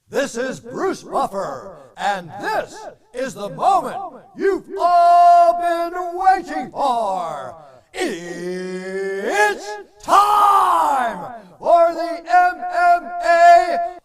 This is Bruce Buffer, and this is the moment you've all been waiting for. It's time for the MMA-Holes!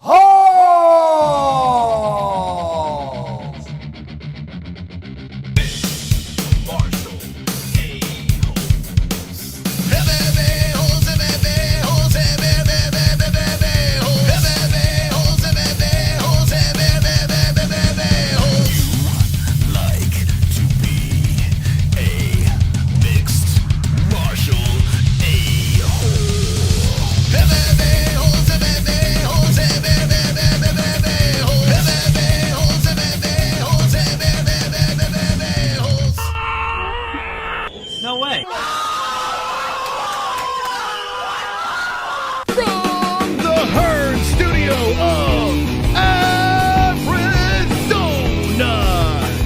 No way. From the Hearn studio of Arizona,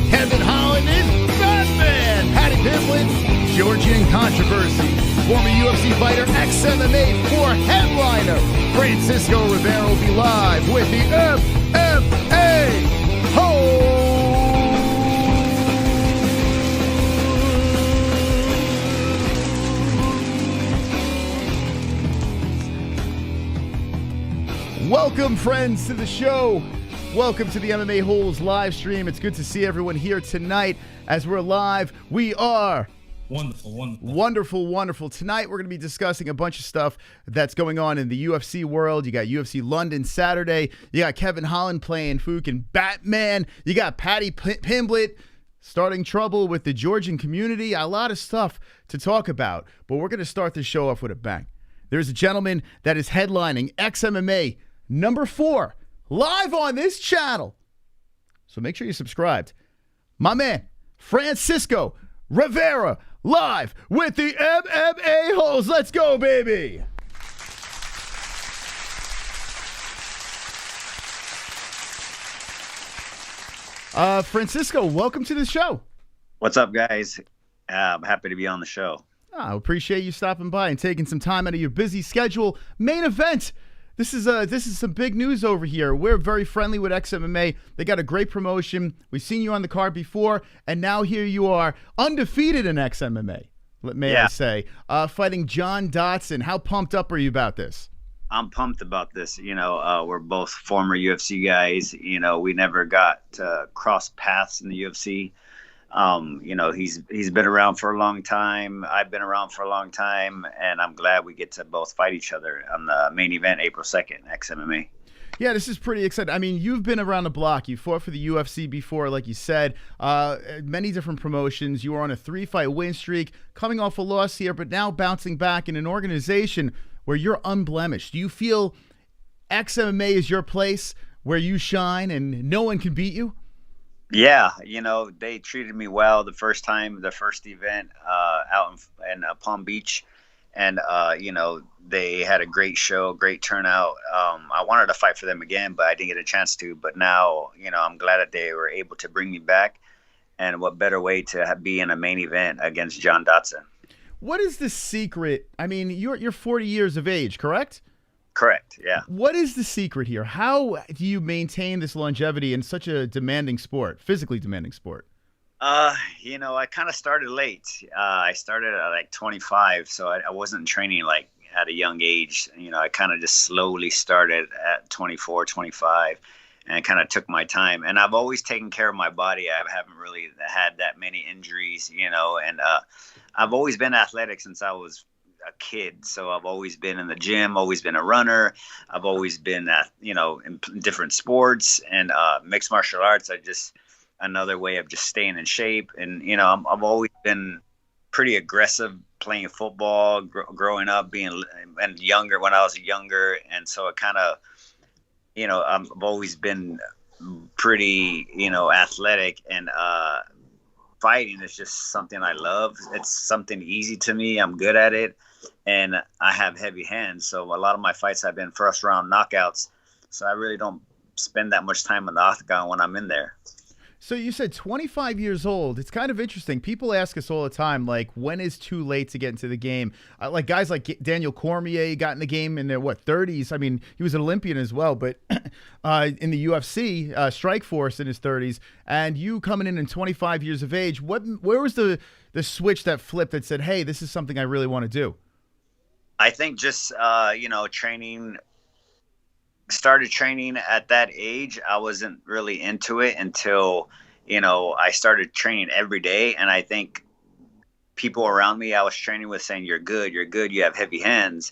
Kevin Holland is Batman. Paddy Pimblett, Georgian controversy. Former UFC fighter, XMMA for headliner. Francisco Rivera will be live with the MMA-Holes. Welcome, friends, to the show. Welcome to the MMA-Holes live stream. It's good to see everyone here tonight as we're live. We are wonderful. Tonight, we're going to be discussing a bunch of stuff that's going on in the UFC world. You got UFC London Saturday. You got Kevin Holland playing fucking Batman. You got Paddy Pimblett starting trouble with the Georgian community. A lot of stuff to talk about, but we're going to start this show off with a bang. There's a gentleman that is headlining XMMA number 4 live on this channel. So make sure you're subscribed. My man, Francisco Rivera, live with the MMA-Holes. Let's go, baby. Francisco, welcome to the show. What's up, guys? I'm happy to be on the show. I appreciate you stopping by and taking some time out of your busy schedule. Main event. This is some big news over here. We're very friendly with XMMA. They got a great promotion. We've seen you on the card before, and now here you are, undefeated in XMMA, I say, fighting John Dodson. How pumped up are you about this? I'm pumped about this. You know, we're both former UFC guys. You know, we never got to cross paths in the UFC. You know, he's been around for a long time. I've been around for a long time, and I'm glad we get to both fight each other on the main event April 2nd, XMMA. Yeah, this is pretty exciting. I mean, you've been around the block. You fought for the UFC before, like you said, many different promotions. You were on a 3-fight win streak, coming off a loss here, but now bouncing back in an organization where you're unblemished. Do you feel XMMA is your place where you shine and no one can beat you? Yeah, you know, they treated me well the first event out in Palm Beach. And, you know, they had a great show, great turnout. I wanted to fight for them again, but I didn't get a chance to. But now, you know, I'm glad that they were able to bring me back. And what better way to be in a main event against John Dodson? What is the secret? I mean, you're 40 years of age, correct? Correct, yeah. What is the secret here? How do you maintain this longevity in such a demanding sport, physically demanding sport? You know, I kind of started late. I started at like 25, so I wasn't training like at a young age. You know, I kind of just slowly started at 24, 25, and kind of took my time. And I've always taken care of my body. I haven't really had that many injuries, you know, and I've always been athletic since I was a kid. So I've always been in the gym, always been a runner. I've always been at, you know, in different sports, and mixed martial arts are just another way of just staying in shape. And, you know, I've always been pretty aggressive playing football, growing up, and younger when I was younger. And so it kind of, you know, I've always been pretty, you know, athletic, and fighting is just something I love. It's something easy to me. I'm good at it, and I have heavy hands. So a lot of my fights have been first round knockouts. So I really don't spend that much time in the octagon when I'm in there. So you said 25 years old. It's kind of interesting. People ask us all the time, like, when is too late to get into the game? Like guys like Daniel Cormier got in the game in their, 30s? I mean, he was an Olympian as well, but in the UFC, Strikeforce in his 30s, and you coming in 25 years of age. Where was the switch that flipped that said, hey, this is something I really want to do? I think just, started training at that age. I wasn't really into it until, I started training every day. And I think people around me I was training with saying, you're good, you have heavy hands.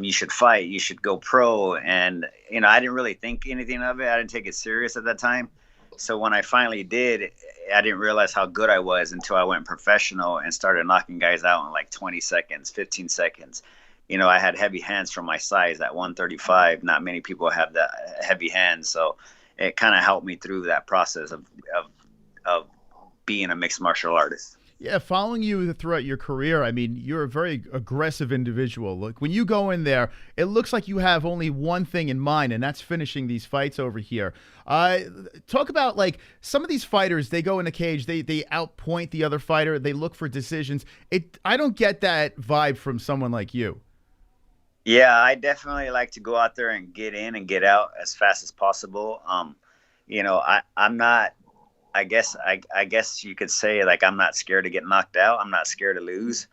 You should fight, you should go pro. And, I didn't really think anything of it. I didn't take it serious at that time. So when I finally did, I didn't realize how good I was until I went professional and started knocking guys out in like 20 seconds, 15 seconds. I had heavy hands for my size at 135. Not many people have that heavy hands. So it kind of helped me through that process of being a mixed martial artist. Yeah, following you throughout your career, I mean, you're a very aggressive individual. Look, when you go in there, it looks like you have only one thing in mind, and that's finishing these fights over here. Talk about, like, some of these fighters, they go in a cage, they outpoint the other fighter, they look for decisions. I don't get that vibe from someone like you. Yeah, I definitely like to go out there and get in and get out as fast as possible. I'm not, I guess you could say, like, I'm not scared to get knocked out. I'm not scared to lose.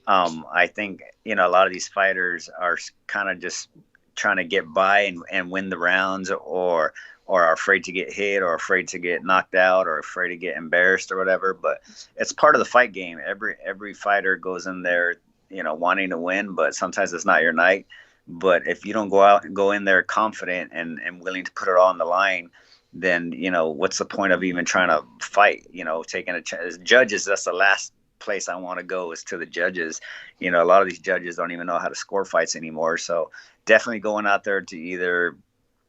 I think, a lot of these fighters are kind of just trying to get by and win the rounds, or are afraid to get hit, or afraid to get knocked out, or afraid to get embarrassed or whatever. But it's part of the fight game. Every fighter goes in there, wanting to win, but sometimes it's not your night. But if you don't go in there confident and willing to put it all on the line, then, what's the point of even trying to fight? Taking a chance. Judges, that's the last place I want to go, is to the judges. A lot of these judges don't even know how to score fights anymore. So definitely going out there to either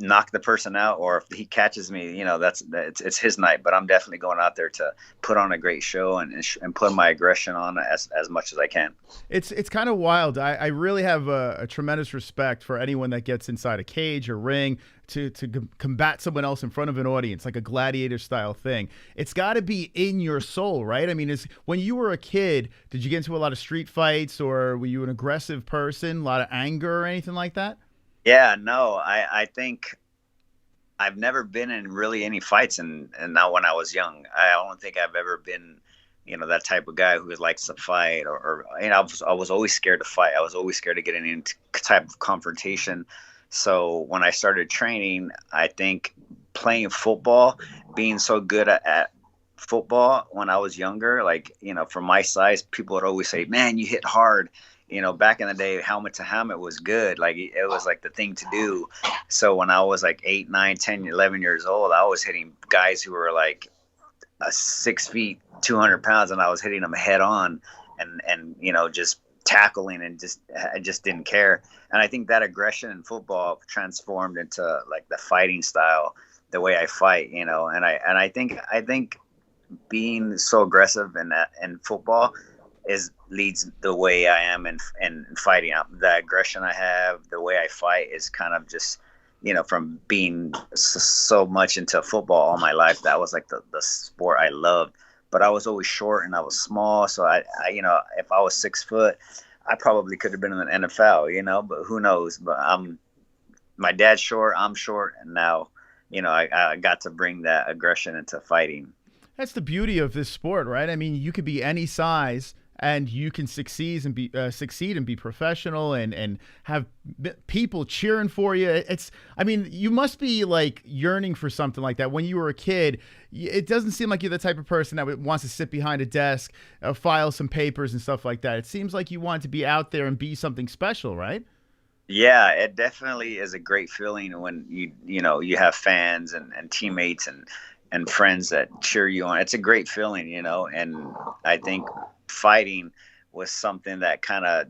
knock the person out, or if he catches me, it's his night. But I'm definitely going out there to put on a great show and put my aggression on as much as I can. It's kind of wild. I really have a tremendous respect for anyone that gets inside a cage or ring to combat someone else in front of an audience, like a gladiator style thing. It's got to be in your soul, right? I mean, when you were a kid, did you get into a lot of street fights, or were you an aggressive person, a lot of anger or anything like that? Yeah, no, I think I've never been in really any fights, and not when I was young. I don't think I've ever been, that type of guy who likes to fight, or I was always scared to fight. I was always scared to get in any type of confrontation. So when I started training, I think playing football, being so good at football when I was younger, like, for my size, people would always say, man, you hit hard. Back in the day, helmet to helmet was good. Like, it was like the thing to do. So when I was like 8, 9, 10, 11 years old, I was hitting guys who were like 6 feet, 200 pounds, and I was hitting them head on and just tackling, and I just didn't care. And I think that aggression in football transformed into like the fighting style, the way I fight, and I think being so aggressive in football leads the way I am in fighting. The aggression I have, the way I fight is kind of just, from being so much into football all my life. That was like the sport I loved. But I was always short and I was small. So I if I was 6 foot, I probably could have been in the NFL, but who knows? But my dad's short, I'm short, and now, I got to bring that aggression into fighting. That's the beauty of this sport, right? I mean, you could be any size, and you can succeed and be professional and have people cheering for you. You must be like yearning for something like that. When you were a kid, it doesn't seem like you're the type of person that wants to sit behind a desk, file some papers and stuff like that. It seems like you want to be out there and be something special, right? Yeah, it definitely is a great feeling when you have fans and teammates and friends that cheer you on. It's a great feeling, and I think fighting was something that kind of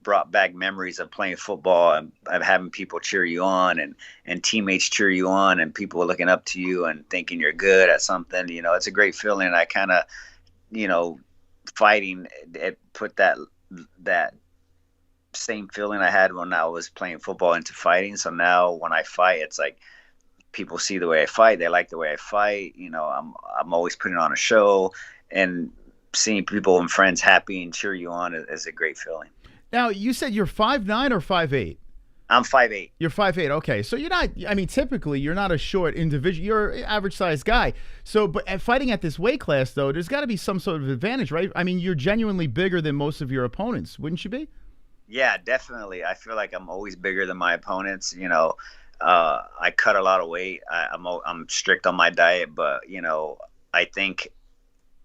brought back memories of playing football and of having people cheer you on and teammates cheer you on and people looking up to you and thinking you're good at something. It's a great feeling. I kind of, fighting, it put that same feeling I had when I was playing football into fighting. So now when I fight, it's like, people see the way I fight. They like the way I fight. I'm always putting on a show, and seeing people and friends happy and cheer you on is a great feeling. Now, you said you're 5'9" or 5'8"? I'm 5'8". You're 5'8". Okay, so you're not. I mean, typically you're not a short individual. You're an average sized guy. So, but fighting at this weight class, though, there's got to be some sort of advantage, right? I mean, you're genuinely bigger than most of your opponents, wouldn't you be? Yeah, definitely. I feel like I'm always bigger than my opponents. I cut a lot of weight. I'm strict on my diet, but I think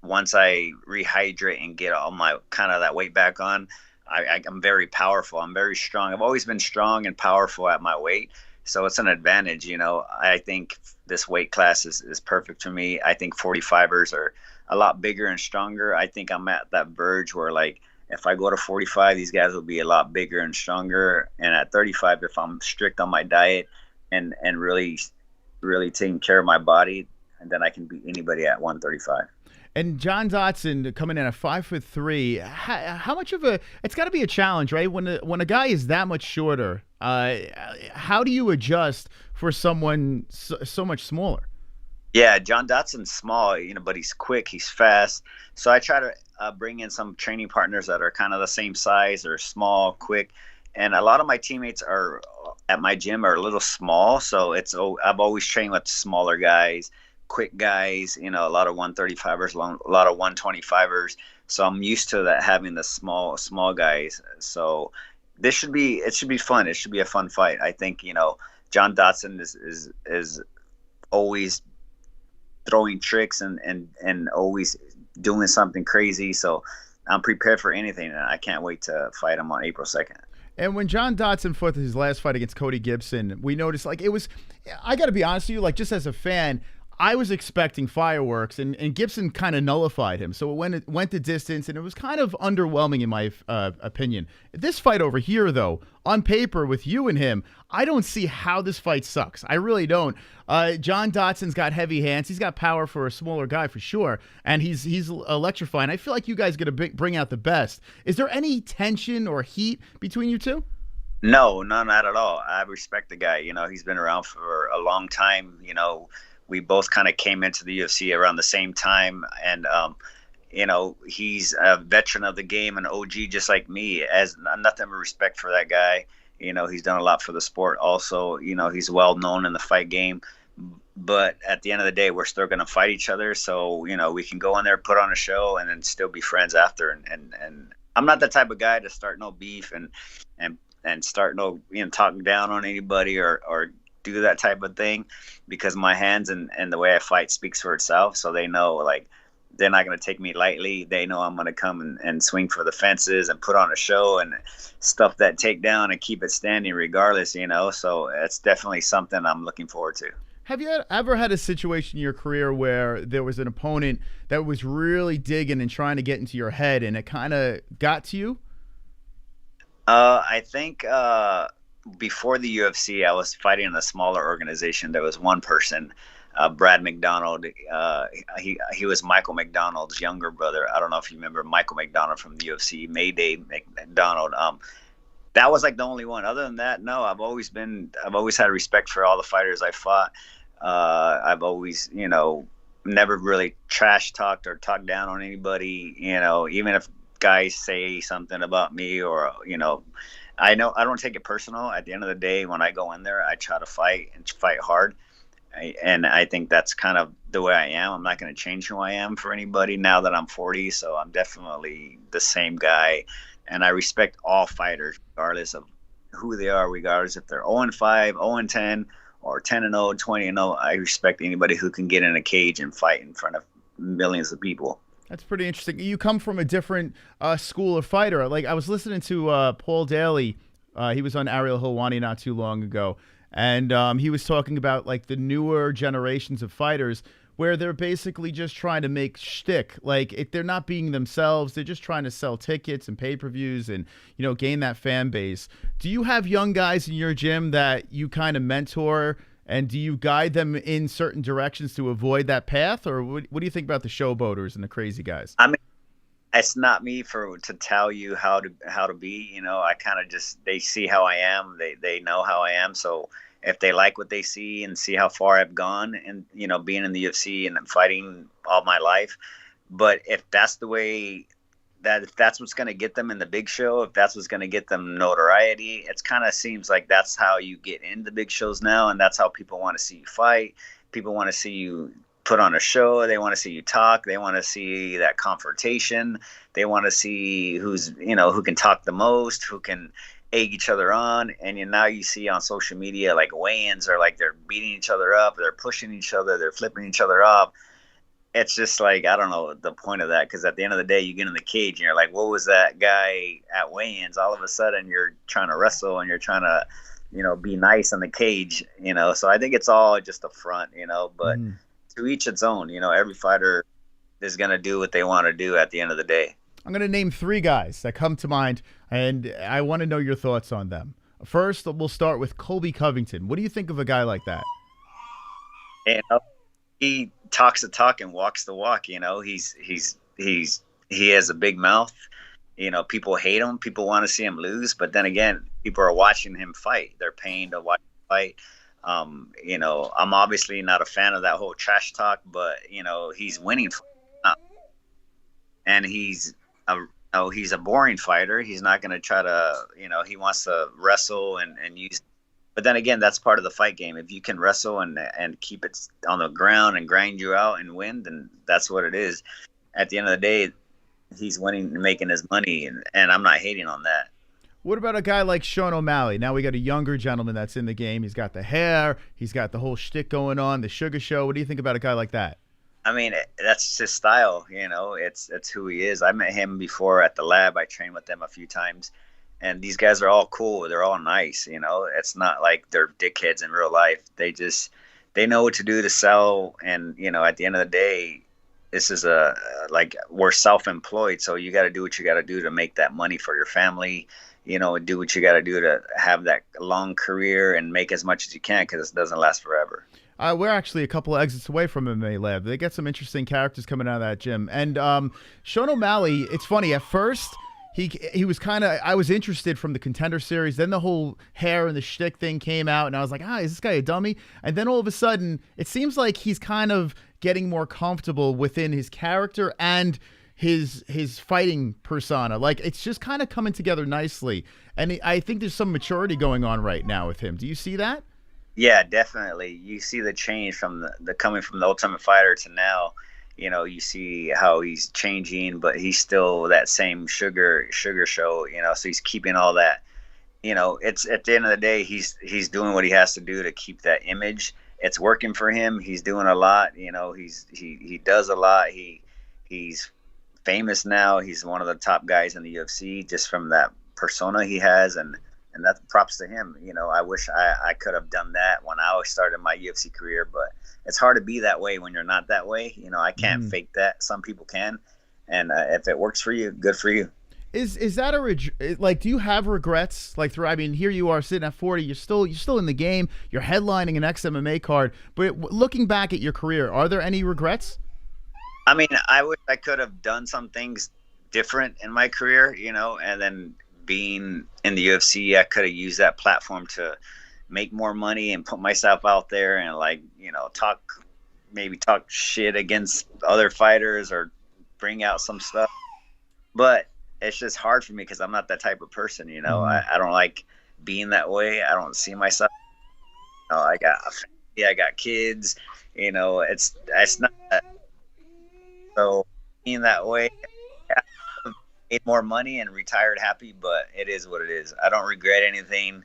once I rehydrate and get all my kind of that weight back on, I'm very powerful. I'm very strong. I've always been strong and powerful at my weight, so it's an advantage. I think this weight class is perfect for me. I think 45ers are a lot bigger and stronger. I think I'm at that verge where, like, if I go to 45, these guys will be a lot bigger and stronger. And at 35, if I'm strict on my diet and really, really taking care of my body, and then I can beat anybody at 135. And John Dodson coming in at 5'3", how much of a? It's got to be a challenge, right? When a guy is that much shorter, how do you adjust for someone so much smaller? Yeah, John Dodson's small, but he's quick, he's fast. So I try to bring in some training partners that are kind of the same size or small, quick. And a lot of my teammates are at my gym are a little small, so I've always trained with smaller guys, quick guys, a lot of 135ers, a lot of 125ers. So I'm used to that, having the small guys. So it should be fun. It should be a fun fight. I think, John Dodson is always throwing tricks and always doing something crazy. So I'm prepared for anything, and I can't wait to fight him on April 2nd. And when John Dodson fought his last fight against Cody Gibson, we noticed, like, it was, I got to be honest with you, like, just as a fan, I was expecting fireworks, and Gibson kind of nullified him. So it went the distance, and it was kind of underwhelming in my opinion. This fight over here, though, on paper with you and him, I don't see how this fight sucks. I really don't. John Dodson's got heavy hands. He's got power for a smaller guy for sure, and he's electrifying. I feel like you guys are going to bring out the best. Is there any tension or heat between you two? No, not at all. I respect the guy. He's been around for a long time. We both kind of came into the UFC around the same time, and he's a veteran of the game, an OG just like me. As nothing but respect for that guy. He's done a lot for the sport. Also, he's well known in the fight game. But at the end of the day, we're still going to fight each other. So we can go in there, put on a show, and then still be friends after. And I'm not the type of guy to start no beef and start no talking down on anybody or do that type of thing, because my hands and the way I fight speaks for itself. So they know, like, they're not going to take me lightly. They know I'm going to come and swing for the fences and put on a show and stuff that take down and keep it standing regardless, so it's definitely something I'm looking forward to. Have you ever had a situation in your career where there was an opponent that was really digging and trying to get into your head, and it kind of got to you? I think before the UFC, I was fighting in a smaller organization. There was one person, Brad McDonald. He was Michael McDonald's younger brother. I don't know if you remember Michael McDonald from the UFC, Mayday McDonald. That was like the only one. Other than that, no. I've always had respect for all the fighters I fought. I've always, never really trash talked or talked down on anybody. Even if guys say something about me or I don't take it personal. At the end of the day, when I go in there, I try to fight and fight hard. And I think that's kind of the way I am. I'm not going to change who I am for anybody now that I'm 40. So I'm definitely the same guy. And I respect all fighters, regardless of who they are, regardless if they're 0-5, 0-10, or 10-0, 20-0. I respect anybody who can get in a cage and fight in front of millions of people. That's pretty interesting. You come from a different school of fighter. Like, I was listening to Paul Daly. He was on ARIEL HELWANI not too long ago. And he was talking about, like, the newer generations of fighters where they're basically just trying to make shtick. Like, they're not being themselves. They're just trying to sell tickets and pay-per-views and, gain that fan base. Do you have young guys in your gym that you kind of mentor, and do you guide them in certain directions to avoid that path? Or what do you think about the showboaters and the crazy guys? I mean, it's not me to tell you how to be. I kind of just, they see how I am. They know how I am. So if they like what they see and see how far I've gone and, being in the UFC and fighting all my life. But if that's the way that if that's what's going to get them in the big show, if that's what's going to get them notoriety, it's kind of seems like that's how you get into big shows now, and that's how people want to see you fight. People want to see you put on a show. They want to see you talk. They want to see that confrontation. They want to see who's, who can talk the most, who can egg each other on. And now you see on social media, like weigh-ins are like they're beating each other up, they're pushing each other, they're flipping each other off. It's just like, I don't know the point of that, because at the end of the day, you get in the cage and you're like, what was that guy at weigh-ins? All of a sudden, you're trying to wrestle and you're trying to, be nice in the cage, So I think it's all just a front, but to each its own. Every fighter is going to do what they want to do at the end of the day. I'm going to name 3 guys that come to mind, and I want to know your thoughts on them. First, we'll start with Colby Covington. What do you think of a guy like that? He talks the talk and walks the walk. He has a big mouth. People hate him. People want to see him lose. But then again, people are watching him fight. They're paying to watch him fight. I'm obviously not a fan of that whole trash talk, but he's winning, and he's a boring fighter. He's not going to try to, he wants to wrestle and use. But then again, that's part of the fight game. If you can wrestle and keep it on the ground and grind you out and win, then that's what it is. At the end of the day, he's winning and making his money, and I'm not hating on that. What about a guy like Sean O'Malley? Now we got a younger gentleman that's in the game. He's got the hair. He's got the whole shtick going on, the sugar show. What do you think about a guy like that? I mean, that's his style, It's who he is. I met him before at the lab. I trained with them a few times. And these guys are all cool. They're all nice, It's not like they're dickheads in real life. They know what to do to sell. And, at the end of the day, this is we're self-employed. So you got to do what you got to do to make that money for your family, do what you got to do to have that long career and make as much as you can, because it doesn't last forever. We're actually a couple of exits away from MMA Lab. They get some interesting characters coming out of that gym. And Sean O'Malley, it's funny, at first he was kind of, I was interested from the Contender Series. Then the whole hair and the shtick thing came out, and I was like, is this guy a dummy? And then all of a sudden, it seems like he's kind of getting more comfortable within his character and his fighting persona. Like, it's just kind of coming together nicely. And I think there's some maturity going on right now with him. Do you see that? Yeah, definitely. You see the change from the coming from the Ultimate Fighter to now. You see how he's changing, but he's still that same sugar show, so he's keeping all that. It's at the end of the day, he's doing what he has to do to keep that image. It's working for him. He's doing a lot, he does a lot. He's famous now. He's one of the top guys in the UFC just from that persona he has, and that's props to him. I wish I could have done that when I started my UFC career, but it's hard to be that way when you're not that way. I can't fake that. Some people can, and if it works for you, good for you. Is that do you have regrets? Here you are sitting at 40, you're still in the game, you're headlining an XMMA card, but looking back at your career, are there any regrets? I mean, I wish I could have done some things different in my career, and then being in the UFC, I could have used that platform to make more money and put myself out there and talk shit against other fighters or bring out some stuff. But it's just hard for me because I'm not that type of person, I don't like being that way. I don't see myself. I got a family, I got kids, it's not that. So being that way, I made more money and retired happy, but it is what it is. I don't regret anything.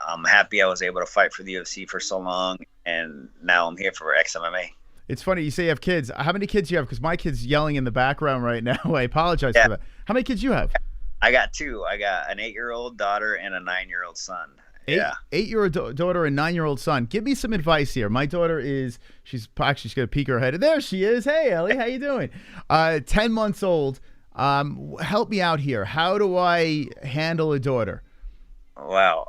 I'm happy I was able to fight for the UFC for so long, and now I'm here for XMMA. It's funny you say you have kids. How many kids do you have? Because my kid's yelling in the background right now. I apologize for that. How many kids do you have? I got 2. I got an 8-year-old daughter and a 9-year-old son. Yeah. 8-year-old daughter and 9-year-old son. Give me some advice here. My daughter she's going to peek her head. There she is. Hey, Ellie, how you doing? 10 months old. Help me out here. How do I handle a daughter? Wow.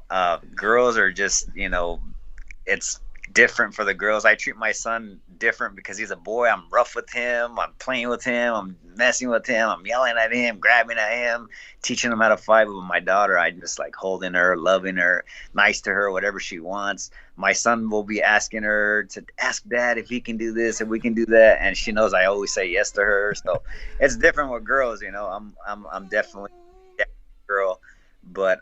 Girls are just, it's different for the girls. I treat my son different because he's a boy. I'm rough with him. I'm playing with him. I'm messing with him. I'm yelling at him, grabbing at him, teaching him how to fight. With my daughter, I just like holding her, loving her, nice to her, whatever she wants. My son will be asking her to ask dad if he can do this, if we can do that, and she knows I always say yes to her. So it's different with girls, you know. I'm definitely a girl. But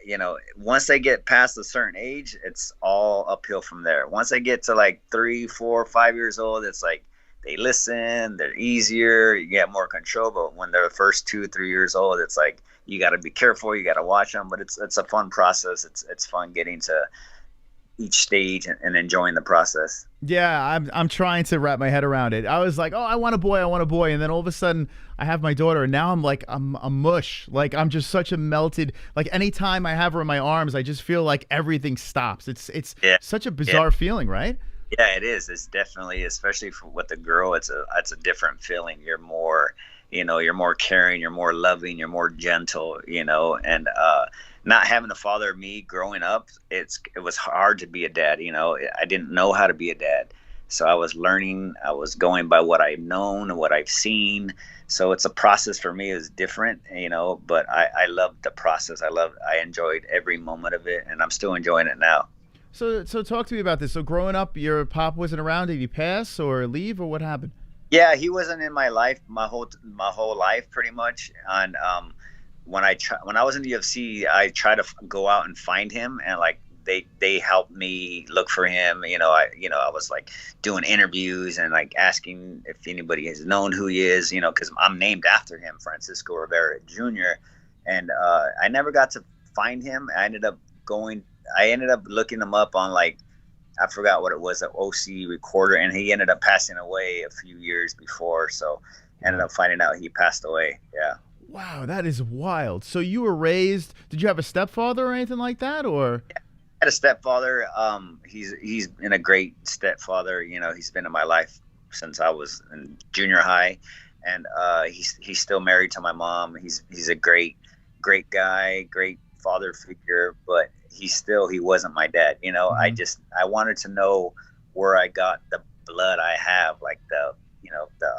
you know, once they get past a certain age, it's all uphill from there. Once they get to like 3, 4, 5 years old, it's like they listen, they're easier, you get more control. But when they're the first 2, 3 years old, it's like you got to be careful, you got to watch them. But it's a fun process. It's fun getting to each stage and enjoying the process. Yeah, I'm trying to wrap my head around it. I was like, oh, I want a boy, and then all of a sudden I have my daughter, and now I'm like, I'm a mush. Like, I'm just such a melted. Like, anytime I have her in my arms, I just feel like everything stops. It's such a bizarre feeling, right? Yeah, it is. It's definitely, especially for with the girl, it's a different feeling. You're more, you know, you're more caring, you're more loving, you're more gentle, you know, and not having a father, me growing up, it was hard to be a dad. You know, I didn't know how to be a dad. So I was learning, I was going by what I've known and what I've seen. So it's a process for me. It was different, you know, but I loved the process. I enjoyed every moment of it, and I'm still enjoying it now. So talk to me about this. So growing up, your pop wasn't around. Did he pass or leave, or what happened? Yeah, he wasn't in my life my whole life pretty much. And when I was in the UFC, I tried to go out and find him, and like they helped me look for him. I was like doing interviews and like asking if anybody has known who he is, you know, because I'm named after him, Francisco Rivera Jr. And I never got to find him. I ended up looking him up on, like, I forgot what it was, an OC recorder, and he ended up passing away a few years before. So ended up finding out he passed away. Yeah. Wow, that is wild. So you were raised, did you have a stepfather or anything like that, or? Yeah, I had a stepfather. He's been a great stepfather. You know, he's been in my life since I was in junior high, and he's still married to my mom. He's a great guy, great father figure, but he wasn't my dad. You know, I wanted to know where I got the blood I have, like the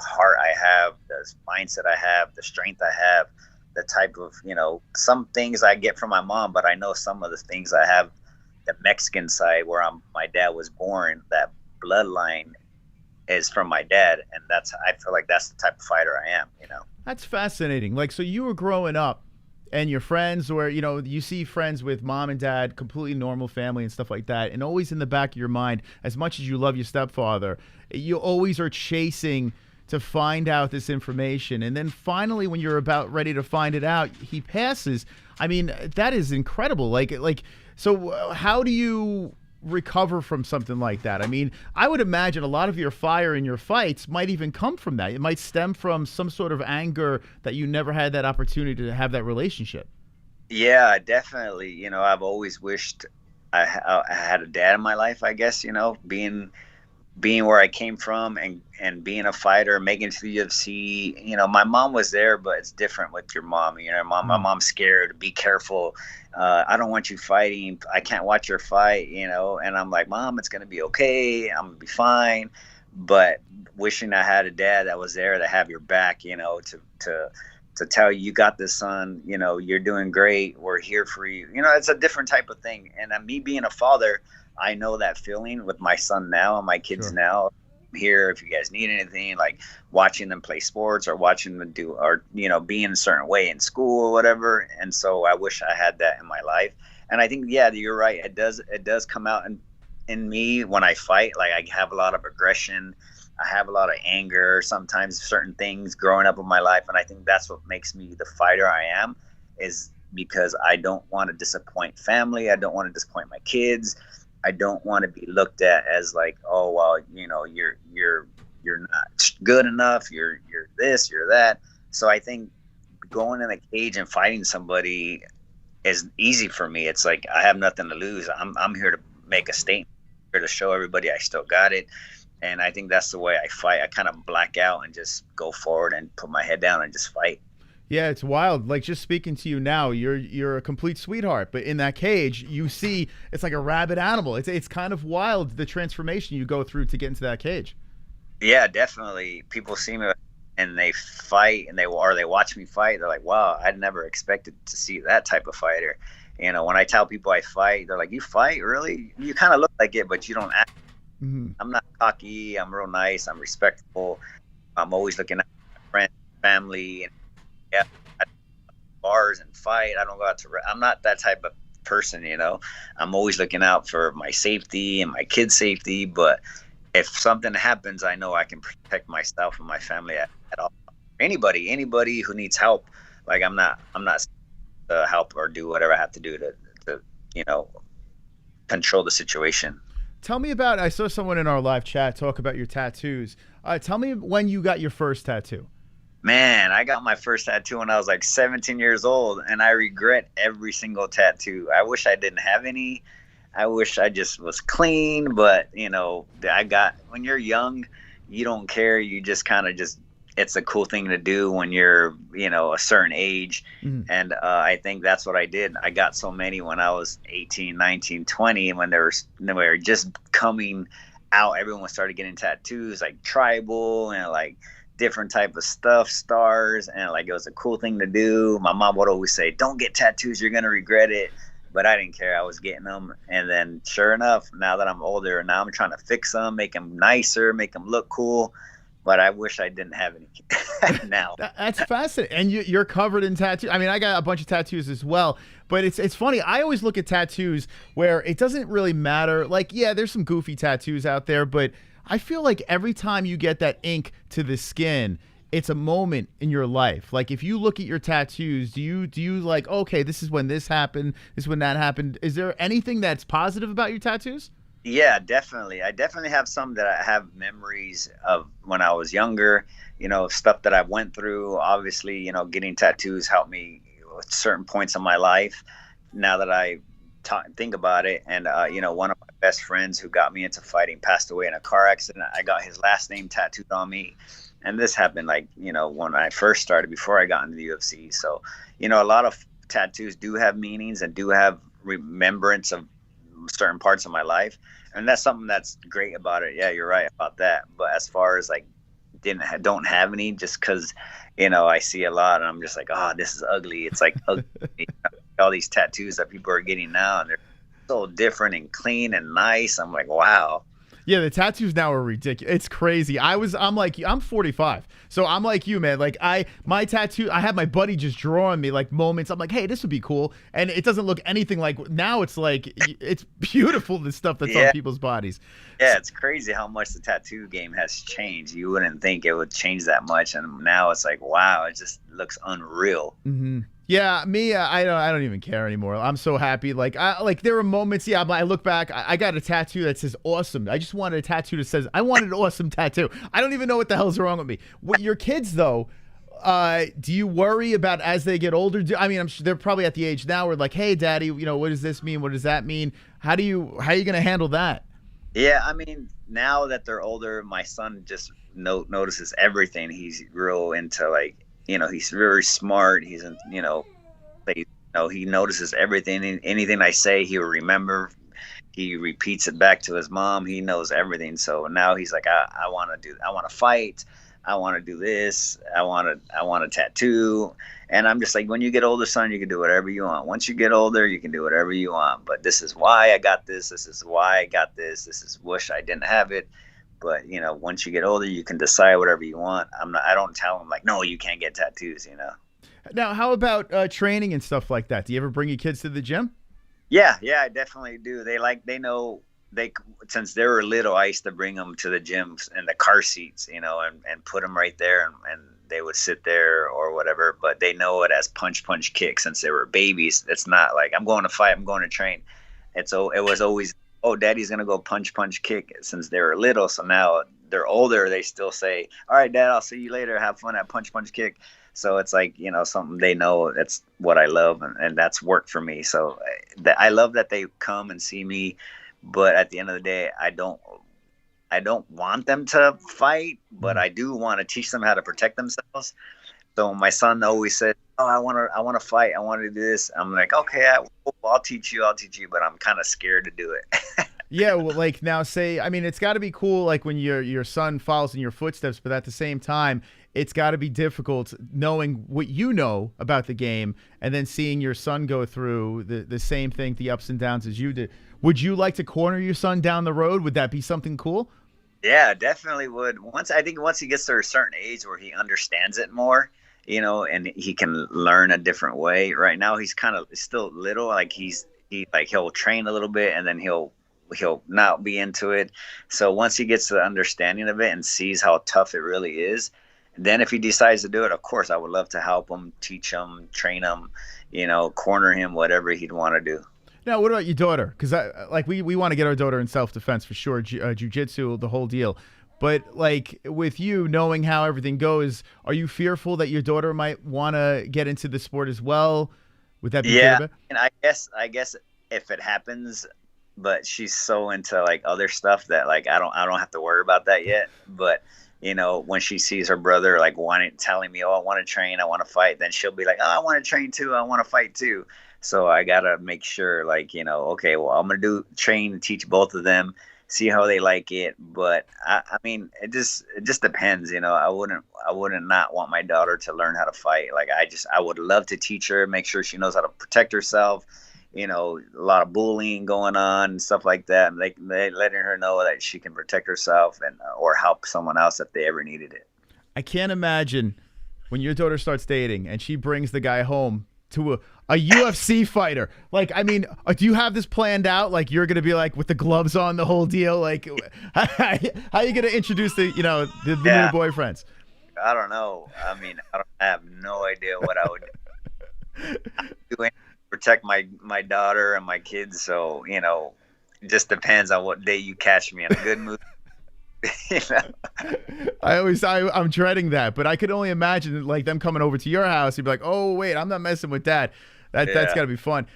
heart I have, the mindset I have, the strength I have, the type of, some things I get from my mom, but I know some of the things I have, the Mexican side where my dad was born, that bloodline is from my dad. And I feel like that's the type of fighter I am, you know? That's fascinating. Like, so you were growing up and your friends were, you see friends with mom and dad, completely normal family and stuff like that. And always in the back of your mind, as much as you love your stepfather, you always are chasing to find out this information. And then finally, when you're about ready to find it out, he passes. I mean, that is incredible. So how do you recover from something like that? I mean, I would imagine a lot of your fire in your fights might even come from that. It might stem from some sort of anger that you never had that opportunity to have that relationship. Yeah, definitely. I've always wished I had a dad in my life, I guess, being where I came from and being a fighter, making it to the UFC. My mom was there, but it's different with your mom. My mom's scared. Be careful. I don't want you fighting. I can't watch your fight, and I'm like, Mom, it's going to be okay. I'm going to be fine. But wishing I had a dad that was there to have your back, to tell you got this, son, you're doing great. We're here for you. It's a different type of thing. And me being a father, I know that feeling with my son now and my kids Sure. now. I'm here if you guys need anything, like watching them play sports or watching them do, or be in a certain way in school or whatever. And so I wish I had that in my life. And I think, yeah, you're right. It does come out in me when I fight. Like, I have a lot of aggression. I have a lot of anger, sometimes certain things growing up in my life. And I think that's what makes me the fighter I am, is because I don't want to disappoint family. I don't want to disappoint my kids. I don't want to be looked at as like, oh, well, you're not good enough. You're this, you're that. So I think going in a cage and fighting somebody is easy for me. It's like, I have nothing to lose. I'm here to make a statement, here to show everybody I still got it. And I think that's the way I fight. I kind of black out and just go forward and put my head down and just fight. Yeah, it's wild. Like, just speaking to you now, you're a complete sweetheart, but in that cage, you see it's like a rabid animal. It's kind of wild, the transformation you go through to get into that cage. Yeah, definitely. People see me and they fight, and they watch me fight. They're like, "Wow, I'd never expected to see that type of fighter." You know, when I tell people I fight, they're like, "You fight, really? You kind of look like it, but you don't act." I'm not cocky. I'm real nice. I'm respectful. I'm always looking at my friends, family, and yeah, I go to bars and fight. I don't go out to. I'm not that type of person, you know. I'm always looking out for my safety and my kids' safety. But if something happens, I know I can protect myself and my family at all. Anybody who needs help, like I'm not to help or do whatever I have to do to you know, control the situation. Tell me about, I saw someone in our live chat talk about your tattoos. Tell me when you got your first tattoo. Man, I got my first tattoo when I was like 17 years old, and I regret every single tattoo. I wish I didn't have any. I wish I just was clean, but you know, when you're young, you don't care. You just kind of it's a cool thing to do when you're, you know, a certain age. And I think that's what I did. I got so many when I was 18, 19, 20, when they were just coming out. Everyone started getting tattoos, like tribal and like different type of stuff, stars, and like it was a cool thing to do. My mom would always say, "Don't get tattoos, you're gonna regret it." But I didn't care. I was getting them. And then sure enough, now that I'm older, now I'm trying to fix them, make them nicer, make them look cool. But I wish I didn't have any now. That's fascinating. And you're covered in tattoos. I mean, I got a bunch of tattoos as well. But it's funny. I always look at tattoos where it doesn't really matter. Like, yeah, there's some goofy tattoos out there. But I feel like every time you get that ink to the skin, it's a moment in your life. Like, if you look at your tattoos, do you like, okay, this is when this happened, this is when that happened? Is there anything that's positive about your tattoos? Yeah, definitely. I definitely have some that I have memories of when I was younger, you know, stuff that I went through. Obviously, you know, getting tattoos helped me with certain points in my life. Now that I think about it, and, you know, one of my best friends who got me into fighting passed away in a car accident. I got his last name tattooed on me. And this happened, like, you know, when I first started, before I got into the UFC. So, you know, a lot of tattoos do have meanings and do have remembrance of certain parts of my life, and that's something that's great about it. Yeah, you're right about that. But as far as like don't have any, just because, you know, I see a lot and I'm just like, oh, this is ugly. It's like ugly. You know, all these tattoos that people are getting now, and they're so different and clean and nice. I'm like, wow. Yeah, the tattoos now are ridiculous. It's crazy. I'm like, I'm 45. So I'm like you, man. Like my tattoo, I had my buddy just drawing me like moments. I'm like, hey, this would be cool. And it doesn't look anything like, now it's like, it's beautiful, the stuff that's on people's bodies. Yeah, it's crazy how much the tattoo game has changed. You wouldn't think it would change that much. And now it's like, wow, it just looks unreal. Yeah, me, I don't even care anymore. I'm so happy. Like there are moments. Yeah, I look back. I got a tattoo that says "awesome." I just wanted a tattoo that says, "I wanted an awesome tattoo." I don't even know what the hell's wrong with me. With your kids, though, do you worry about as they get older? I mean, I'm sure they're probably at the age now where like, "Hey, Daddy, you know, what does this mean? What does that mean?" How are you gonna handle that? Yeah, I mean, now that they're older, my son just notices everything. He's real into, like, you know, he's very smart. He's, you know, he notices everything. Anything I say, he'll remember. He repeats it back to his mom. He knows everything. So now he's like, I want to fight. I want to do this. I want a tattoo. And I'm just like, when you get older, son, you can do whatever you want. Once you get older, you can do whatever you want. But this is why I got this. This is why I got this. This is wish I didn't have it. But, you know, once you get older, you can decide whatever you want. I don't tell them like, no, you can't get tattoos, you know. Now, how about training and stuff like that? Do you ever bring your kids to the gym? Yeah, I definitely do. Since they were little, I used to bring them to the gym in the car seats, you know, and put them right there, and they would sit there or whatever. But they know it as punch, kick since they were babies. It's not like I'm going to fight, I'm going to train. It was always, oh, Daddy's going to go punch, kick, since they were little. So now they're older, they still say, all right, Dad, I'll see you later. Have fun at punch, kick. So it's like, you know, something they know that's what I love, and that's worked for me. So I love that they come and see me, but at the end of the day, I don't want them to fight, but I do want to teach them how to protect themselves. So my son always said, "Oh, I want to fight. I want to do this." I'm like, "Okay, I'll teach you. I'll teach you," but I'm kind of scared to do it. Yeah, well, like now, say, I mean, it's got to be cool, like when your son follows in your footsteps, but at the same time, it's got to be difficult knowing what you know about the game and then seeing your son go through the same thing, the ups and downs as you did. Would you like to corner your son down the road? Would that be something cool? Yeah, definitely would. I think once he gets to a certain age where he understands it more, and he can learn a different way. Right now, he's kind of still little. Like he'll train a little bit and then he'll not be into it. So once he gets the understanding of it and sees how tough it really is, then if he decides to do it, of course, I would love to help him, teach him, train him, corner him, whatever he'd want to do. Now, what about your daughter? Because we want to get our daughter in self-defense for sure, jiu-jitsu, the whole deal. But like with you knowing how everything goes, are you fearful that your daughter might want to get into the sport as well? Would that be Yeah, and I guess if it happens, but she's so into like other stuff that like I don't have to worry about that yet. But when she sees her brother like telling me, "Oh, I want to train, I want to fight," then she'll be like, "Oh, I want to train too, I want to fight too." So I gotta make sure, like, okay, well, I'm gonna train and teach both of them, see how they like it. But I mean, it just depends, I wouldn't not want my daughter to learn how to fight. Like, I would love to teach her, make sure she knows how to protect herself. A lot of bullying going on and stuff like that. And they letting her know that she can protect herself and or help someone else if they ever needed it. I can't imagine when your daughter starts dating and she brings the guy home to a UFC fighter. Like, I mean, do you have this planned out? Like, you're gonna be like with the gloves on, the whole deal. Like, how are you gonna introduce the new boyfriends? I don't know. I mean, I have no idea what I would do to protect my daughter and my kids. So it just depends on what day you catch me in a good mood. I'm dreading that, but I could only imagine like them coming over to your house. You'd be like, "Oh wait, I'm not messing with that." That's gotta be fun.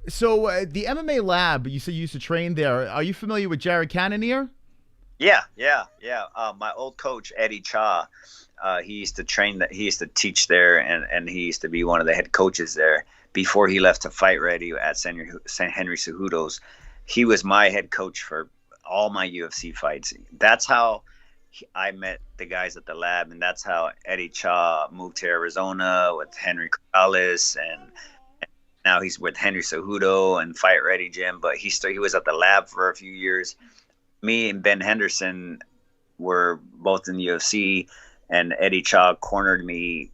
So the MMA lab, you said you used to train there. Are you familiar with Jared Cannonier? Yeah. My old coach Eddie Cha, he used to train he used to teach there, and he used to be one of the head coaches there before he left to Fight Ready at St. Henry Cejudo's. He was my head coach for all my UFC fights. That's how I met the guys at the lab, and that's how Eddie Cha moved to Arizona with Henry Corrales, and now he's with Henry Cejudo and Fight Ready Gym. But he was at the lab for a few years. Me and Ben Henderson were both in the UFC, and Eddie Cha cornered me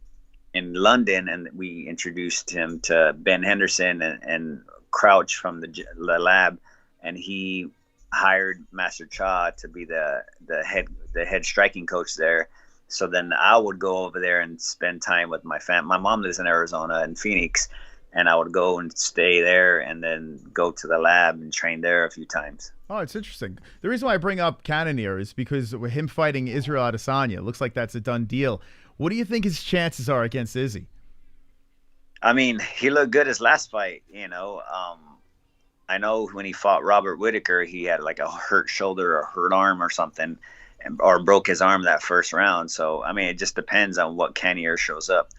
in London, and we introduced him to Ben Henderson and Crouch from the lab, and he hired Master Cha to be the head striking coach there. So then I would go over there and spend time with my family. My mom lives in Arizona in Phoenix, and I would go and stay there and then go to the lab and train there a few times. Oh, it's interesting. The reason why I bring up Cannonier is because with him fighting Israel Adesanya, it looks like that's a done deal. What do you think his chances are against Izzy? I mean, he looked good his last fight, I know when he fought Robert Whitaker, he had like a hurt shoulder or hurt arm or something, or broke his arm that first round. So, I mean, it just depends on what Cannonier shows up.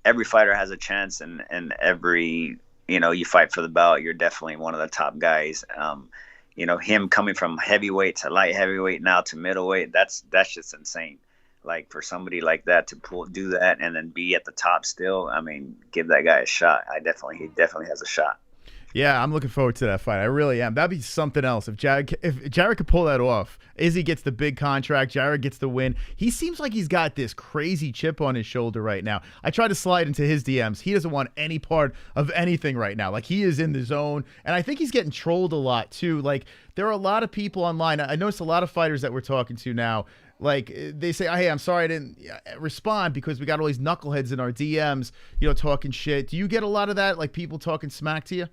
Every fighter has a chance, and every, you fight for the belt, you're definitely one of the top guys. Him coming from heavyweight to light heavyweight now to middleweight, that's just insane. Like, for somebody like that to do that and then be at the top still, I mean, give that guy a shot. He definitely has a shot. Yeah, I'm looking forward to that fight. I really am. That'd be something else. If Jared could pull that off, Izzy gets the big contract, Jared gets the win. He seems like he's got this crazy chip on his shoulder right now. I tried to slide into his DMs. He doesn't want any part of anything right now. Like, he is in the zone. And I think he's getting trolled a lot, too. Like, there are a lot of people online. I noticed a lot of fighters that we're talking to now, like, they say, "Hey, I'm sorry I didn't respond because we got all these knuckleheads in our DMs, talking shit." Do you get a lot of that, like people talking smack to you?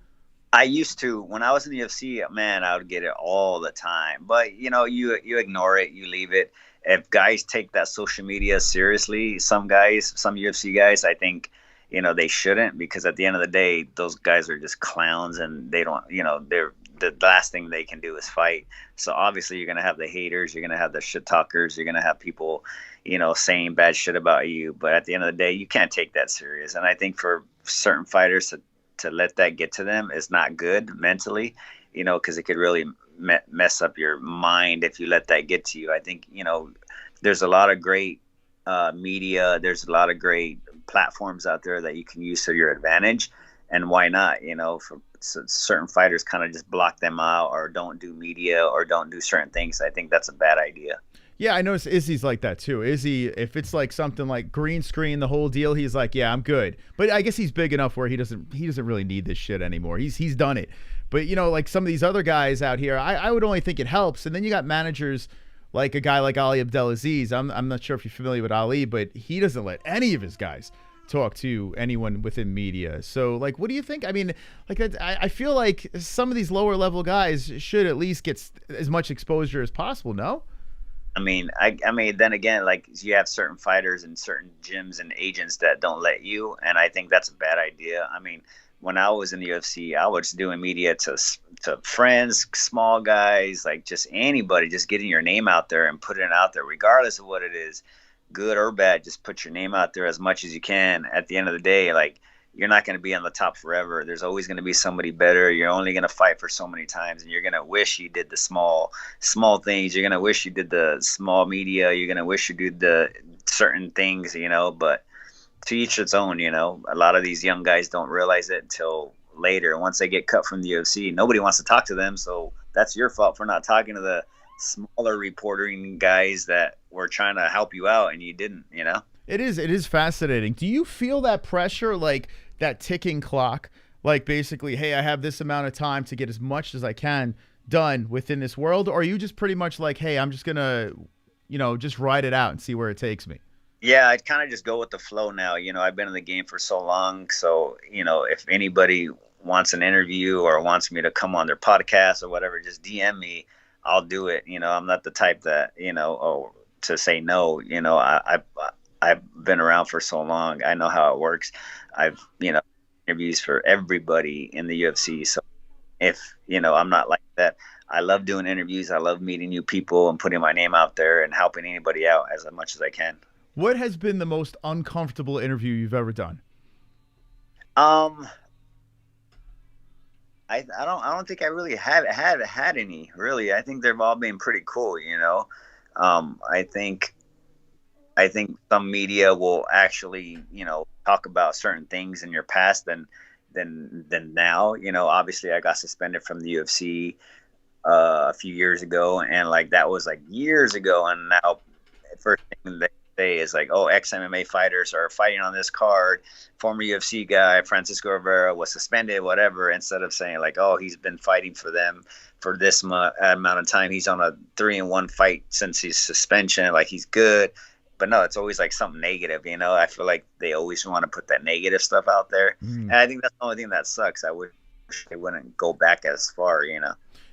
I used to. When I was in the UFC, man, I would get it all the time. But, you ignore it, you leave it. If guys take that social media seriously, some UFC guys, I think, they shouldn't, because at the end of the day, those guys are just clowns, and they don't, the last thing they can do is fight. So obviously you're going to have the haters, you're going to have the shit talkers, you're going to have people, you know, saying bad shit about you. But at the end of the day, you can't take that serious. And I think for certain fighters to let that get to them is not good mentally, you know, because it could really mess up your mind if you let that get to you. I think, you know, there's a lot of great media. There's a lot of great platforms out there that you can use to your advantage. And why not? You know, for certain fighters kind of just block them out or don't do media or don't do certain things. I think that's a bad idea. Yeah, I noticed Izzy's like that too. Izzy, if it's like something like green screen, the whole deal, he's like, yeah, I'm good. But I guess he's big enough where he doesn't really need this shit anymore. He's done it. But, you know, like some of these other guys out here, I would only think it helps. And then you got managers like a guy like Ali Abdelaziz. I'm not sure if you're familiar with Ali, but he doesn't let any of his guys talk to anyone within media. So, like, what do you think? I mean, like, I feel like some of these lower level guys should at least get as much exposure as possible, no? I mean, I mean, then again, like, you have certain fighters and certain gyms and agents that don't let you, and I think that's a bad idea. I mean, when I was in the UFC, I was doing media to friends, small guys, like just anybody, just getting your name out there and putting it out there, regardless of what it is, good or bad. Just put your name out there as much as you can. At the end of the day, like, you're not going to be on the top forever. There's always going to be somebody better. You're only going to fight for so many times, and you're going to wish you did the small things. You're going to wish you did the small media. You're going to wish you did the certain things, you know, but to each its own, you know. A lot of these young guys don't realize it until later. Once they get cut from the UFC, nobody wants to talk to them. So that's your fault for not talking to the smaller reporting guys that were trying to help you out and you didn't, you know. It is fascinating. Do you feel that pressure, like that ticking clock, like basically, hey, I have this amount of time to get as much as I can done within this world? Or are you just pretty much like, hey, I'm just gonna, you know, just ride it out and see where it takes me? Yeah, I kind of just go with the flow now. You know, I've been in the game for so long. So, you know, if anybody wants an interview or wants me to come on their podcast or whatever, just DM me. I'll do it. You know, I'm not the type that, you know, to say no. You know, I've been around for so long. I know how it works. I've, you know, interviews for everybody in the UFC. So if, you know, I'm not like that. I love doing interviews. I love meeting new people and putting my name out there and helping anybody out as much as I can. What has been the most uncomfortable interview you've ever done? I don't think I really had any, really. I think they've all been pretty cool, you know. I think some media will actually, you know, talk about certain things in your past than now. You know, obviously I got suspended from the UFC a few years ago, and like that was like years ago, and now first thing they say is like, oh, XMMA fighters are fighting on this card. Former UFC guy Francisco Rivera was suspended, whatever, instead of saying like, oh, he's been fighting for them for this amount of time. He's on a 3-1 fight since his suspension. Like, he's good. But no, it's always like something negative, you know. I feel like they always want to put that negative stuff out there. And I think that's the only thing that sucks. I wish they wouldn't go back as far, you know.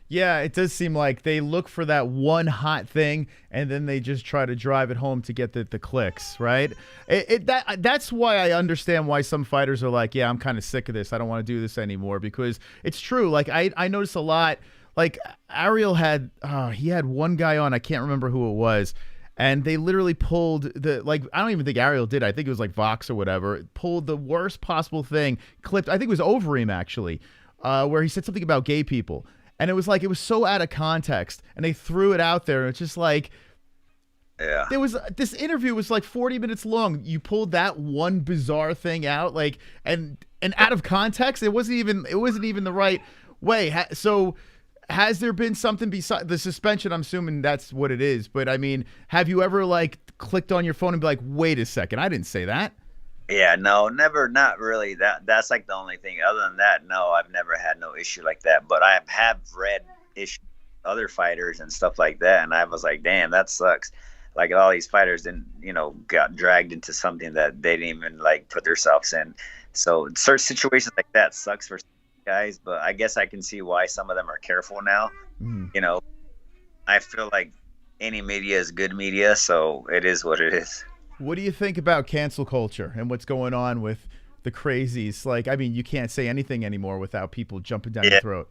Yeah, it does seem like they look for that one hot thing, and then they just try to drive it home to get the clicks, right? That's why I understand why some fighters are like, yeah, I'm kind of sick of this. I don't want to do this anymore, because it's true. Like, I notice a lot. Like, ARIEL had he had one guy on, I can't remember who it was, and they literally pulled I don't even think ARIEL did. I think it was like Vox or whatever. Pulled the worst possible thing, clipped, I think it was Overeem actually, where he said something about gay people. And it was like, it was so out of context, and they threw it out there. And it's just like, yeah, there was, this interview was like 40 minutes long. You pulled that one bizarre thing out, like, and out of context. It wasn't even the right way. So has there been something besides the suspension? I'm assuming that's what it is. But I mean, have you ever like clicked on your phone and be like, wait a second, I didn't say that? Yeah, no, never, not really. That's like the only thing. Other than that, no, I've never had no issue like that. But I have read issues with other fighters and stuff like that, and I was like, damn, that sucks. Like, all these fighters didn't, you know, got dragged into something that they didn't even like put themselves in. So certain situations like that sucks for guys, but I guess I can see why some of them are careful now. You know, I feel like any media is good media, so it is what it is. What do you think about cancel culture and what's going on with the crazies? Like, I mean, you can't say anything anymore without people jumping down your throat.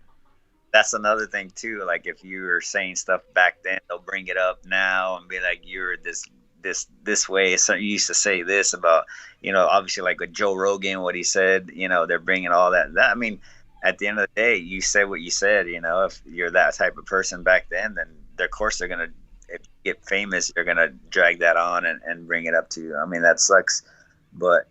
that's another thing too. Like if you were saying stuff back then, they'll bring it up now and be like, you're this way. So you used to say this about, obviously like with Joe Rogan, what he said, they're bringing all that. I mean, at the end of the day, you said what you said, if you're that type of person back then of course they're going to, if you get famous, you're going to drag that on and bring it up to you. I mean, that sucks. But,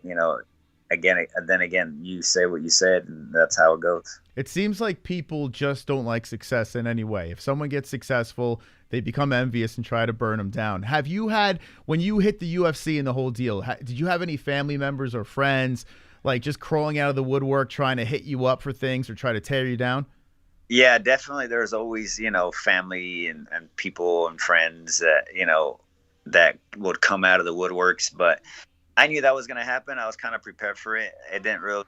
again, you say what you said, and that's how it goes. It seems like people just don't like success in any way. If someone gets successful, they become envious and try to burn them down. Have you had, when you hit the UFC and the whole deal, did you have any family members or friends like just crawling out of the woodwork trying to hit you up for things or try to tear you down? Yeah, definitely. There's always, family and people and friends that, that would come out of the woodworks. But I knew that was going to happen. I was kind of prepared for it. It didn't really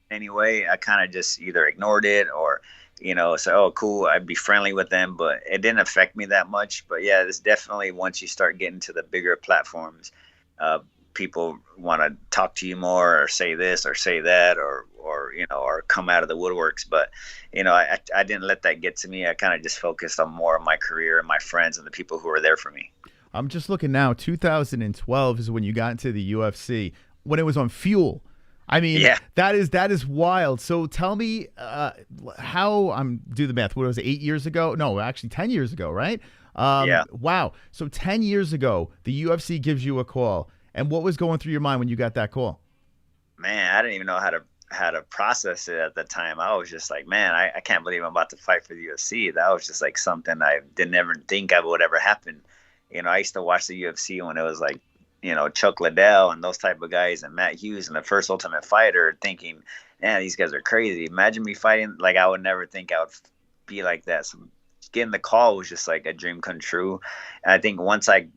anyway. I kind of just either ignored it or, say, oh, cool, I'd be friendly with them. But it didn't affect me that much. But yeah, it's definitely once you start getting to the bigger platforms, people want to talk to you more or say this or say that or come out of the woodworks. But, I didn't let that get to me. I kind of just focused on more of my career and my friends and the people who were there for me. I'm just looking now. 2012 is when you got into the UFC, when it was on Fuel. I mean, yeah. that is wild. So tell me how do the math. What was it, 8 years ago? No, actually 10 years ago, right? Yeah. Wow. So 10 years ago, the UFC gives you a call. And what was going through your mind when you got that call? Man, I didn't even know how to process it at the time. I was just like, man, I can't believe I'm about to fight for the UFC. That was just like something I didn't ever think would ever happen. I used to watch the UFC when it was like, Chuck Liddell and those type of guys and Matt Hughes and the first Ultimate Fighter, thinking, man, these guys are crazy. Imagine me fighting. Like, I would never think I would be like that. So getting the call was just like a dream come true. And I think once I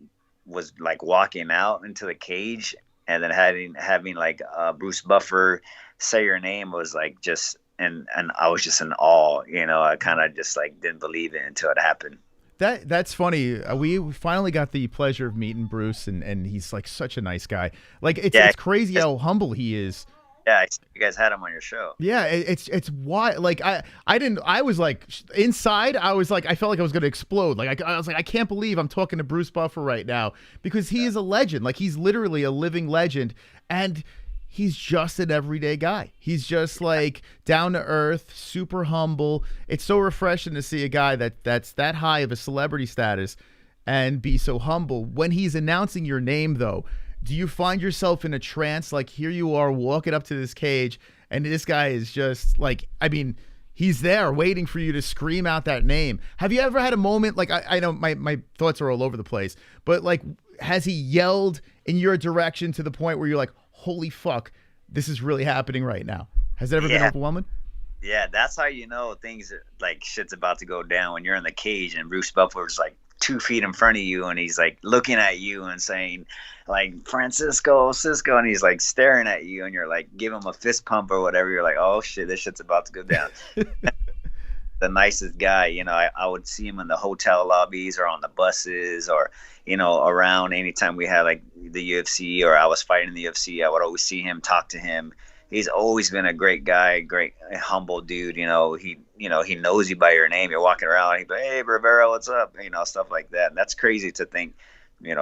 was like walking out into the cage and then having like Bruce Buffer say your name was like just, and I was just in awe, I kind of just like didn't believe it until it happened. That's funny. We finally got the pleasure of meeting Bruce, and he's like such a nice guy. Like it's crazy how humble he is. Yeah, you guys had him on your show. Yeah, it's why. Like I was like inside. I was like, I felt like I was gonna explode. Like I was like, I can't believe I'm talking to Bruce Buffer right now, because he is a legend. Like he's literally a living legend, and he's just an everyday guy. He's just like down to earth, super humble. It's so refreshing to see a guy that's that high of a celebrity status and be so humble. When he's announcing your name, though, do you find yourself in a trance? Like here you are walking up to this cage, and this guy is just like, I mean, he's there waiting for you to scream out that name. Have you ever had a moment, like I know my thoughts are all over the place, but like, has he yelled in your direction to the point where you're like, holy fuck, this is really happening right now? Has it ever been overwhelming? Yeah, that's how you know things like shit's about to go down, when you're in the cage and Bruce Buffer's like 2 feet in front of you and he's like looking at you and saying like Cisco, and he's like staring at you and you're like give him a fist pump or whatever. You're like, oh shit, this shit's about to go down. The nicest guy, I would see him in the hotel lobbies or on the buses or around anytime we had like the UFC or I was fighting the UFC. I would always see him, talk to him. He's always been a great guy, great humble dude. He knows you by your name. You're walking around, he'd be like, hey Rivera, what's up? Stuff like that. And that's crazy to think,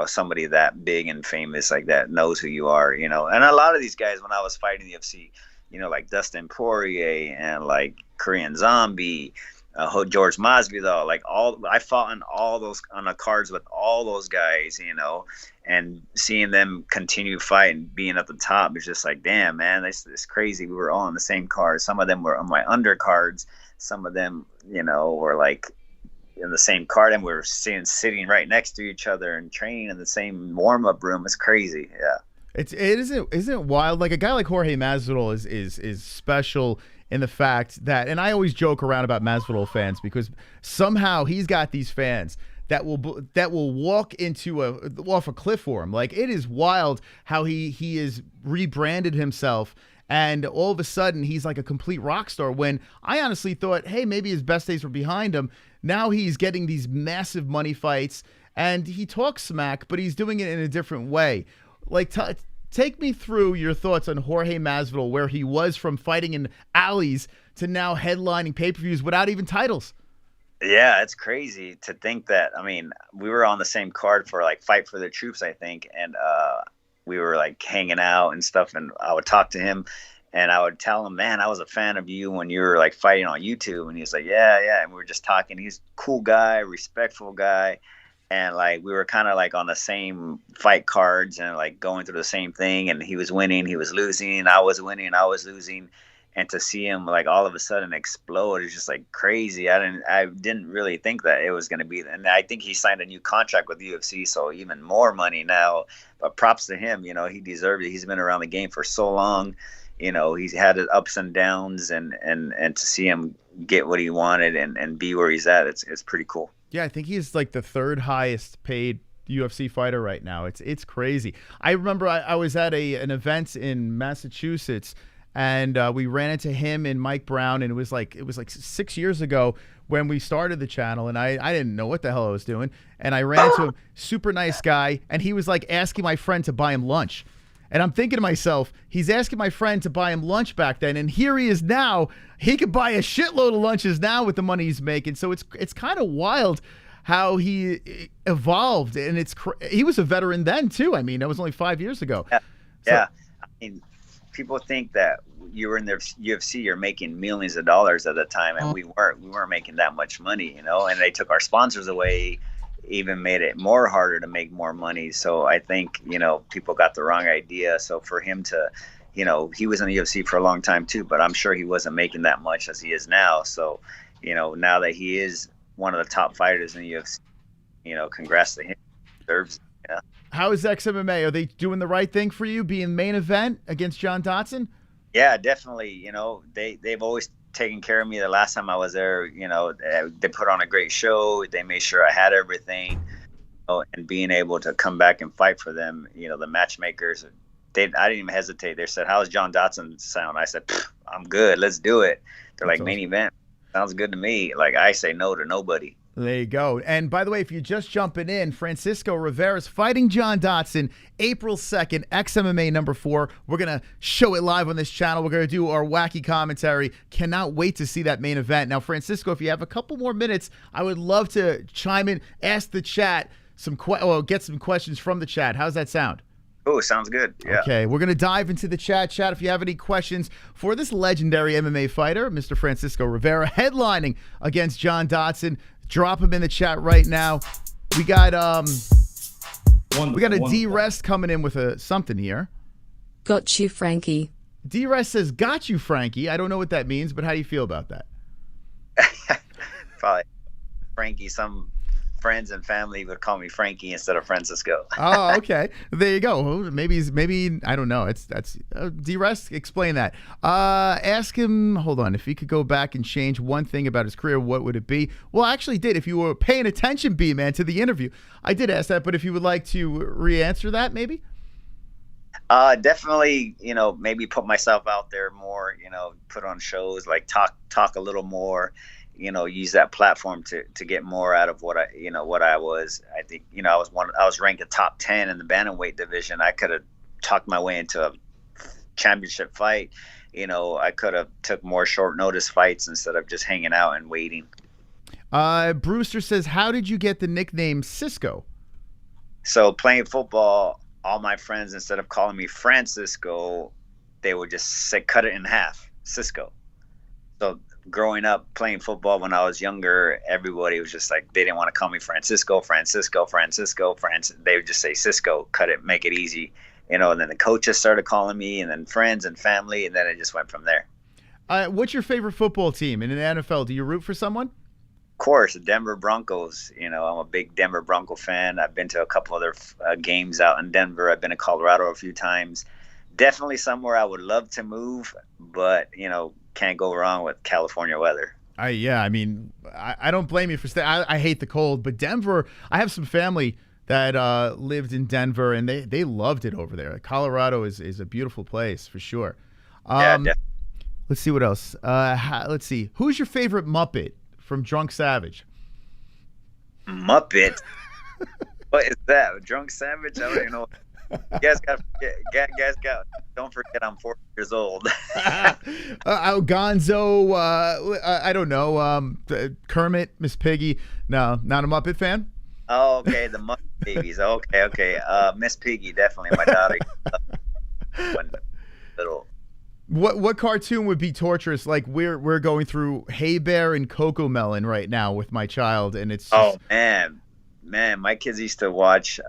somebody that big and famous like that knows who you are. And a lot of these guys, when I was fighting the UFC, like Dustin Poirier and like Korean Zombie, Jorge Masvidal, like I fought on the cards with all those guys, and seeing them continue fighting, being at the top, is just like, damn, man, this is crazy. We were all on the same card. Some of them were on my undercards. Some of them, were like in the same card, and we were sitting right next to each other and training in the same warm-up room. It's crazy. Yeah. It isn't wild. Like a guy like Jorge Masvidal is special in the fact that, and I always joke around about Masvidal fans because somehow he's got these fans that will walk off a cliff for him. Like it is wild how he is rebranded himself, and all of a sudden he's like a complete rock star. When I honestly thought, hey, maybe his best days were behind him. Now he's getting these massive money fights, and he talks smack, but he's doing it in a different way. Like, take me through your thoughts on Jorge Masvidal, where he was from fighting in alleys to now headlining pay-per-views without even titles. Yeah, it's crazy to think that. I mean, we were on the same card for like Fight for the Troops, I think, and we were like hanging out and stuff, and I would talk to him and I would tell him, man, I was a fan of you when you were like fighting on YouTube. And he's like, yeah. And we were just talking. He's a cool guy, respectful guy. And like, we were kind of like on the same fight cards and like going through the same thing. And he was winning, he was losing, I was winning, I was losing. And to see him like all of a sudden explode is just like crazy. I didn't really think that it was going to be. And I think he signed a new contract with the UFC, so even more money now. But props to him, you know, he deserved it. He's been around the game for so long. You know, he's had his ups and downs, and to see him get what he wanted and be where he's at, it's pretty cool. Yeah, I think he's like the third highest paid UFC fighter right now. It's crazy. I remember I was at an event in Massachusetts, and we ran into him and Mike Brown, and it was like 6 years ago when we started the channel, and I didn't know what the hell I was doing, and I ran into him, super nice guy, and he was like asking my friend to buy him lunch. And I'm thinking to myself, he's asking my friend to buy him lunch back then, and here he is now. He could buy a shitload of lunches now with the money he's making. So it's kind of wild how he evolved, and he was a veteran then too. I mean, that was only 5 years ago. Yeah. I mean, people think that you were in the UFC, you're making millions of dollars at the time, and we weren't making that much money, you know. And they took our sponsors away, even made it more harder to make more money. So I think, you know, people got the wrong idea. So for him to, you know, he was in the UFC for a long time too, but I'm sure he wasn't making that much as he is now. So, you know, now that he is one of the top fighters in the UFC, you know, congrats to him. He deserves it. Yeah. How is XMMA? Are they doing the right thing for you, being main event against John Dodson? Yeah, definitely. You know, they've always taken care of me. The last time I was there, you know, they put on a great show. They made sure I had everything. And being able to come back and fight for them, you know, the matchmakers, I didn't even hesitate. They said, how's John Dodson sound? I said, I'm good. Let's do it. They're like, main event. Sounds good to me. Like, I say no to nobody. There you go. And by the way, if you're just jumping in, Francisco Rivera's fighting John Dodson April 2nd, XMMA number 4. We're going to show it live on this channel. We're going to do our wacky commentary. Cannot wait to see that main event. Now, Francisco, if you have a couple more minutes, I would love to chime in, ask the chat get some questions from the chat. How's that sound? Oh, sounds good. Yeah. Okay, we're going to dive into the chat. Chat, if you have any questions for this legendary MMA fighter, Mr. Francisco Rivera, headlining against John Dodson, drop him in the chat right now. We got a D-Rest coming in with something here. Got you, Frankie. D-Rest says, got you, Frankie. I don't know what that means, but how do you feel about that? Probably Frankie. Some friends and family would call me Frankie instead of Francisco. Oh, okay. There you go. Maybe I don't know. That's D-Rest. Explain that. Ask him. Hold on. If he could go back and change one thing about his career, what would it be? Well, I actually did. If you were paying attention, B-Man, to the interview, I did ask that. But if you would like to re-answer that, maybe. Definitely. You know, maybe put myself out there more. You know, put on shows, like talk a little more. You know, use that platform to get more out of what I was. I think, you know, I was ranked a top 10 in the bantamweight division. I could have talked my way into a championship fight. You know, I could have took more short notice fights instead of just hanging out and waiting. Brewster says, how did you get the nickname Cisco? So playing football, all my friends, instead of calling me Francisco, they would just say, cut it in half, Cisco. So growing up playing football when I was younger, everybody was just like, they didn't want to call me Francisco. They would just say Cisco, cut it, make it easy. You know, and then the coaches started calling me, and then friends and family, and then it just went from there. What's your favorite football team in the NFL? Do you root for someone? Of course, the Denver Broncos. You know, I'm a big Denver Bronco fan. I've been to a couple other games out in Denver. I've been to Colorado a few times. Definitely somewhere I would love to move, but, you know, can't go wrong with California weather. I mean, I don't blame you for staying. I hate the cold, but Denver, I have some family that lived in Denver, and they loved it over there. Colorado is a beautiful place for sure. Yeah, definitely. Let's see what else. Let's see. Who's your favorite Muppet from Drunk Savage? Muppet? What is that? Drunk Savage? I don't even know. guys got. Don't forget, I'm 40 years old. Gonzo, I don't know. Kermit, Miss Piggy. No, not a Muppet fan. Oh, okay, the Muppet Babies. Okay. Miss Piggy, definitely my daughter. When little. What cartoon would be torturous? Like we're going through Hey Bear and Coco Melon right now with my child, and it's just... Oh man, my kids used to watch.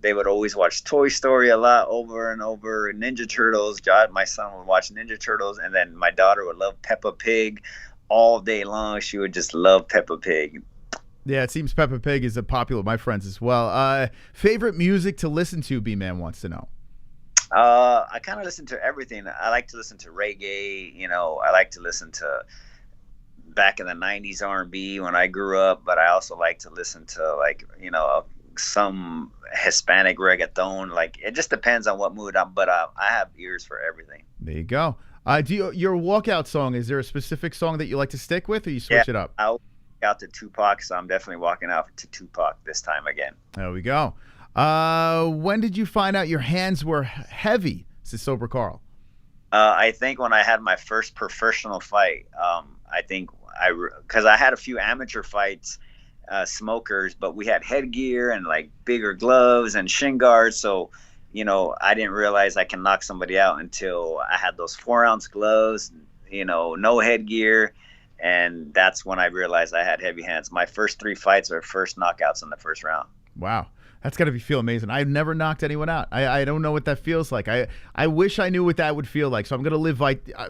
They would always watch Toy Story a lot, over and over. Ninja Turtles. My son would watch Ninja Turtles, and then my daughter would love Peppa Pig all day long. She would just love Peppa Pig. Yeah, it seems Peppa Pig is popular with my friends as well. Favorite music to listen to? B-Man wants to know. I kind of listen to everything. I like to listen to reggae. I like to listen to back in the 90s R&B when I grew up, but I also like to listen to some Hispanic reggaeton. Like, it just depends on what mood but I have ears for everything. There you go. Your walkout song, is there a specific song that you like to stick with, or you switch it up? I'll out to Tupac, so I'm definitely walking out to Tupac this time again. There we go. When did you find out your hands were heavy? This is Sober Carl. I think when I had my first professional fight, because I had a few amateur fights, smokers, but we had headgear and like bigger gloves and shin guards. So, I didn't realize I can knock somebody out until I had those 4-ounce gloves, no headgear. And that's when I realized I had heavy hands. My first 3 fights are first knockouts in the first round. Wow. That's got to feel amazing. I've never knocked anyone out. I don't know what that feels like. I wish I knew what that would feel like. So I'm going to live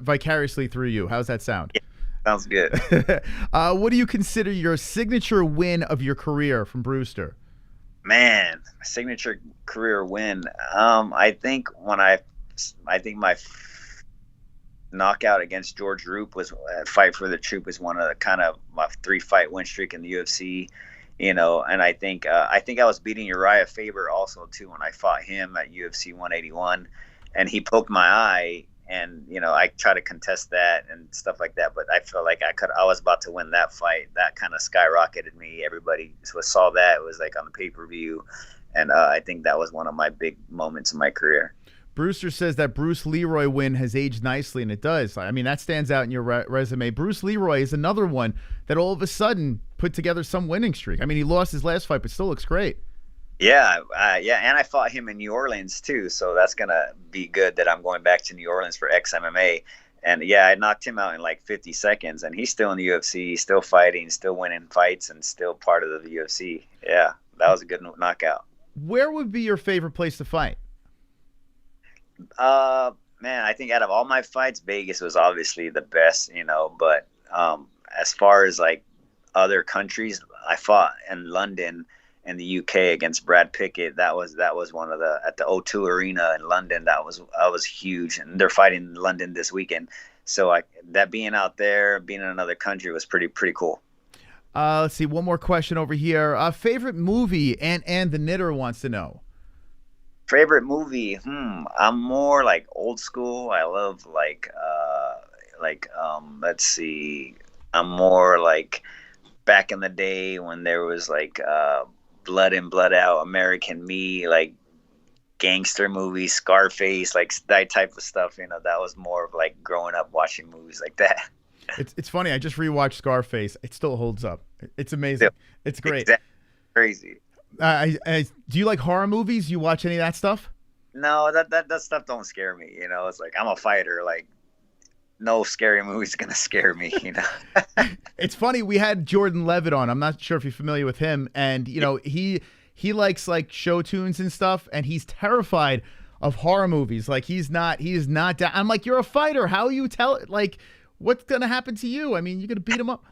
vicariously through you. How's that sound? Yeah, sounds good. What do you consider your signature win of your career from Brewster? Man, my signature career win. I think my knockout against George Roop was fight for the troop, was one of the kind of my 3-fight win streak in the UFC. And I think I was beating Uriah Faber also too when I fought him at UFC 181, and he poked my eye, and I tried to contest that and stuff like that, but I felt like I was about to win that fight. That kind of skyrocketed me. Everybody saw that. It was like on the pay-per-view, and I think that was one of my big moments in my career. Brewster says that Bruce Leroy win has aged nicely, and it does. I mean, that stands out in your resume. Bruce Leroy is another one that all of a sudden put together some winning streak. I mean, he lost his last fight, but still looks great. Yeah, and I fought him in New Orleans too, so that's gonna be good that I'm going back to New Orleans for XMMA. And yeah, I knocked him out in like 50 seconds, and he's still in the UFC, still fighting, still winning fights, and still part of the UFC. Yeah, that was a good knockout. Where would be your favorite place to fight? Man, I think out of all my fights, Vegas was obviously the best, but as far as like other countries, I fought in London and the UK against Brad Pickett. That was one of at the O2 Arena in London. That was huge, and they're fighting in London this weekend. So that being out there, being in another country was pretty cool. Let's see, one more question over here. Favorite movie, and the knitter wants to know. Favorite movie? I'm more like old school. I love let's see. I'm more like back in the day when there was like Blood In, Blood Out, American Me, like gangster movies, Scarface, like that type of stuff. That was more of like growing up watching movies like that. It's funny. I just rewatched Scarface. It still holds up. It's amazing. It's great. Exactly. Crazy. Do you like horror movies? You watch any of that stuff? No, that stuff don't scare me. It's like I'm a fighter. Like no scary movie's gonna scare me. It's funny. We had Jordan Levitt on. I'm not sure if you're familiar with him, and he likes like show tunes and stuff, and he's terrified of horror movies. Like he is not down. I'm like, you're a fighter. How you tell it? Like, what's gonna happen to you? I mean, you're gonna beat him up.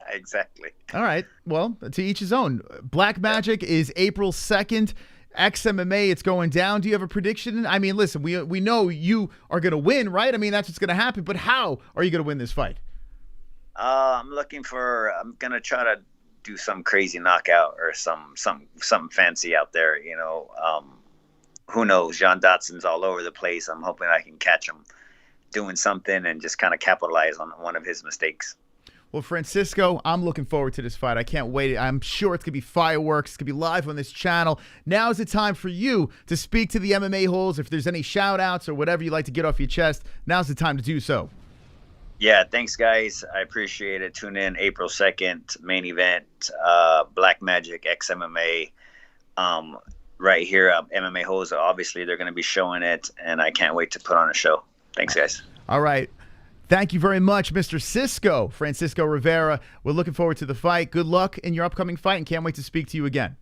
Exactly. All right. Well, to each his own. Black Magic is April 2nd. XMMA, it's going down. Do you have a prediction? I mean, listen, we know you are going to win, right? I mean, that's what's going to happen. But how are you going to win this fight? I'm going to try to do some crazy knockout or something fancy out there. Who knows? John Dotson's all over the place. I'm hoping I can catch him doing something and just kind of capitalize on one of his mistakes. Well, Francisco, I'm looking forward to this fight. I can't wait. I'm sure it's going to be fireworks. It's going to be live on this channel. Now is the time for you to speak to the MMA-Holes. If there's any shout-outs or whatever you'd like to get off your chest, now's the time to do so. Yeah, thanks, guys. I appreciate it. Tune in April 2nd, main event, Black Magic, XMMA. Right here, MMA-Holes. Obviously, they're going to be showing it, and I can't wait to put on a show. Thanks, guys. All right. Thank you very much, Mr. Cisco, Francisco Rivera. We're looking forward to the fight. Good luck in your upcoming fight, and can't wait to speak to you again.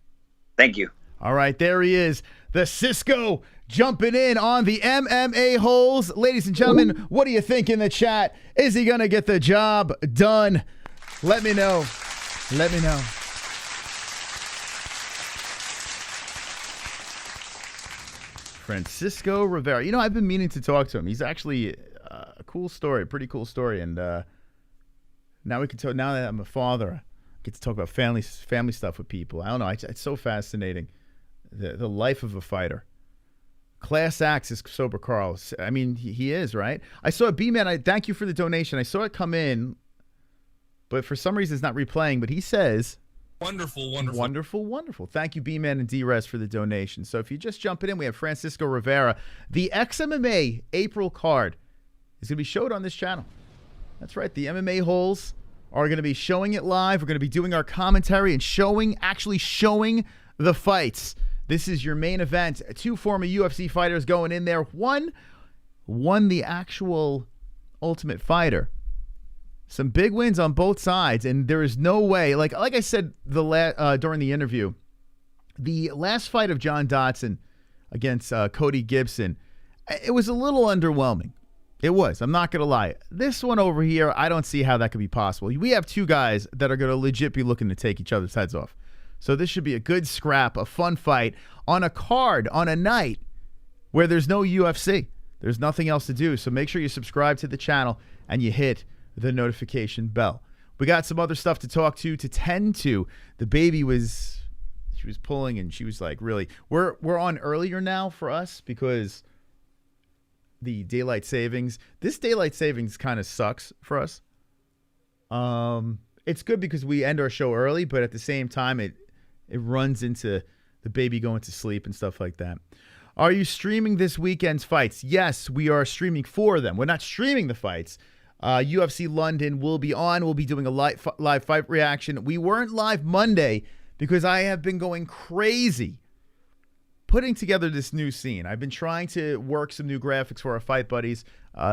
Thank you. All right, there he is, the Cisco jumping in on the MMA-Holes. Ladies and gentlemen, what do you think in the chat? Is he going to get the job done? Let me know. Let me know. Francisco Rivera. You know, I've been meaning to talk to him. He's actually a cool story, pretty cool story. And now we can talk. Now that I'm a father, I get to talk about family stuff with people. I don't know. It's so fascinating. The life of a fighter. Class acts is Sober Carl. I mean, he is, right? I saw B-Man. I thank you for the donation. I saw it come in, but for some reason it's not replaying. But he says, wonderful, wonderful. Wonderful, wonderful. Thank you, B-Man and D-Res, for the donation. So if you just jump in, we have Francisco Rivera. The XMMA April card is going to be showed on this channel. That's right. The MMA-Holes are going to be showing it live. We're going to be doing our commentary and actually showing the fights. This is your main event. Two former UFC fighters going in there. One won the actual Ultimate Fighter. Some big wins on both sides, and there is no way. Like I said during the interview, the last fight of John Dodson against Cody Gibson, it was a little underwhelming. It was. I'm not going to lie. This one over here, I don't see how that could be possible. We have two guys that are going to legit be looking to take each other's heads off. So this should be a good scrap, a fun fight on a card, on a night where there's no UFC. There's nothing else to do. So make sure you subscribe to the channel and you hit the notification bell. We got some other stuff to tend to. The baby she was pulling, and she was like, really, we're on earlier now for us because the daylight savings. This daylight savings kind of sucks for us. It's good because we end our show early, but at the same time, it runs into the baby going to sleep and stuff like that. Are you streaming this weekend's fights? Yes, we are streaming 4 of them. We're not streaming the fights. UFC London will be on. We'll be doing a live fight reaction. We weren't live Monday because I have been going crazy putting together this new scene. I've been trying to work some new graphics for our fight buddies.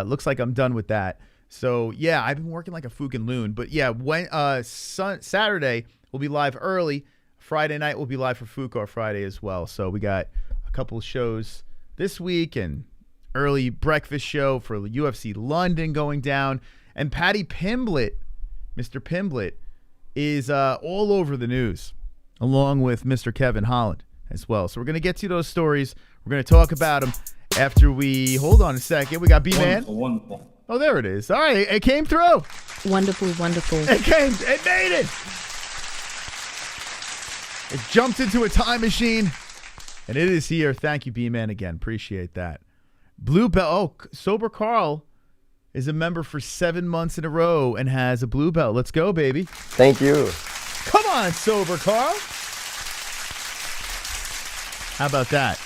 Looks like I'm done with that. So, yeah, I've been working like a fucking loon. But, yeah, Saturday we'll be live early. Friday night we'll be live for Fuko Friday as well. So we got a couple of shows this week and early breakfast show for UFC London going down. And Paddy Pimblett, Mr. Pimblett, is all over the news, along with Mr. Kevin Holland as well. So we're going to get to those stories. We're going to talk about them after we... Hold on a second. We got B-Man. Wonderful. Oh, there it is. All right, it came through. Wonderful, wonderful. It made it. It jumped into a time machine, and it is here. Thank you, B-Man, again. Appreciate that. Blue belt. Oh, Sober Carl is a member for 7 months in a row and has a blue belt. Let's go, baby. Thank you. Come on, Sober Carl. How about that?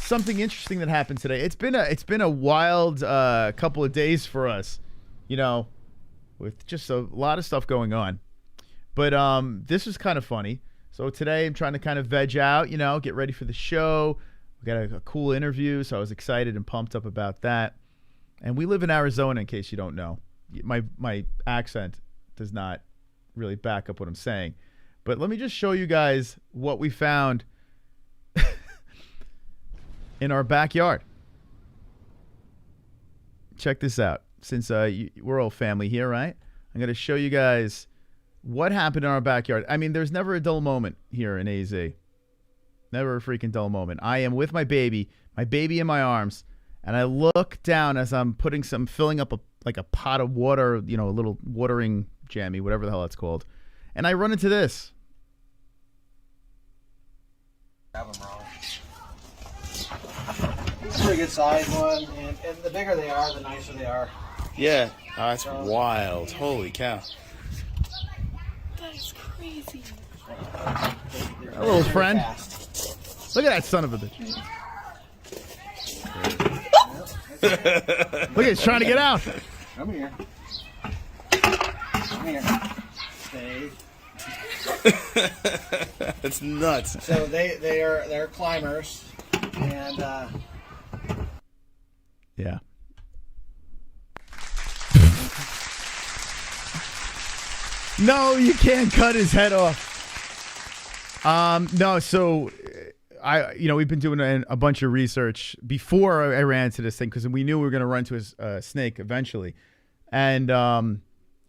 Something interesting that happened today. It's been a wild couple of days for us, you know, with just a lot of stuff going on. But this was kind of funny. So today I'm trying to kind of veg out, you know, get ready for the show. We got a cool interview, so I was excited and pumped up about that. And we live in Arizona, in case you don't know. My accent does not really back up what I'm saying. But let me just show you guys what we found in our backyard. Check this out. Since we're all family here, right? I'm going to show you guys what happened in our backyard. I mean, there's never a dull moment here in AZ. Never a freaking dull moment. I am with my baby in my arms, and I look down as I'm filling up a pot of water, you know, a little watering jammy, whatever the hell that's called. And I run into this. Have them wrong. This is a pretty good size one, and the bigger they are, the nicer they are. Yeah. Oh, that's wild. Holy cow. That is crazy. A little friend. Look at that son of a bitch. Look, he's trying to get out. Come here. Come here. Stay. That's nuts. So they're climbers, and Yeah. No, you can't cut his head off. No, so we've been doing a bunch of research before I ran into this thing because we knew we were going to run into a snake eventually, and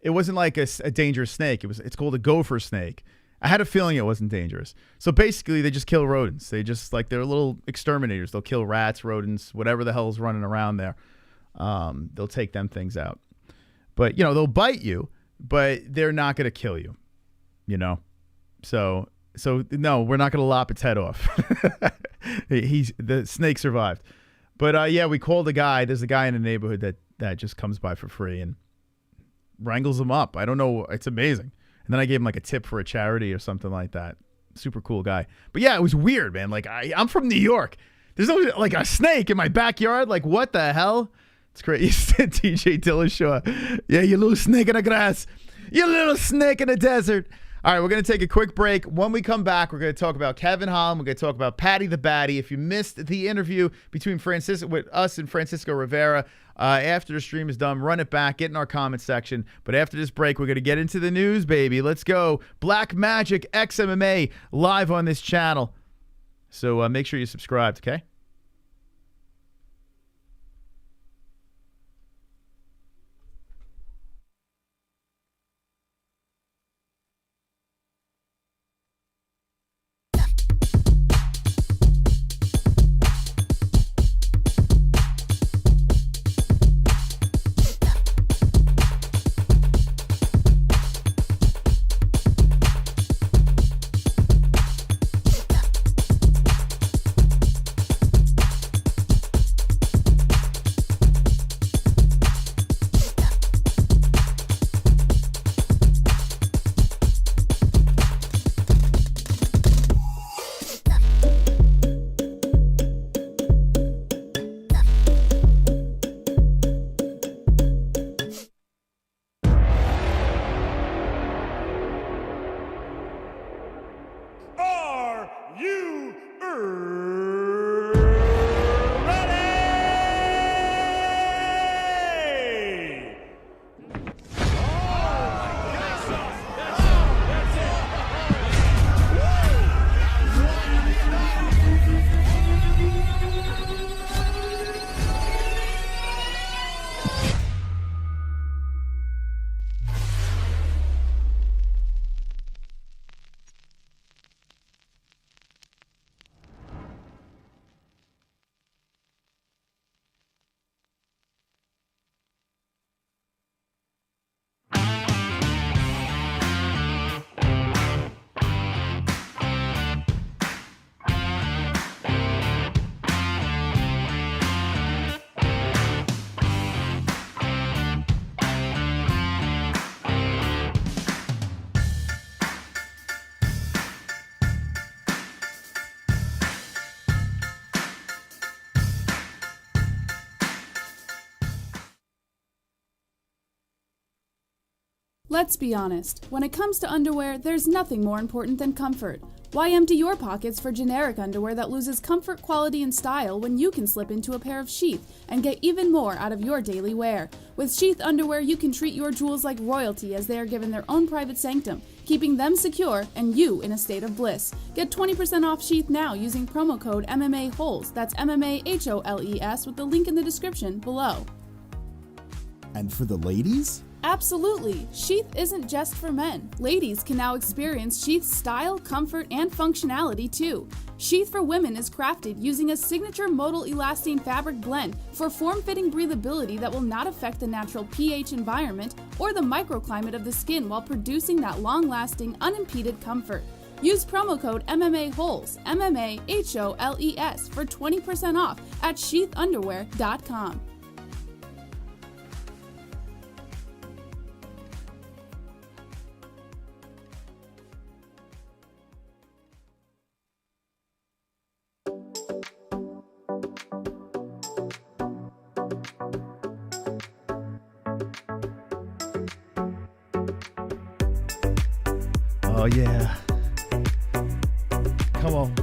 it wasn't like a dangerous snake. It's called a gopher snake. I had a feeling it wasn't dangerous. So basically, they just kill rodents. They're little exterminators. They'll kill rats, rodents, whatever the hell's running around there. They'll take them things out. But they'll bite you, but they're not going to kill you. So no, we're not going to lop its head off. The snake survived. But we called a guy. There's a guy in the neighborhood that just comes by for free and wrangles them up. I don't know. It's amazing. And then I gave him like a tip for a charity or something like that. Super cool guy. But yeah, it was weird, man. Like I'm from New York. There's no like a snake in my backyard. Like what the hell? It's crazy. TJ Dillashaw. Yeah, you little snake in the grass. You little snake in the desert. All right, we're going to take a quick break. When we come back, we're going to talk about Kevin Holland. We're going to talk about Paddy the Baddy. If you missed the interview with us and Francisco Rivera, after the stream is done, run it back, get in our comment section. But after this break, we're going to get into the news, baby. Let's go. Black Magic XMMA live on this channel. So make sure you subscribe, okay? Let's be honest, when it comes to underwear, there's nothing more important than comfort. Why empty your pockets for generic underwear that loses comfort, quality, and style when you can slip into a pair of Sheath and get even more out of your daily wear? With Sheath underwear, you can treat your jewels like royalty as they are given their own private sanctum, keeping them secure and you in a state of bliss. Get 20% off Sheath now using promo code MMA-Holes. That's MMA-HOLES with the link in the description below. And for the ladies? Absolutely! Sheath isn't just for men. Ladies can now experience Sheath's style, comfort, and functionality too. Sheath for women is crafted using a signature modal elastane fabric blend for form-fitting breathability that will not affect the natural pH environment or the microclimate of the skin while producing that long-lasting, unimpeded comfort. Use promo code MMA-Holes, MMA-HOLES for 20% off at sheathunderwear.com. Oh, yeah. Come on.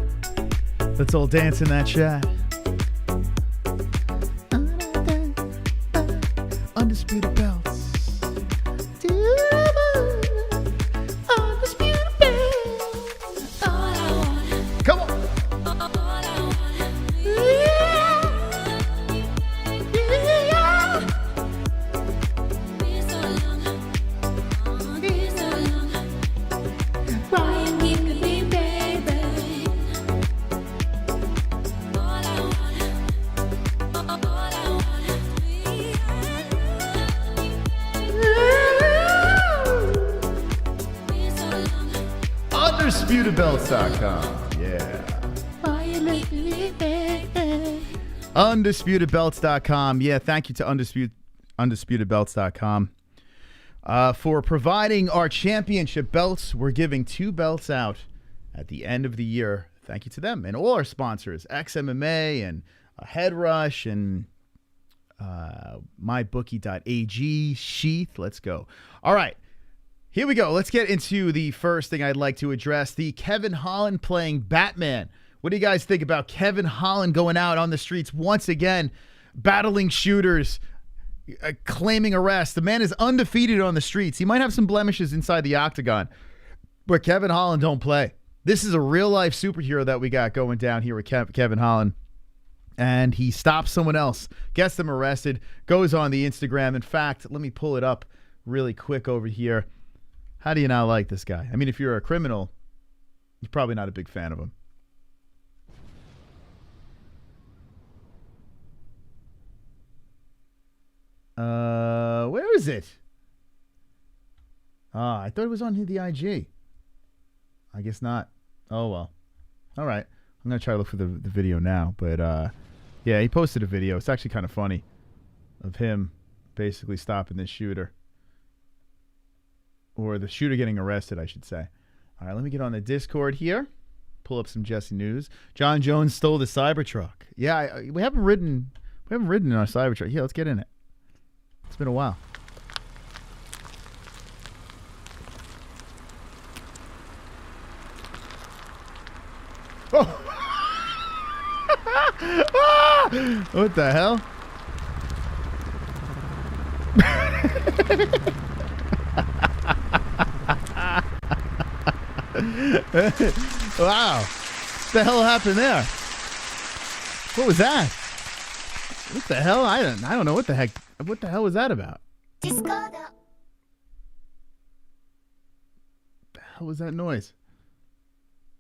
Let's all dance in that chat. Undisputed belts. Undisputed belts. Come on. UndisputedBelts.com. Yeah. UndisputedBelts.com. Yeah, thank you to UndisputedBelts.com for providing our championship belts. We're giving 2 belts out at the end of the year. Thank you to them and all our sponsors, XMMA and Head Rush and mybookie.ag, Sheath. Let's go. All right. Here we go. Let's get into the first thing I'd like to address, the Kevin Holland playing Batman. What do you guys think about Kevin Holland going out on the streets once again, battling shooters, claiming arrest? The man is undefeated on the streets. He might have some blemishes inside the octagon, but Kevin Holland don't play. This is a real-life superhero that we got going down here with Kevin Holland. And he stops someone else, gets them arrested, goes on the Instagram. In fact, let me pull it up really quick over here. How do you not like this guy? I mean, if you're a criminal, you're probably not a big fan of him. Where is it? I thought it was on the IG. I guess not. Oh, well. All right. I'm going to try to look for the video now. But, yeah, he posted a video. It's actually kind of funny of him basically stopping this shooter. Or the shooter getting arrested, I should say. All right, let me get on the Discord here. Pull up some Jesse news. John Jones stole the Cybertruck. Yeah, we haven't ridden in our Cybertruck. Yeah, let's get in it. It's been a while. Oh! What the hell? Wow. What the hell happened there? What was that? What the hell? I don't know what the heck. What the hell was that about? What the hell was that noise?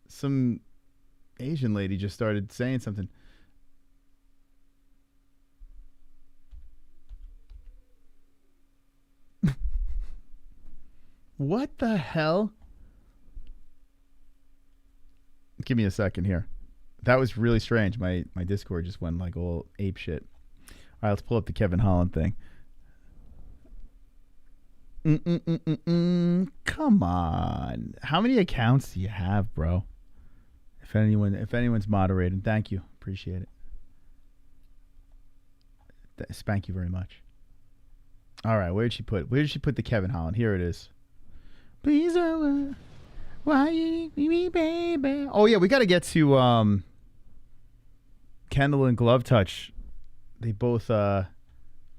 Some Asian lady just started saying something. What the hell? Give me a second here. That was really strange. My Discord just went like all ape shit. All right, let's pull up the Kevin Holland thing. Come on. How many accounts do you have, bro? If anyone's moderating, thank you. Appreciate it. Spank you very much. All right, where did she put the Kevin Holland? Here it is. Please, why you me, baby? Oh yeah, we got to get to Kendall and Glove Touch. They both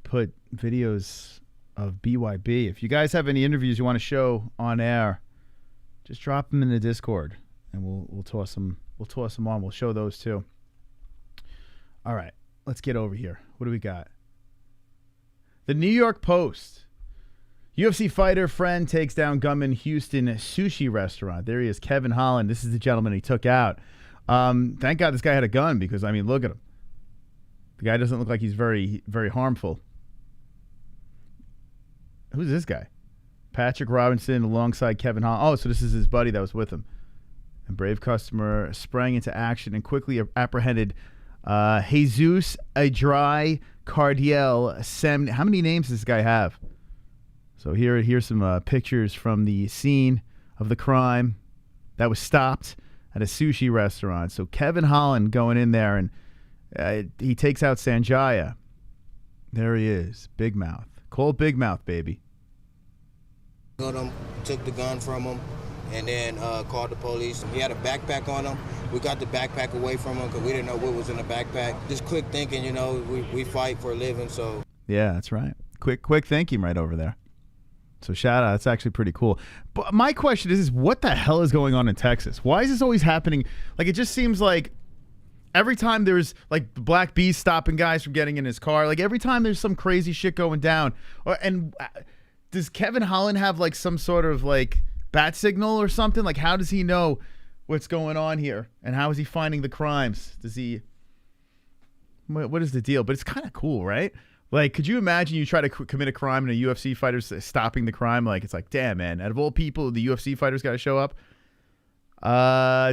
put videos of BYB. If you guys have any interviews you want to show on air, just drop them in the Discord, and we'll toss them. We'll toss them on. We'll show those too. All right, let's get over here. What do we got? The New York Post. UFC fighter friend takes down gunman Houston sushi restaurant. There he is, Kevin Holland. This is the gentleman he took out. Thank God this guy had a gun because, I mean, look at him. The guy doesn't look like he's very, very harmful. Who's this guy? Patrick Robinson alongside Kevin Holland. Oh, so this is his buddy that was with him. A brave customer sprang into action and quickly apprehended Jesus Adrai Cardiel. How many names does this guy have? So here's some pictures from the scene of the crime that was stopped at a sushi restaurant. So Kevin Holland going in there, and he takes out Sanjaya. There he is, Big Mouth. Call Big Mouth, baby. Got him, took the gun from him, and then called the police. He had a backpack on him. We got the backpack away from him because we didn't know what was in the backpack. Just quick thinking, you know, we fight for a living, so. Yeah, that's right. Quick thinking right over there. So shout out. That's actually pretty cool. But my question is what the hell is going on in Texas? Why is this always happening? Like, it just seems like every time there's like Black Beast stopping guys from getting in his car, like every time there's some crazy shit going down. And does Kevin Holland have like some sort of like bat signal or something? Like, how does he know what's going on here? And how is he finding the crimes? Does he, what is the deal? But it's kind of cool, right? Like, could you imagine you try to commit a crime and a UFC fighter's stopping the crime? Like, it's like, damn, man. Out of all people, the UFC fighter's got to show up.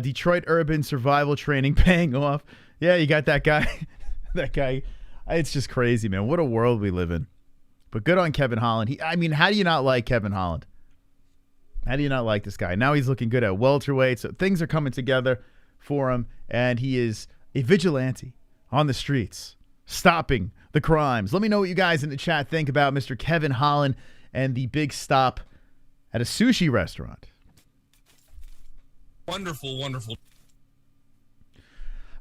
Detroit urban survival training paying off. Yeah, you got that guy. That guy. It's just crazy, man. What a world we live in. But good on Kevin Holland. I mean, how do you not like Kevin Holland? How do you not like this guy? Now he's looking good at welterweight. So things are coming together for him. And he is a vigilante on the streets, stopping the crimes. Let me know what you guys in the chat think about Mr. Kevin Holland and the big stop at a sushi restaurant. Wonderful, wonderful.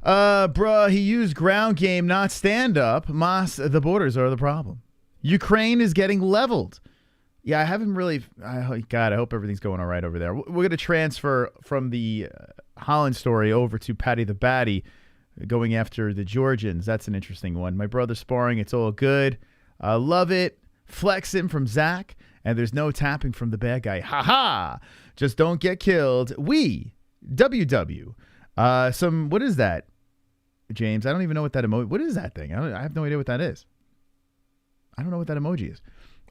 Bruh, he used ground game, not stand-up. Mas, the borders are the problem. Ukraine is getting leveled. Yeah, I haven't really... God, I hope everything's going all right over there. We're going to transfer from the Holland story over to Paddy the Batty, going after the Georgians. That's an interesting one. My brother sparring, it's all good. Love it. Flexing from Zach. And there's no tapping from the bad guy. Ha-ha! Just don't get killed. WW. What is that, James? I don't even know what that emoji... What is that thing? I have no idea what that is. I don't know what that emoji is.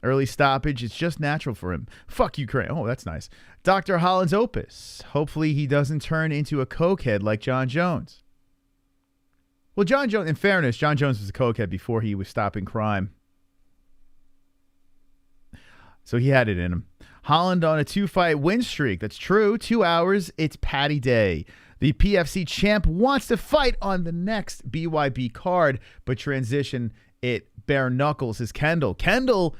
Early stoppage. It's just natural for him. Fuck Ukraine. Oh, that's nice. Dr. Holland's opus. Hopefully he doesn't turn into a cokehead like John Jones. Well, John Jones, in fairness, John Jones was a cokehead before he was stopping crime. So he had it in him. Holland on a 2-fight win streak. That's true. 2 hours. It's Paddy Day. The PFC champ wants to fight on the next BYB card, but transition it bare knuckles is Kendall. Kendall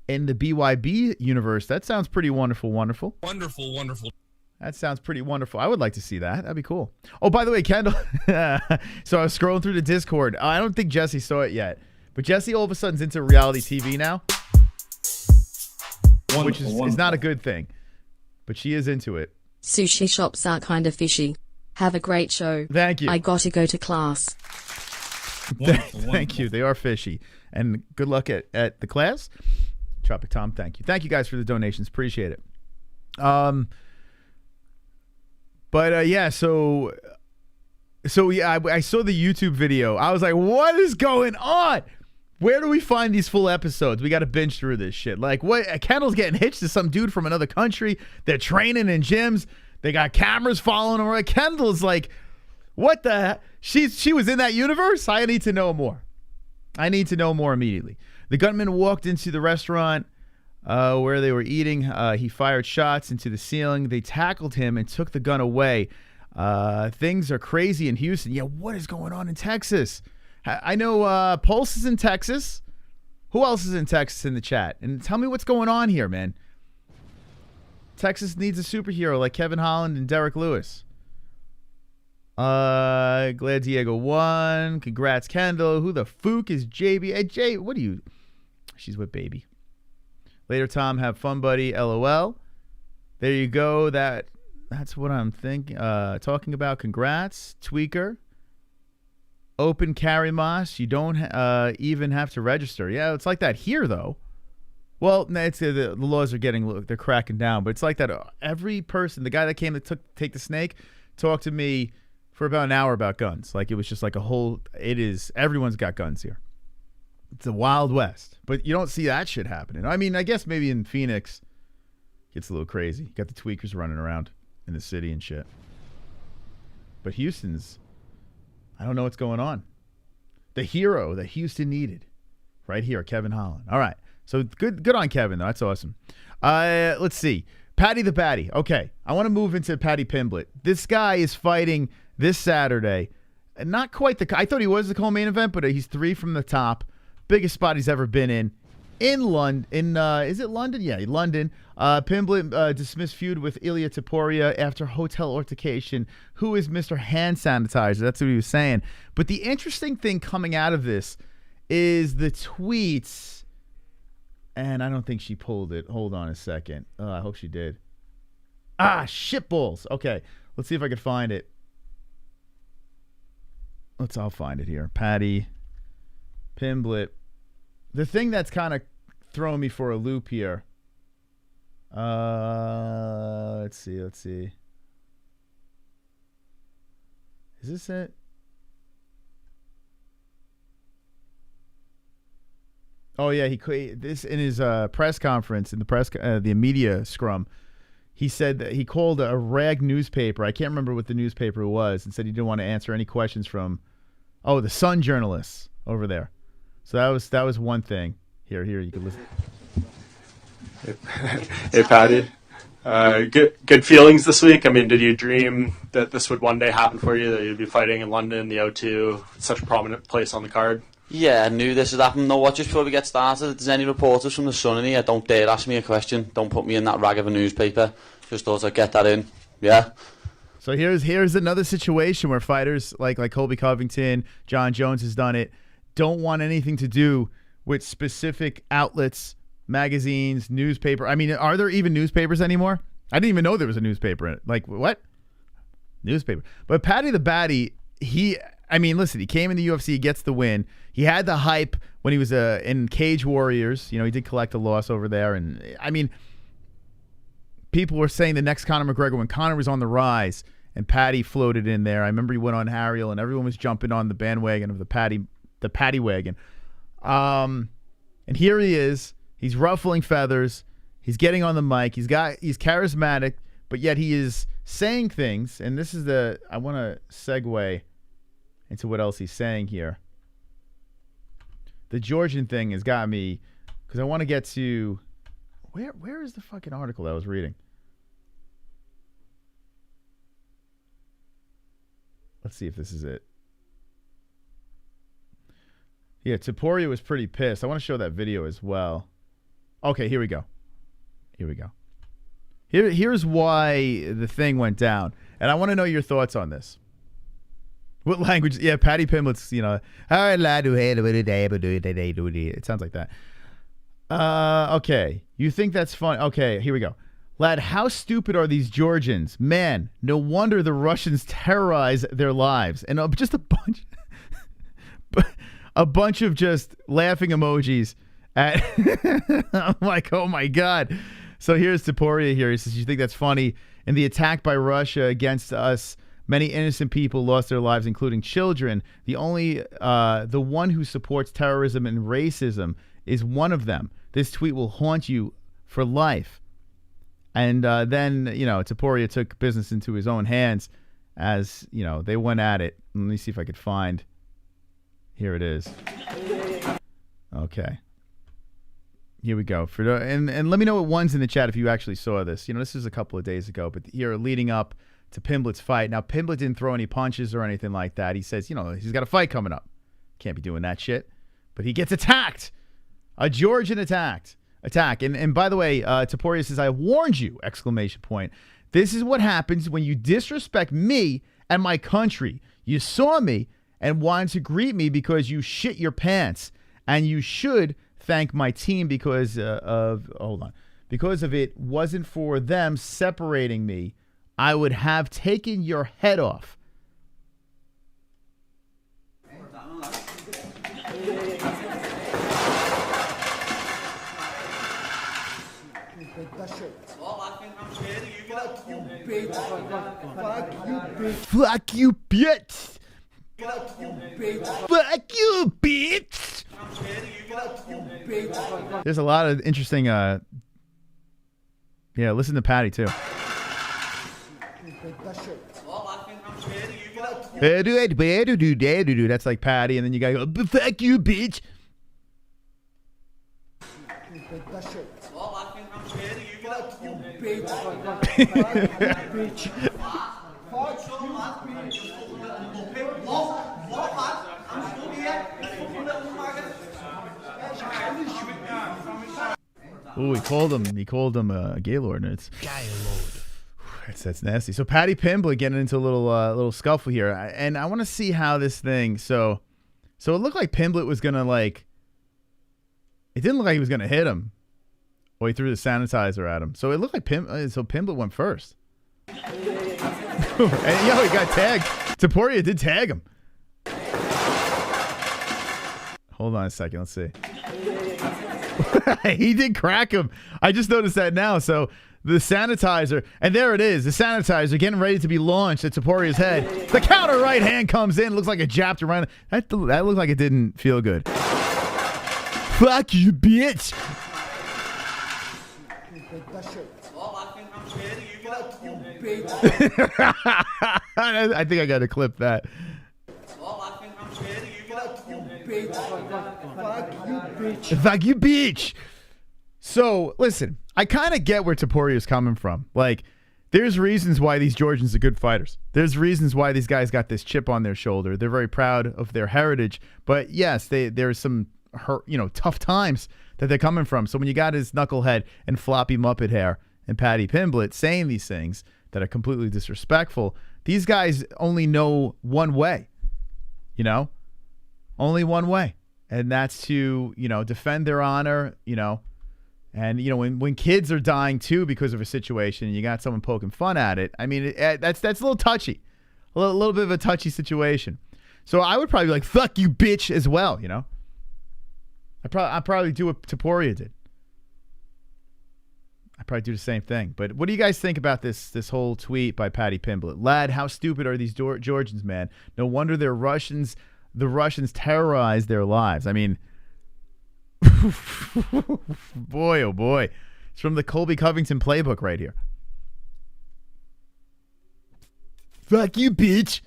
in the BYB universe. That sounds pretty wonderful, wonderful. Wonderful, wonderful. That sounds pretty wonderful. I would like to see that. That'd be cool. Oh, by the way, Kendall. So I was scrolling through the Discord. I don't think Jesse saw it yet. But Jesse all of a sudden is into reality TV now. Which is not a good thing. But she is into it. Sushi shops are kind of fishy. Have a great show. Thank you. I gotta go to class. Thank you. They are fishy. And good luck at the class. Tropic Tom, thank you. Thank you guys for the donations. Appreciate it. Yeah, so yeah, I saw the YouTube video. I was like, what is going on? Where do we find these full episodes? We got to binge through this shit. Like, what? Kendall's getting hitched to some dude from another country. They're training in gyms. They got cameras following them. Kendall's like, what the heck? She was in that universe? I need to know more. I need to know more immediately. The gunman walked into the restaurant where they were eating. He fired shots into the ceiling. They tackled him and took the gun away. Things are crazy in Houston. Yeah, what is going on in Texas? I know Pulse is in Texas. Who else is in Texas in the chat? And tell me what's going on here, man. Texas needs a superhero like Kevin Holland and Derek Lewis. Glad Diego won. Congrats, Kendall. Who the fook is JB? Hey, Jay, what are you? She's with baby. Later, Tom. Have fun, buddy. LOL. There you go. That's what I'm thinking. Talking about. Congrats, Tweaker. Open carry moss. You don't even have to register. Yeah, it's like that here, though. Well, it's the laws are they're cracking down, but it's like that. Every person, the guy that came to take the snake, talked to me for about an hour about guns. Like, it was just like everyone's got guns here. It's the Wild West, but you don't see that shit happening. I mean, I guess maybe in Phoenix, it gets a little crazy. You got the tweakers running around in the city and shit. But Houston's, I don't know what's going on. The hero that Houston needed, right here, Kevin Holland. All right, so good on Kevin though. That's awesome. Let's see, Paddy the Batty. Okay, I want to move into Paddy Pimblett. This guy is fighting this Saturday. Not quite I thought he was the co-main event, but he's 3 from the top. Biggest spot he's ever been in. in London. Is it London? Yeah, London. Pimblett dismissed feud with Ilia Topuria after hotel altercation. Who is Mr. Hand Sanitizer? That's what he was saying. But the interesting thing coming out of this is the tweets. And I don't think she pulled it. Hold on a second. I hope she did. Ah, shitballs. Okay, let's see if I can find it. I'll find it here. Paddy Pimblett. The thing that's kind of throwing me for a loop here. Let's see. Is this it? Oh yeah, this in his press conference in the media scrum. He said that he called a rag newspaper. I can't remember what the newspaper was, and said he didn't want to answer any questions from, the Sun journalists over there. So that was one thing. Here you can listen. Hey Paddy, good feelings this week. I mean, did you dream that this would one day happen for you? That you'd be fighting in London, the O2, such a prominent place on the card? Yeah, I knew this would happen. No, what, just before we get started, if there's any reporters from the Sun in here, don't dare ask me a question. Don't put me in that rag of a newspaper. Just thought I'd get that in. Yeah. So here's another situation where fighters like Colby Covington, John Jones has done it, don't want anything to do with specific outlets, magazines, newspaper. I mean, are there even newspapers anymore? I didn't even know there was a newspaper in it. Like, what? Newspaper. But Paddy the Baddy, listen, he came in the UFC, he gets the win. He had the hype when he was in Cage Warriors. He did collect a loss over there. And, people were saying the next Conor McGregor when Conor was on the rise and Paddy floated in there. I remember he went on ARIEL and everyone was jumping on the bandwagon of the Paddy wagon. And here he is. He's ruffling feathers. He's getting on the mic. He's charismatic, but yet he is saying things. And this is I want to segue into what else he's saying here. The Georgian thing has got me, because I want to get to where is the fucking article that I was reading? Let's see if this is it. Yeah, Topuria was pretty pissed. I want to show that video as well. Okay, here we go. Here's why the thing went down. And I want to know your thoughts on this. What language? Yeah, Paddy Pimblett's, it sounds like that. Okay. You think that's fun? Okay, here we go. Lad, how stupid are these Georgians? Man, no wonder the Russians terrorize their lives. And just a bunch of just laughing emojis at I'm like, oh my God. So here's Topuria here. He says, you think that's funny? In the attack by Russia against us, many innocent people lost their lives, including children. The one who supports terrorism and racism is one of them. This tweet will haunt you for life. And then, Topuria took business into his own hands as, they went at it. Let me see if I could find. Here it is. Okay. Here we go. And let me know what one's in the chat if you actually saw this. This is a couple of days ago, but here leading up to Pimblett's fight. Now, Pimblett didn't throw any punches or anything like that. He says, he's got a fight coming up. Can't be doing that shit. But he gets attacked. A Georgian attack. And by the way, Topuria says, I warned you, ! This is what happens when you disrespect me and my country. You saw me and wanted to greet me because you shit your pants. And you should thank my team because of it. Wasn't for them separating me, I would have taken your head off. Fuck you, bitch. Fuck you, bitch. There's a lot of interesting, listen to Paddy too. That's like Paddy, and then you gotta go, fuck you, bitch. Ooh, he called him Gaylord. It's that's nasty. So Paddy Pimblett getting into a little scuffle here, and I want to see how this thing. So it looked like Pimblett was gonna like. It didn't look like he was gonna hit him. Well, he threw the sanitizer at him. So it looked like Pimblett went first. And he got tagged. Topuria did tag him. Hold on a second. Let's see. He did crack him. I just noticed that now. So the sanitizer, and there it is. The sanitizer getting ready to be launched at Topuria's head. The counter right hand comes in. Looks like it jabbed around. That looked like it didn't feel good. Fuck you, bitch. I think I got to clip that. Fuck you, bitch. So, listen, I kind of get where Topuria is coming from. Like, there's reasons why these Georgians are good fighters. There's reasons why these guys got this chip on their shoulder. They're very proud of their heritage. But, yes, there's some tough times that they're coming from. So when you got his knucklehead and floppy Muppet hair and Paddy Pimblett saying these things that are completely disrespectful, these guys only know one way, only one way. And that's to, defend their honor, and, when kids are dying too because of a situation and you got someone poking fun at it, I mean, that's a little touchy, a little bit of a touchy situation. So I would probably be like, fuck you, bitch, as well, I'd probably do what Topuria did. I'd probably do the same thing. But what do you guys think about this whole tweet by Paddy Pimblett? Lad, how stupid are these Georgians, man? No wonder the Russians terrorize their lives. I mean, boy, oh boy. It's from the Colby Covington playbook right here. Fuck you, bitch.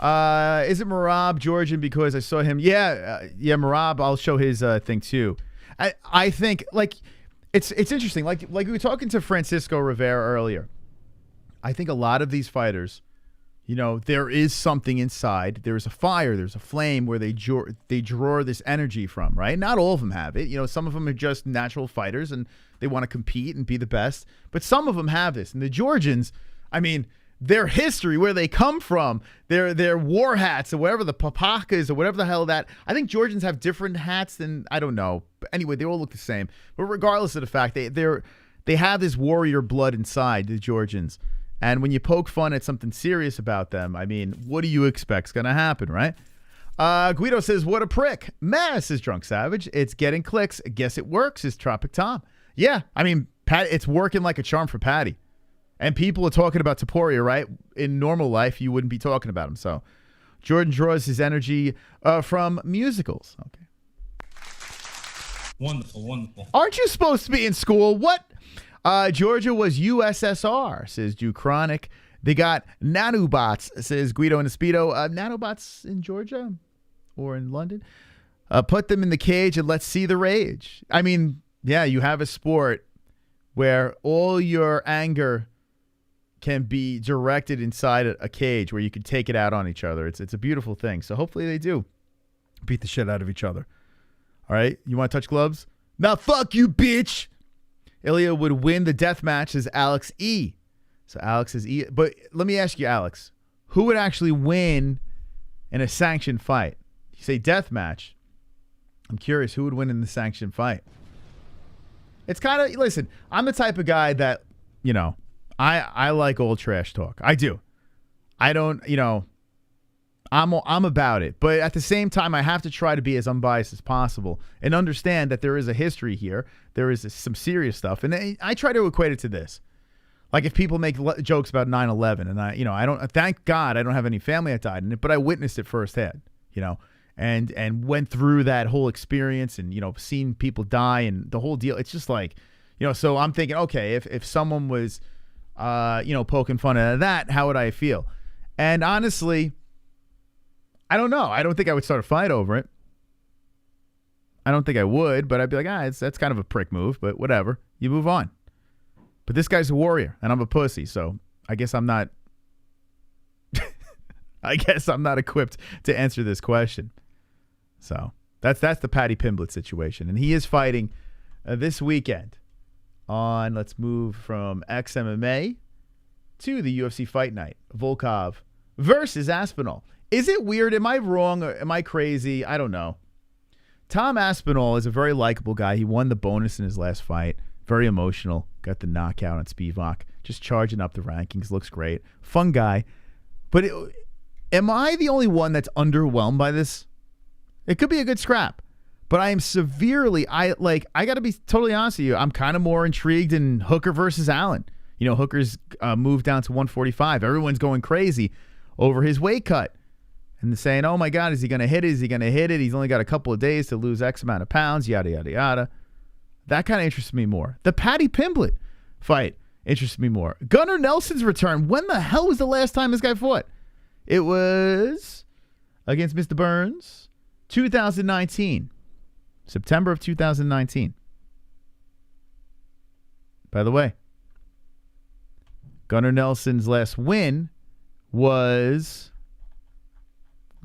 Is it Marab Georgian because I saw him? Yeah, Marab. I'll show his thing too. I think it's interesting. Like we were talking to Francisco Rivera earlier. I think a lot of these fighters, there is something inside. There's a fire. There's a flame where they draw this energy from. Right? Not all of them have it. Some of them are just natural fighters and they want to compete and be the best. But some of them have this. And the Georgians, I mean, their history, where they come from, their war hats or whatever, the papakas or whatever the hell that. I think Georgians have different hats than, I don't know. But anyway, they all look the same. But regardless of the fact, they have this warrior blood inside, the Georgians. And when you poke fun at something serious about them, I mean, what do you expect's going to happen, right? Guido says, what a prick. Meh, says Drunk Savage. It's getting clicks. Guess it works, says Tropic Tom. Yeah, I mean, it's working like a charm for Paddy. And people are talking about Topuria, right? In normal life, you wouldn't be talking about him. So Jordan draws his energy from musicals. Okay. Wonderful. Aren't you supposed to be in school? What? Georgia was USSR, says Duchronic. They got nanobots, says Guido and Speedo. Nanobots in Georgia or in London? Put them in the cage and let's see the rage. I mean, yeah, you have a sport where all your anger can be directed inside a cage where you can take it out on each other. It's a beautiful thing. So hopefully they do beat the shit out of each other. All right? You want to touch gloves? Now fuck you, bitch! Ilya would win the death match as Alex E. So Alex is E. But let me ask you, Alex, who would actually win in a sanctioned fight? You say death match. I'm curious, who would win in the sanctioned fight? It's kind of, listen, I'm the type of guy that, I like old trash talk. I do. I don't, I'm about it. But at the same time, I have to try to be as unbiased as possible and understand that there is a history here. There is some serious stuff. And I try to equate it to this. Like if people make jokes about 9/11 and I don't, thank God I don't have any family that died in it, but I witnessed it firsthand, and went through that whole experience and, seen people die and the whole deal. It's just like, so I'm thinking, okay, if someone was, poking fun at that, how would I feel? And honestly, I don't know. I don't think I would start a fight over it. I don't think I would, but I'd be like, that's kind of a prick move, but whatever. You move on. But this guy's a warrior, and I'm a pussy, so I guess I'm not equipped to answer this question. So that's the Paddy Pimblett situation, and he is fighting this weekend. on, let's move from XMMA to the UFC Fight Night. Volkov versus Aspinall. Is it weird? Am I wrong? Or am I crazy? I don't know. Tom Aspinall is a very likable guy. He won the bonus in his last fight. Very emotional. Got the knockout on Spivak. Just charging up the rankings. Looks great. Fun guy. But am I the only one that's underwhelmed by this? It could be a good scrap. But I am severely, I got to be totally honest with you. I'm kind of more intrigued in Hooker versus Allen. You know, Hooker's moved down to 145. Everyone's going crazy over his weight cut. And saying, oh my God, is he going to hit it? Is he going to hit it? He's only got a couple of days to lose X amount of pounds, yada, yada, yada. That kind of interests me more. The Paddy Pimblett fight interests me more. Gunnar Nelson's return. When the hell was the last time this guy fought? It was against Mr. Burns, 2019. September of 2019. By the way, Gunnar Nelson's last win was...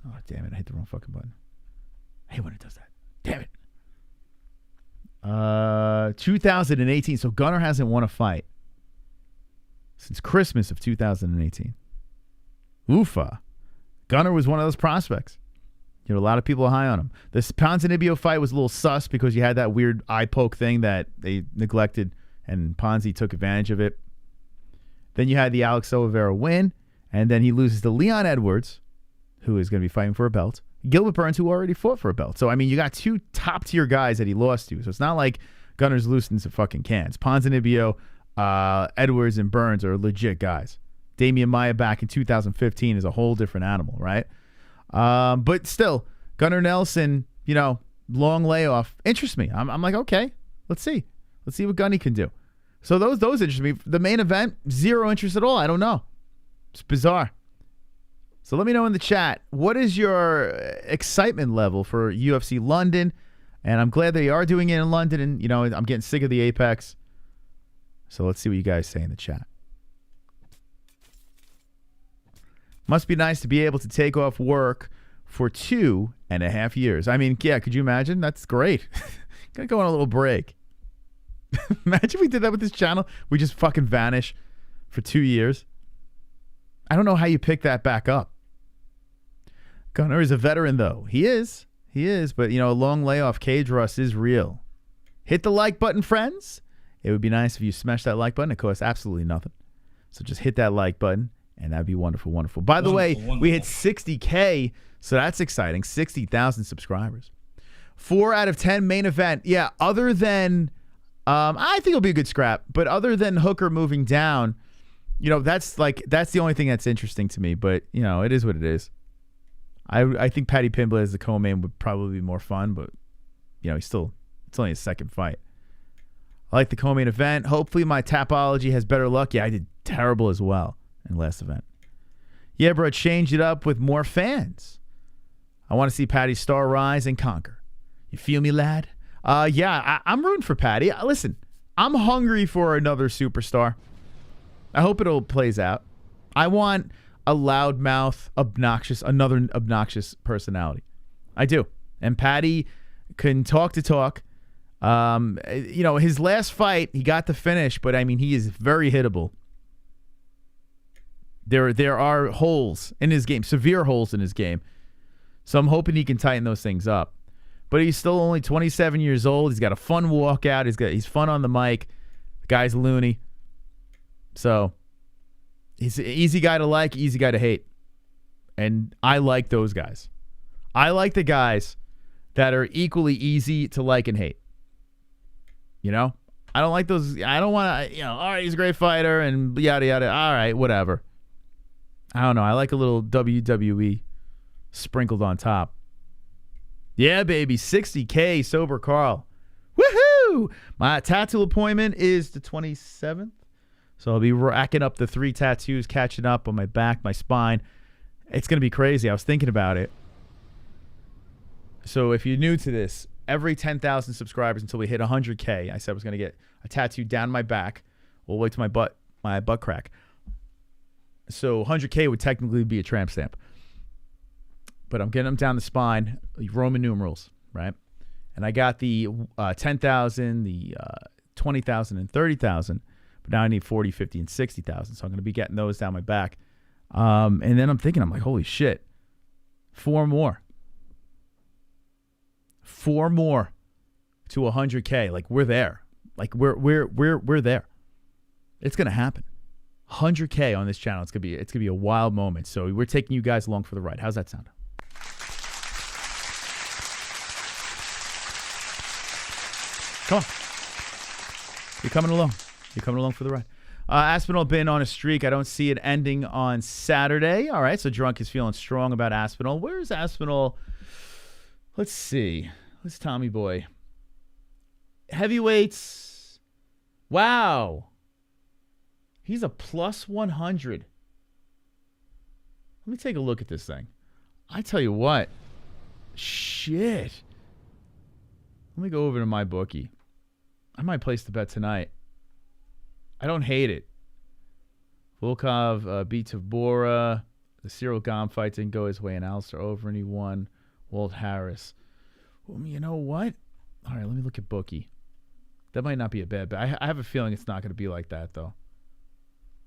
Oh, damn it. I hit the wrong fucking button. I hate when it does that. Damn it. 2018. So Gunnar hasn't won a fight since Christmas of 2018. Oofa. Gunnar was one of those prospects. You know, a lot of people are high on him. This Ponzinibbio fight was a little sus because you had that weird eye poke thing that they neglected, and Ponzi took advantage of it. Then you had the Alex Oliveira win, and then he loses to Leon Edwards, who is going to be fighting for a belt. Gilbert Burns, who already fought for a belt. So, I mean, you got two top-tier guys that he lost to. So it's not like Gunnar's losing some fucking cans. Ponzinibbio, Edwards, and Burns are legit guys. Damian Maia back in 2015 is a whole different animal, right? But still, Gunnar Nelson, you know, long layoff, interests me. I'm like, okay, let's see. Let's see what Gunny can do. So those interest me. The main event, zero interest at all. I don't know. It's bizarre. So let me know in the chat, what is your excitement level for UFC London? And I'm glad they are doing it in London, and, you know, I'm getting sick of the Apex. So let's see what you guys say in the chat. Must be nice to be able to take off work for 2.5 years. I mean, yeah, could you imagine? That's great. Gonna go on a little break. Imagine we did that with this channel. We just fucking vanish for 2 years. I don't know how you pick that back up. Gunnar is a veteran, though. He is. He is. But, you know, a long layoff, cage rust is real. Hit the like button, friends. It would be nice if you smash that like button. It costs absolutely nothing. So just hit that like button, and that'd be wonderful, wonderful. By the way, we hit 60K, so that's exciting. 60,000 subscribers. 4 out of 10 main event. Yeah, other than, I think it'll be a good scrap, but other than Hooker moving down, you know, that's the only thing that's interesting to me. But, you know, it is what it is. I think Paddy Pimblett as the co-main would probably be more fun, but, you know, it's only his second fight. I like the co-main event. Hopefully my Tapology has better luck. Yeah, I did terrible as well in the last event. Yeah, bro, change it up with more fans. I want to see Paddy's star rise and conquer. You feel me, lad? Yeah, I'm rooting for Paddy. Listen, I'm hungry for another superstar. I hope it all plays out. I want a loudmouth, another obnoxious personality. I do. And Paddy can talk the talk. You know, his last fight, he got the finish, but I mean, he is very hittable. There are holes in his game, severe holes in his game. So I'm hoping he can tighten those things up. But he's still only 27 years old. He's got a fun walkout. He's fun on the mic. The guy's loony. So he's an easy guy to like, easy guy to hate. And I like those guys. I like the guys that are equally easy to like and hate. You know? I don't like those. I don't want to, you know, all right, he's a great fighter and yada, yada. All right, whatever. I don't know. I like a little WWE sprinkled on top. Yeah, baby. 60K sober Carl. Woohoo! My tattoo appointment is the 27th. So I'll be racking up the 3 tattoos, catching up on my back, my spine. It's going to be crazy. I was thinking about it. So if you're new to this, every 10,000 subscribers until we hit 100K, I said I was going to get a tattoo down my back all the way to my butt crack. So 100K would technically be a tramp stamp. But I'm getting them down the spine, Roman numerals, right? And I got the 10,000, the 20,000 and 30,000, but now I need 40, 50, and 60,000. So I'm going to be getting those down my back. And then I'm thinking, I'm like, holy shit, 4 more. 4 more to 100K. Like, we're there. Like, we're there. It's going to happen. 100K on this channel. It's gonna be a wild moment. So we're taking you guys along for the ride. How's that sound? Come on. You're coming along. You're coming along for the ride. Aspinall been on a streak. I don't see it ending on Saturday. All right, so Drunk is feeling strong about Aspinall. Where's Aspinall? Let's see. Where's Tommy Boy? Heavyweights. Wow. He's a plus 100. Let me take a look at this thing. I tell you what. Shit. Let me go over to my bookie. I might place the bet tonight. I don't hate it. Volkov beat Tavbora. The Cyril Gom fight didn't go his way, and Alistair Overeem, he won. Walt Harris. Well, you know what? All right, let me look at bookie. That might not be a bad bet. I have a feeling it's not going to be like that, though.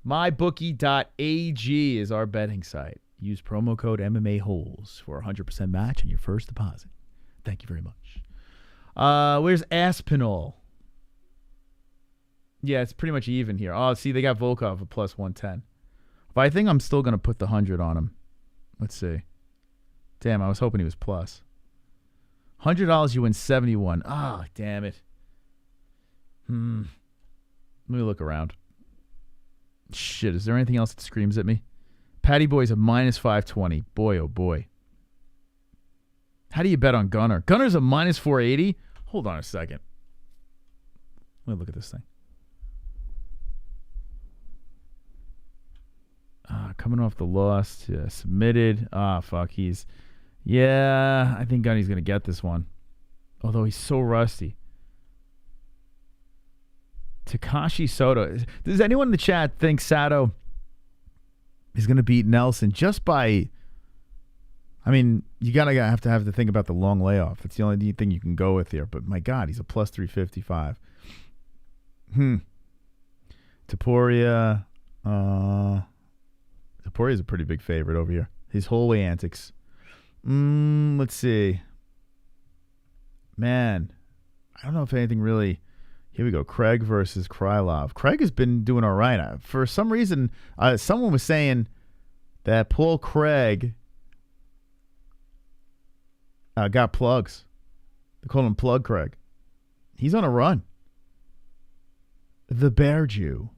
MyBookie.ag is our betting site. Use promo code MMA-Holes for a 100% match on your first deposit. Thank you very much. Where's Aspinall? Yeah, it's pretty much even here. Oh, see, they got Volkov at plus 110. But I think I'm still going to put the 100 on him. Let's see. Damn, I was hoping he was plus. $100, you win 71. Ah, damn it. Let me look around. Shit, is there anything else that screams at me? Paddy Boy's a minus 520. Boy, oh boy. How do you bet on Gunner? Gunner's a minus 480? Hold on a second. Let me look at this thing. Coming off the loss, submitted. Fuck, yeah, I think Gunny's going to get this one. Although he's so rusty. Takashi Soto. Does anyone in the chat think Sato is going to beat Nelson just by... I mean, you gotta have to think about the long layoff. That's the only thing you can go with here. But my God, he's a plus 355. Topuria. Topuria's a pretty big favorite over here. His whole way antics. Let's see. Man, I don't know if anything really... Here we go. Craig versus Krylov. Craig has been doing all right. For some reason, someone was saying that Paul Craig got plugs. They call him Plug Craig. He's on a run. The Bear Jew.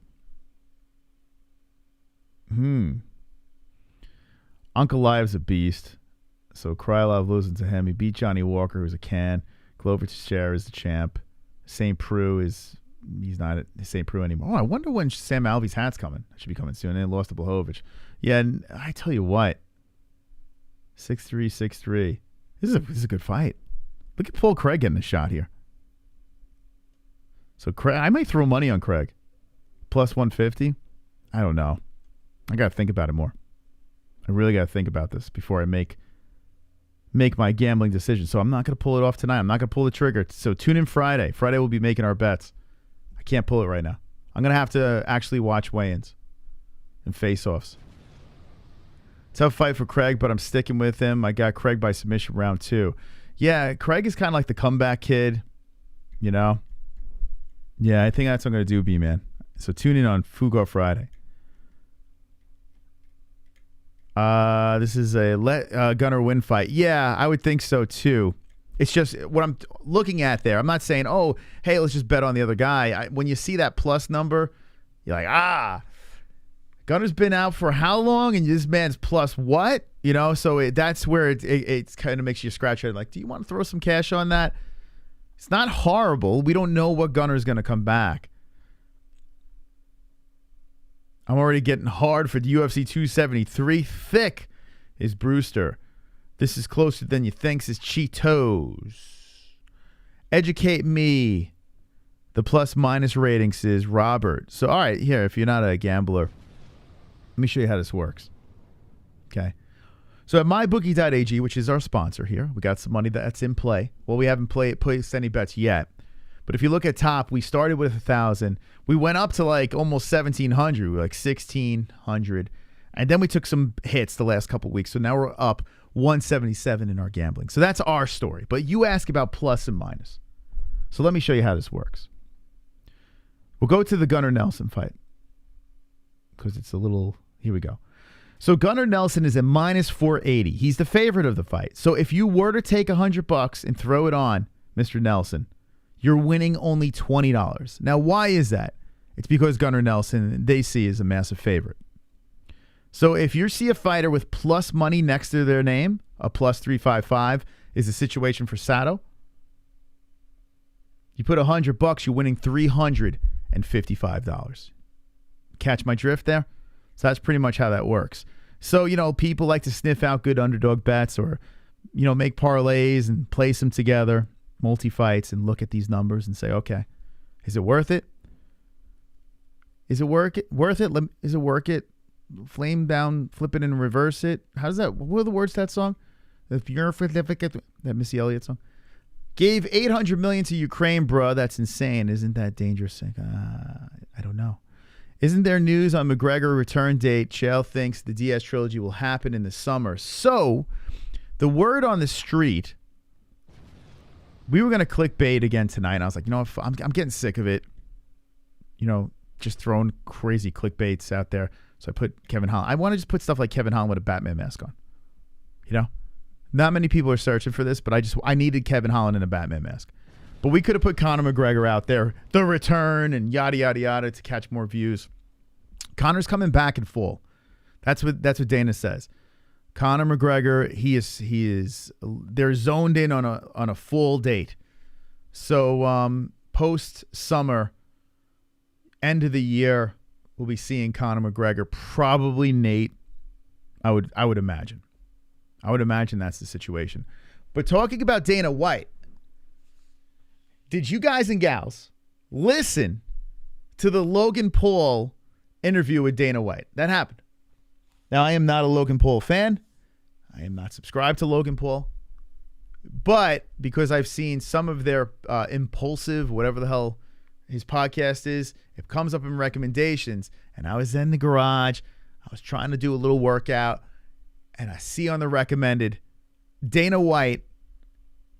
Uncle Live's a beast. So Krylov losing to him. He beat Johnny Walker, who's a can. Glover Teixeira is the champ. St. Preux he's not at St. Preux anymore. Oh, I wonder when Sam Alvey's hat's coming. That should be coming soon. And they lost to Blachowicz. Yeah, and I tell you what. 6'3", 6'3". This is a good fight. Look at Paul Craig getting a shot here. So Craig, I might throw money on Craig. Plus 150. I don't know. I got to think about it more. I really got to think about this before I make my gambling decision. So I'm not going to pull it off tonight. I'm not going to pull the trigger. So tune in Friday. Friday we'll be making our bets. I can't pull it right now. I'm going to have to actually watch weigh-ins and face-offs. Tough fight for Craig, but I'm sticking with him. I got Craig by submission round 2. Yeah, Craig is kind of like the comeback kid, you know? Yeah, I think that's what I'm going to do, B-Man. So tune in on Fugo Friday. This is a let Gunner win fight. Yeah, I would think so too. It's just what I'm looking at there. I'm not saying, oh, hey, let's just bet on the other guy. When you see that plus number, you're like, Gunner's been out for how long? And this man's plus what? You know, so that's where it kind of makes you scratch your head. Like, do you want to throw some cash on that? It's not horrible. We don't know what Gunner's going to come back. I'm already getting hard for the UFC 273. Thick is Brewster. This is closer than you think, says Cheetos. Educate me. The plus minus rating says Robert. So, all right, here, if you're not a gambler, let me show you how this works. Okay. So at mybookie.ag, which is our sponsor here, we got some money that's in play. Well, we haven't placed any bets yet. But if you look at top, we started with 1,000. We went up to like almost 1,700. We were like 1,600. And then we took some hits the last couple of weeks. So now we're up 177 in our gambling. So that's our story. But you ask about plus and minus. So let me show you how this works. We'll go to the Gunnar Nelson fight. Because it's a little... Here we go. So Gunnar Nelson is at minus 480. He's the favorite of the fight. So if you were to take $100 and throw it on Mr. Nelson, you're winning only $20. Now, why is that? It's because Gunnar Nelson, they see, is a massive favorite. So if you see a fighter with plus money next to their name, a plus 355 is the situation for Sato. You put $100, you're winning $355. Catch my drift there? So that's pretty much how that works. So, you know, people like to sniff out good underdog bets or, you know, make parlays and place them together, multi-fights, and look at these numbers and say, okay, is it worth it? Is it worth it? Is it worth it? Flame down, flip it and reverse it. How does that, what are the words to that song? If you're that Missy Elliott song. Gave $800 million to Ukraine, bruh. That's insane. Isn't that dangerous? I don't know. Isn't there news on McGregor return date? Chael thinks the DIAZ trilogy will happen in the summer. So, the word on the street, we were going to clickbait again tonight. And I was like, you know, I'm getting sick of it. You know, just throwing crazy clickbaits out there. So I put Kevin Holland. I want to just put stuff like Kevin Holland with a Batman mask on. You know? Not many people are searching for this, but I needed Kevin Holland in a Batman mask. But we could have put Conor McGregor out there, the return, and yada, yada, yada to catch more views. Conor's coming back in full. That's what Dana says. Conor McGregor, they're zoned in on a full date. So post summer, end of the year, we'll be seeing Conor McGregor, probably Nate. I would imagine. I would imagine that's the situation. But talking about Dana White, did you guys and gals listen to the Logan Paul interview with Dana White? That happened. Now, I am not a Logan Paul fan. I am not subscribed to Logan Paul. But because I've seen some of their impulsive, whatever the hell his podcast is, it comes up in recommendations. And I was in the garage. I was trying to do a little workout. And I see on the recommended, Dana White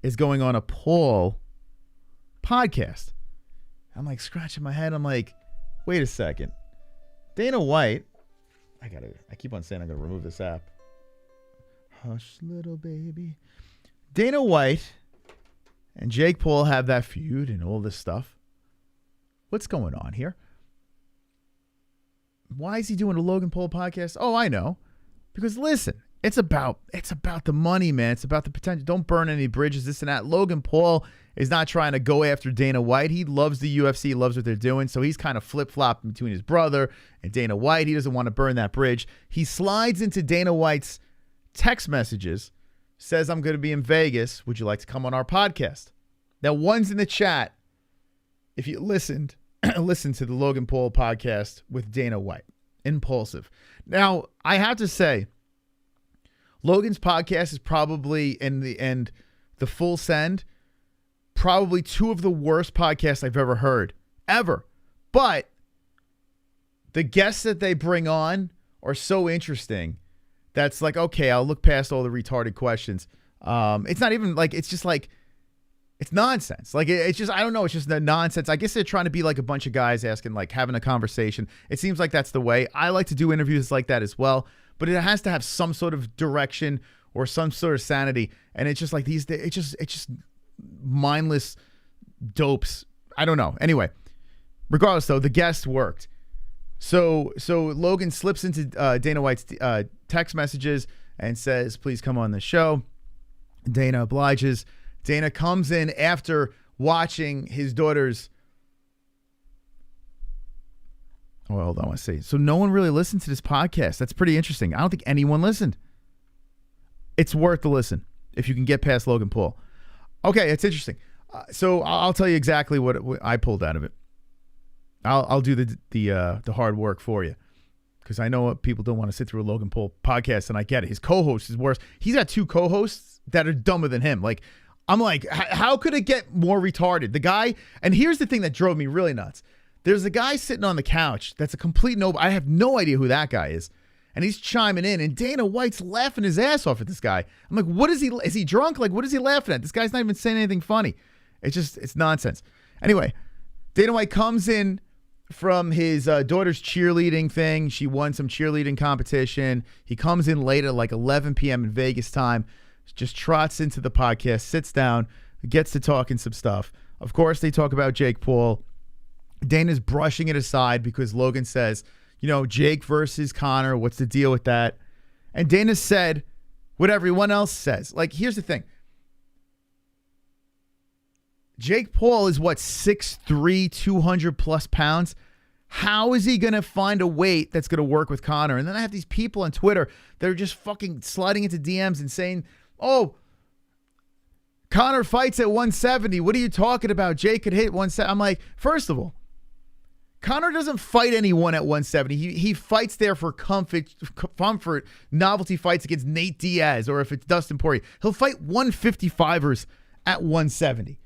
is going on a Paul podcast. I'm like scratching my head. I'm like, wait a second. Dana White, I keep on saying I'm gonna remove this app. Hush, little baby. Dana White and Jake Paul have that feud and all this stuff. What's going on here? Why is he doing a Logan Paul podcast? Oh, I know. Because listen, it's about the money, man. It's about the potential. Don't burn any bridges, this and that. Logan Paul is not trying to go after Dana White. He loves the UFC, he loves what they're doing. So he's kind of flip-flopping between his brother and Dana White. He doesn't want to burn that bridge. He slides into Dana White's text messages, says, I'm going to be in Vegas. Would you like to come on our podcast? Now, one's in the chat. If you listened, listen to the Logan Paul podcast with Dana White. Impulsive. Now, I have to say, Logan's podcast is probably, in the end, the full send, probably two of the worst podcasts I've ever heard. Ever. But the guests that they bring on are so interesting that's like, okay, I'll look past all the retarded questions. It's not even like, it's just like, it's nonsense. Like, it's just, I don't know. It's just the nonsense. I guess they're trying to be like a bunch of guys asking, like, having a conversation. It seems like that's the way. I like to do interviews like that as well. But it has to have some sort of direction or some sort of sanity. And it's just like these days, it's just mindless dopes. I don't know. Anyway, regardless, though, the guest worked. So Logan slips into Dana White's text messages and says, please come on the show. Dana obliges. Dana comes in after watching his daughter's... Oh, hold on, I want to see. So no one really listened to this podcast. That's pretty interesting. I don't think anyone listened. It's worth the listen if you can get past Logan Paul. Okay, it's interesting. So I'll tell you exactly what I pulled out of it. I'll do the hard work for you because I know people don't want to sit through a Logan Paul podcast, and I get it. His co-host is worse. He's got two co-hosts that are dumber than him. Like, I'm like, how could it get more retarded? The guy, and here's the thing that drove me really nuts. There's a guy sitting on the couch that's a complete no. I have no idea who that guy is. And he's chiming in, and Dana White's laughing his ass off at this guy. I'm like, what is he? Is he drunk? Like, what is he laughing at? This guy's not even saying anything funny. It's nonsense. Anyway, Dana White comes in from his daughter's cheerleading thing. She won some cheerleading competition. He comes in late at like 11 p.m. in Vegas time, just trots into the podcast, sits down, gets to talking some stuff. Of course, they talk about Jake Paul. Dana's brushing it aside because Logan says, you know, Jake versus Conor, what's the deal with that? And Dana said what everyone else says. Like, here's the thing. Jake Paul is what, 6'3", 200 plus pounds? How is he going to find a weight that's going to work with Conor? And then I have these people on Twitter that are just fucking sliding into DMs and saying, oh, Conor fights at 170. What are you talking about? Jake could hit 170. I'm like, first of all, Conor doesn't fight anyone at 170. He fights there for comfort, novelty fights against Nate Diaz, or if it's Dustin Poirier. He'll fight 155ers at 170.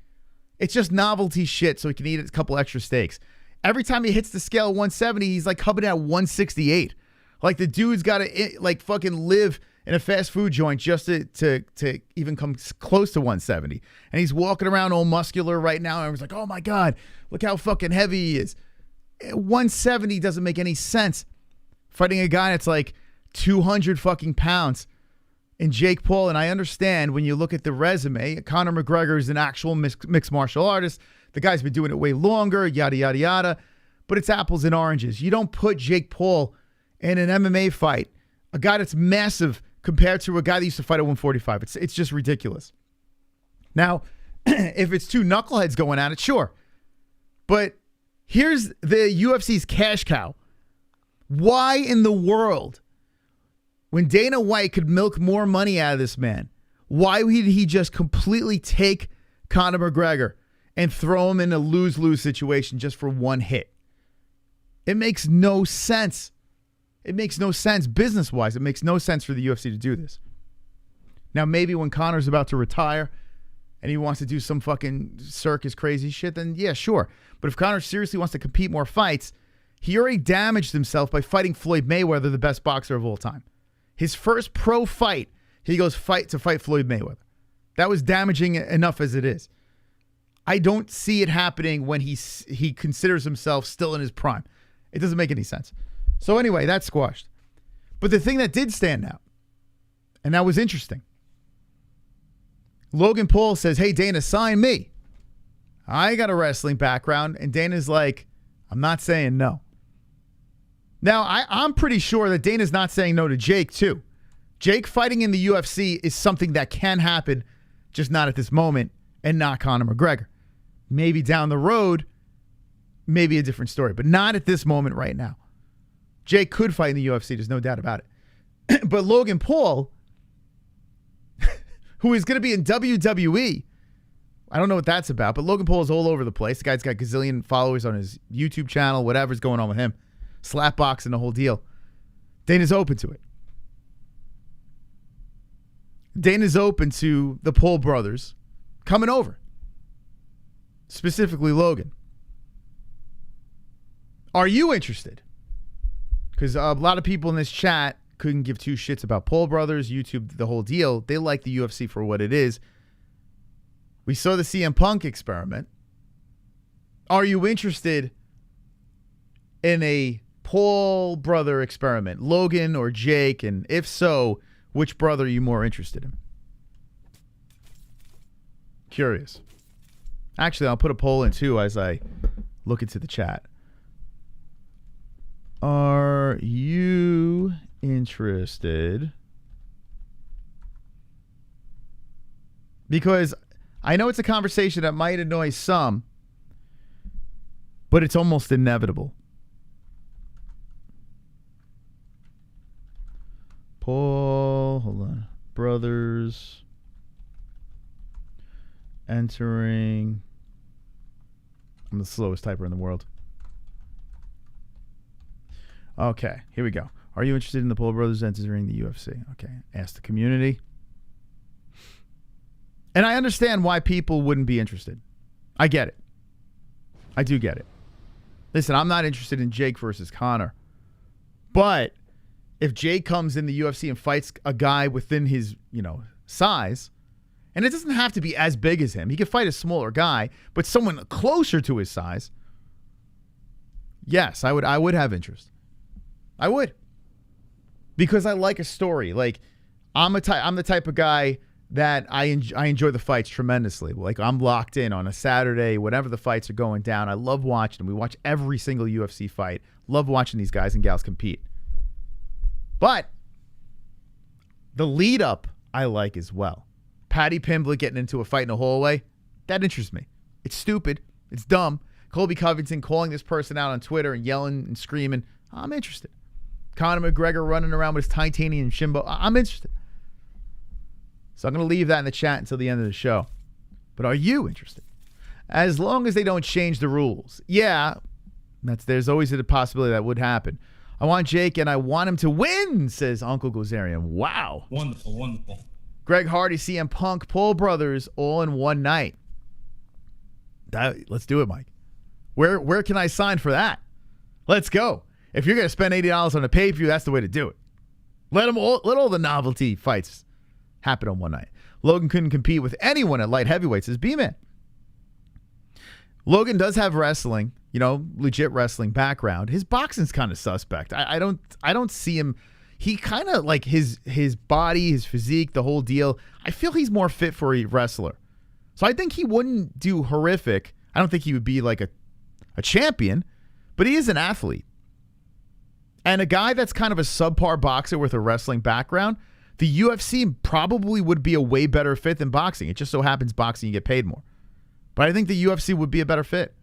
It's just novelty shit so he can eat a couple extra steaks. Every time he hits the scale at 170, he's like coming at 168. Like the dude's got to like fucking live in a fast food joint just to even come close to 170. And he's walking around all muscular right now. And everyone's like, oh my God, look how fucking heavy he is. 170 doesn't make any sense. Fighting a guy that's like 200 fucking pounds in Jake Paul. And I understand when you look at the resume, Conor McGregor is an actual mixed martial artist. The guy's been doing it way longer, yada, yada, yada. But it's apples and oranges. You don't put Jake Paul in an MMA fight, a guy that's massive compared to a guy that used to fight at 145. It's just ridiculous. Now, if it's two knuckleheads going at it, sure. But here's the UFC's cash cow. Why in the world, when Dana White could milk more money out of this man, why would he just completely take Conor McGregor and throw him in a lose-lose situation just for one hit? It makes no sense. It makes no sense business-wise. It makes no sense for the UFC to do this. Now, maybe when Conor's about to retire and he wants to do some fucking circus crazy shit, then yeah, sure. But if Conor seriously wants to compete more fights, he already damaged himself by fighting Floyd Mayweather, the best boxer of all time. His first pro fight, he goes fight Floyd Mayweather. That was damaging enough as it is. I don't see it happening when he considers himself still in his prime. It doesn't make any sense. So anyway, that's squashed. But the thing that did stand out, and that was interesting, Logan Paul says, hey, Dana, sign me. I got a wrestling background. And Dana's like, I'm not saying no. Now, I'm pretty sure that Dana's not saying no to Jake, too. Jake fighting in the UFC is something that can happen, just not at this moment, and not Conor McGregor. Maybe down the road, maybe a different story, but not at this moment right now. Jake could fight in the UFC, there's no doubt about it. But Logan Paul, who is going to be in WWE, I don't know what that's about, but Logan Paul is all over the place. The guy's got gazillion followers on his YouTube channel, whatever's going on with him. Slapboxing the whole deal. Dana's open to it. Dana's open to the Paul brothers coming over. Specifically Logan. Are you interested? Because a lot of people in this chat couldn't give two shits about Paul brothers, YouTube, the whole deal. They like the UFC for what it is. We saw the CM Punk experiment. Are you interested in a Paul brother experiment? Logan or Jake? And if so, which brother are you more interested in? Curious. Actually, I'll put a poll in too as I look into the chat. Are you interested? Because I know it's a conversation that might annoy some, but it's almost inevitable. Paul, hold on. Brothers entering. I'm the slowest typer in the world. Okay, here we go. Are you interested in the Paul brothers entering the UFC? Okay, ask the community. And I understand why people wouldn't be interested. I get it. I do get it. Listen, I'm not interested in Jake versus Conor. But if Jake comes in the UFC and fights a guy within his, size, and it doesn't have to be as big as him. He could fight a smaller guy, but someone closer to his size. Yes, I would have interest. I would. Because I like a story. Like, I'm the type of guy that I enjoy the fights tremendously. Like, I'm locked in on a Saturday, whenever the fights are going down. I love watching them. We watch every single UFC fight. Love watching these guys and gals compete. But the lead up I like as well. Paddy Pimblett getting into a fight in a hallway, that interests me. It's stupid. It's dumb. Colby Covington calling this person out on Twitter and yelling and screaming. I'm interested. Conor McGregor running around with his titanium shimbo. I'm interested. So I'm going to leave that in the chat until the end of the show. But are you interested? As long as they don't change the rules. Yeah, there's always a possibility that would happen. I want Jake and I want him to win, says Uncle Gozerian. Wow. Wonderful, wonderful. Greg Hardy, CM Punk, Paul Brothers, all in one night. Let's do it, Mike. Where can I sign for that? Let's go. If you're going to spend $80 on a pay-per-view, that's the way to do it. Let all the novelty fights happen on one night. Logan couldn't compete with anyone at light heavyweight, says B-Man. Logan does have wrestling, legit wrestling background. His boxing's kind of suspect. I don't see him. He kind of like his body, his physique, the whole deal. I feel he's more fit for a wrestler. So I think he wouldn't do horrific. I don't think he would be like a champion, but he is an athlete. And a guy that's kind of a subpar boxer with a wrestling background, the UFC probably would be a way better fit than boxing. It just so happens boxing, you get paid more. But I think the UFC would be a better fit.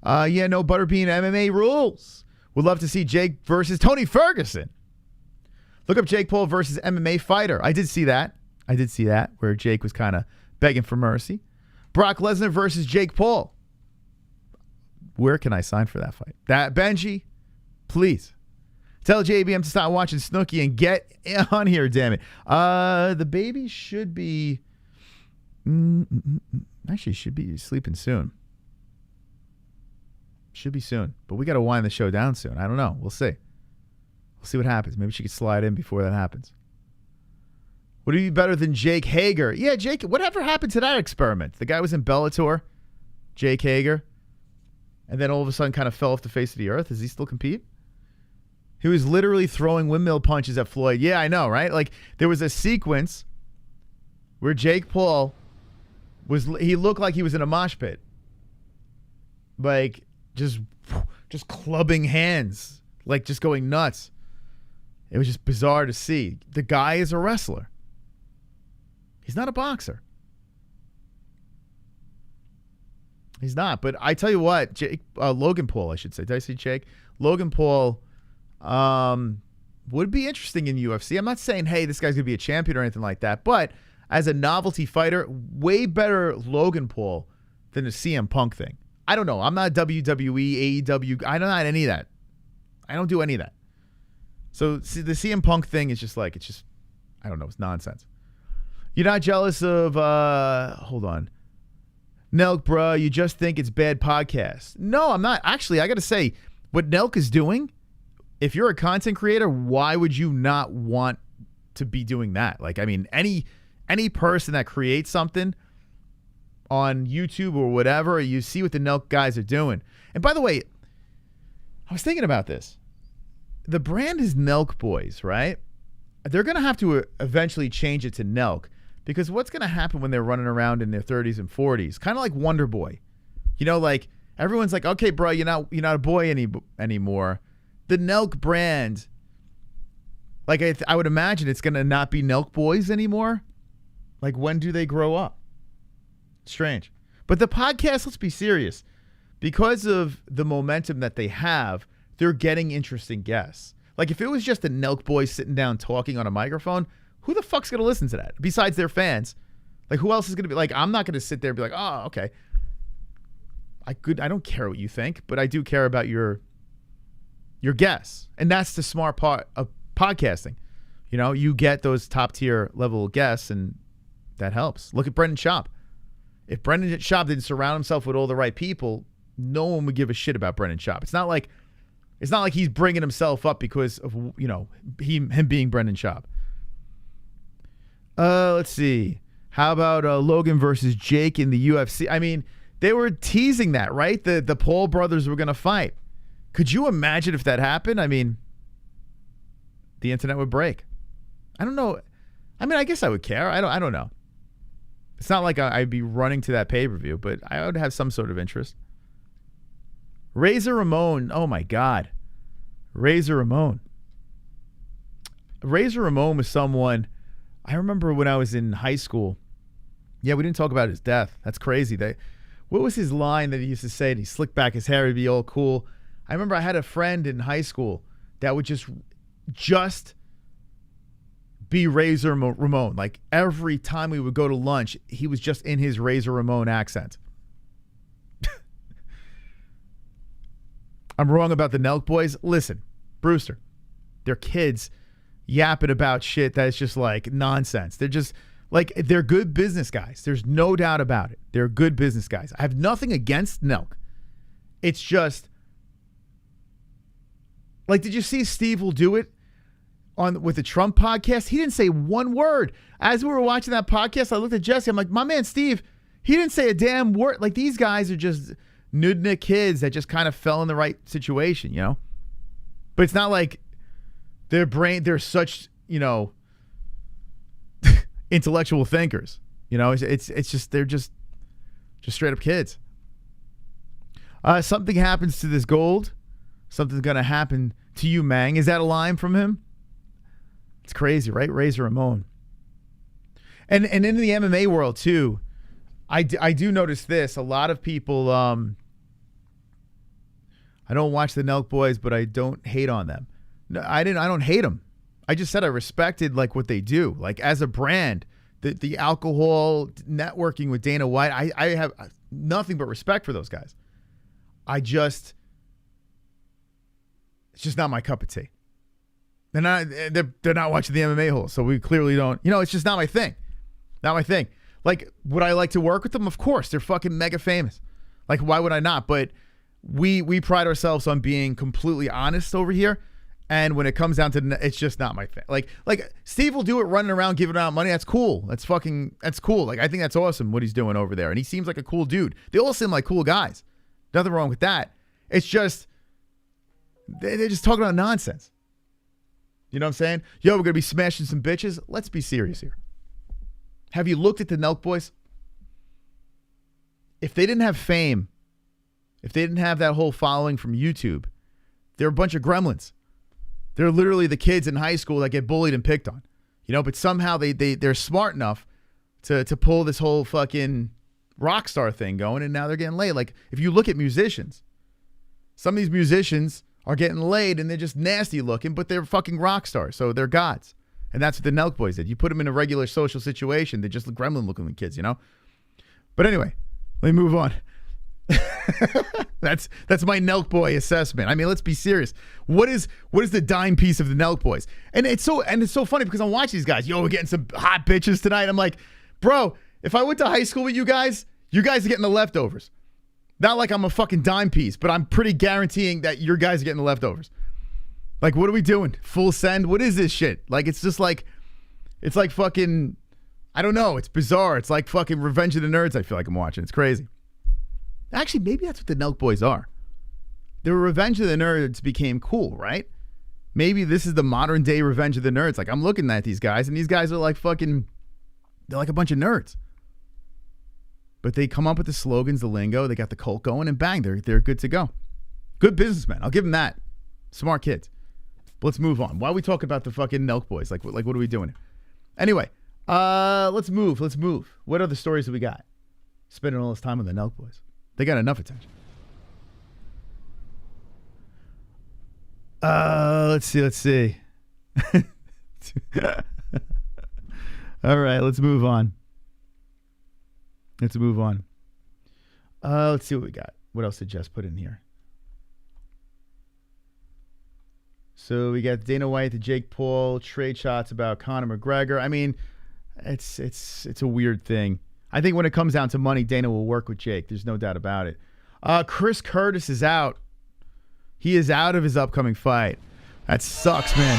No Butterbean MMA rules. Would love to see Jake versus Tony Ferguson. Look up Jake Paul versus MMA fighter. I did see that. Where Jake was kind of begging for mercy. Brock Lesnar versus Jake Paul. Where can I sign for that fight? Benji, please. Tell JBM to stop watching Snooki and get on here, damn it. The baby should be... Actually, should be sleeping soon. Should be soon. But we got to wind the show down soon. I don't know. We'll see. We'll see what happens. Maybe she could slide in before that happens. Would he be better than Jake Hager? Yeah, Jake. Whatever happened to that experiment? The guy was in Bellator, Jake Hager, and then all of a sudden kind of fell off the face of the earth. Does he still compete? He was literally throwing windmill punches at Floyd. Yeah, I know, right? Like, there was a sequence where Jake Paul he looked like he was in a mosh pit. Like, just clubbing hands. Like, just going nuts. It was just bizarre to see. The guy is a wrestler. He's not a boxer. He's not. But I tell you what, Logan Paul, I should say. Did I say Jake? Logan Paul would be interesting in UFC. I'm not saying, hey, this guy's going to be a champion or anything like that. But as a novelty fighter, way better Logan Paul than the CM Punk thing. I don't know. I'm not WWE, AEW. I don't know any of that. I don't do any of that. So see, the CM Punk thing is just like, I don't know. It's nonsense. You're not jealous of, hold on. Nelk, bruh, you just think it's bad podcast. No, I'm not. Actually, I got to say, what Nelk is doing, if you're a content creator, why would you not want to be doing that? Like, I mean, any person that creates something on YouTube or whatever, you see what the Nelk guys are doing. And by the way, I was thinking about this. The brand is Nelk Boys, right? They're going to have to eventually change it to Nelk, because what's going to happen when they're running around in their 30s and 40s? Kind of like Wonder Boy. Like, everyone's like, okay, bro, you're not a boy anymore. The Nelk brand, like, I would imagine it's going to not be Nelk Boys anymore. Like, when do they grow up? Strange. But the podcast, let's be serious. Because of the momentum that they have, they're getting interesting guests. Like, if it was just a Nelk Boys sitting down talking on a microphone, who the fuck's going to listen to that? Besides their fans. Like, who else is going to be like, I'm not going to sit there and be like, oh, okay. I don't care what you think, but I do care about your guests. And that's the smart part of podcasting. You get those top tier level guests, and that helps. Look at Brendan Schaub. If Brendan Schaub didn't surround himself with all the right people, no one would give a shit about Brendan Schaub. It's not like he's bringing himself up because of, you know, him being Brendan Schaub. Let's see. How about Logan versus Jake in the UFC? I mean, they were teasing that, right? The Paul brothers were going to fight. Could you imagine if that happened? I mean, the internet would break. I don't know. I mean, I guess I would care. I don't know. It's not like I'd be running to that pay-per-view, but I would have some sort of interest. Razor Ramon. Oh, my God. Razor Ramon. Razor Ramon was someone, I remember when I was in high school. Yeah, we didn't talk about his death. That's crazy. What was his line that he used to say? And he slicked back his hair, he'd be all cool. I remember I had a friend in high school that would just be Razor Ramon. Like every time we would go to lunch, he was just in his Razor Ramon accent. I'm wrong about the Nelk Boys. Listen, Brewster, they're kids yapping about shit that's just like nonsense. They're just like, they're good business guys. There's no doubt about it. They're good business guys. I have nothing against Nelk. It's just like, did you see Steve will do it with the Trump podcast? He didn't say one word. As we were watching that podcast, I looked at Jesse. I'm like, my man Steve, he didn't say a damn word. Like, these guys are just nudnik kids that just kind of fell in the right situation, you know? But it's not like they're such, you know, intellectual thinkers. You know, it's just, they're just straight up kids. Something happens to this gold. Something's going to happen to you, Mang. Is that a line from him? It's crazy, right? Razor Ramon. And in the MMA world, too, I do notice this. A lot of people, I don't watch the Nelk Boys, but I don't hate on them. No, I don't hate them. I just said I respected, like, what they do. Like, as a brand, the alcohol networking with Dana White, I have nothing but respect for those guys. It's just not my cup of tea. They're not watching the MMA-Holes, so we clearly don't. You know, it's just not my thing. Not my thing. Like, would I like to work with them? Of course. They're fucking mega famous. Like, why would I not? But we pride ourselves on being completely honest over here. And when it comes down to, it's just not my thing. Like Steve will do it running around giving out money. That's cool. That's cool. Like, I think that's awesome what he's doing over there. And he seems like a cool dude. They all seem like cool guys. Nothing wrong with that. It's just, they're just talking about nonsense. You know what I'm saying? Yo, we're going to be smashing some bitches. Let's be serious here. Have you looked at the Nelk Boys? If they didn't have fame, if they didn't have that whole following from YouTube, they're a bunch of gremlins. They're literally the kids in high school that get bullied and picked on. You know, but somehow they're smart enough to pull this whole fucking rock star thing going, and now they're getting laid. Like, if you look at musicians, some of these musicians are getting laid and they're just nasty looking, but they're fucking rock stars, so they're gods. And that's what the Nelk Boys did. You put them in a regular social situation, they're just gremlin looking kids, you know? But anyway, let me move on. That's my Nelk Boy assessment. I mean, let's be serious. What is the dime piece of the Nelk Boys? And it's so funny because I'm watching these guys. Yo, we're getting some hot bitches tonight. I'm like, bro, if I went to high school with you guys are getting the leftovers. Not like I'm a fucking dime piece, but I'm pretty guaranteeing that your guys are getting the leftovers. Like, what are we doing? Full send? What is this shit? Like, it's just like, it's like fucking, I don't know. It's bizarre. It's like fucking Revenge of the Nerds. I feel like I'm watching. It's crazy. Actually, maybe that's what the Nelk Boys are. The Revenge of the Nerds became cool, right? Maybe this is the modern day Revenge of the Nerds. Like, I'm looking at these guys, and these guys are like fucking, they're like a bunch of nerds. But they come up with the slogans, the lingo, they got the cult going, and bang, they're good to go. Good businessmen. I'll give them that. Smart kids. But let's move on. Why are we talking about the fucking Nelk Boys? Like what are we doing? Anyway, let's move. What other stories do we got? Spending all this time on the Nelk Boys. They got enough attention. Let's see. All right, let's move on. Let's see what we got. What else did Jess put in here? So we got Dana White, the Jake Paul, trade shots about Conor McGregor. I mean, It's a weird thing. I think when it comes down to money, Dana will work with Jake. There's no doubt about it. Chris Curtis is out. He is out of his upcoming fight. That sucks, man.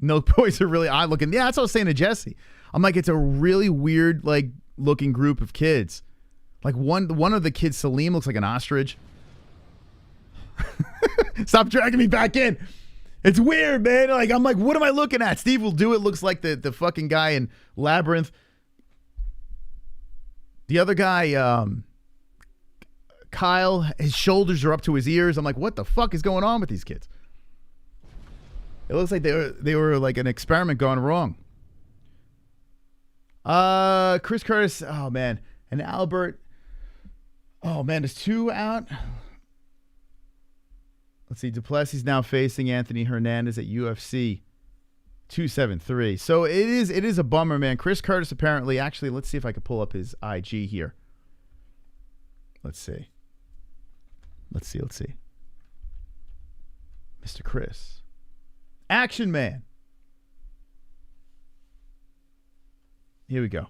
Nelk Boys are really odd looking. Yeah, that's what I was saying to Jesse. I'm like, it's a really weird, like, looking group of kids. Like one of the kids, Salim, looks like an ostrich. Stop dragging me back in. It's weird, man. Like, I'm like, what am I looking at? Steve will do it. Looks like the fucking guy in Labyrinth. The other guy, Kyle, his shoulders are up to his ears. I'm like, what the fuck is going on with these kids? It looks like they were like an experiment gone wrong. Chris Curtis, oh man, and Albert. Oh man, there's 2 out. Let's see, Duplessis now facing Anthony Hernandez at UFC 273. So it is a bummer, man. Chris Curtis apparently, actually, let's see if I can pull up his IG here. Let's see. Mr. Chris. Action Man. Here we go.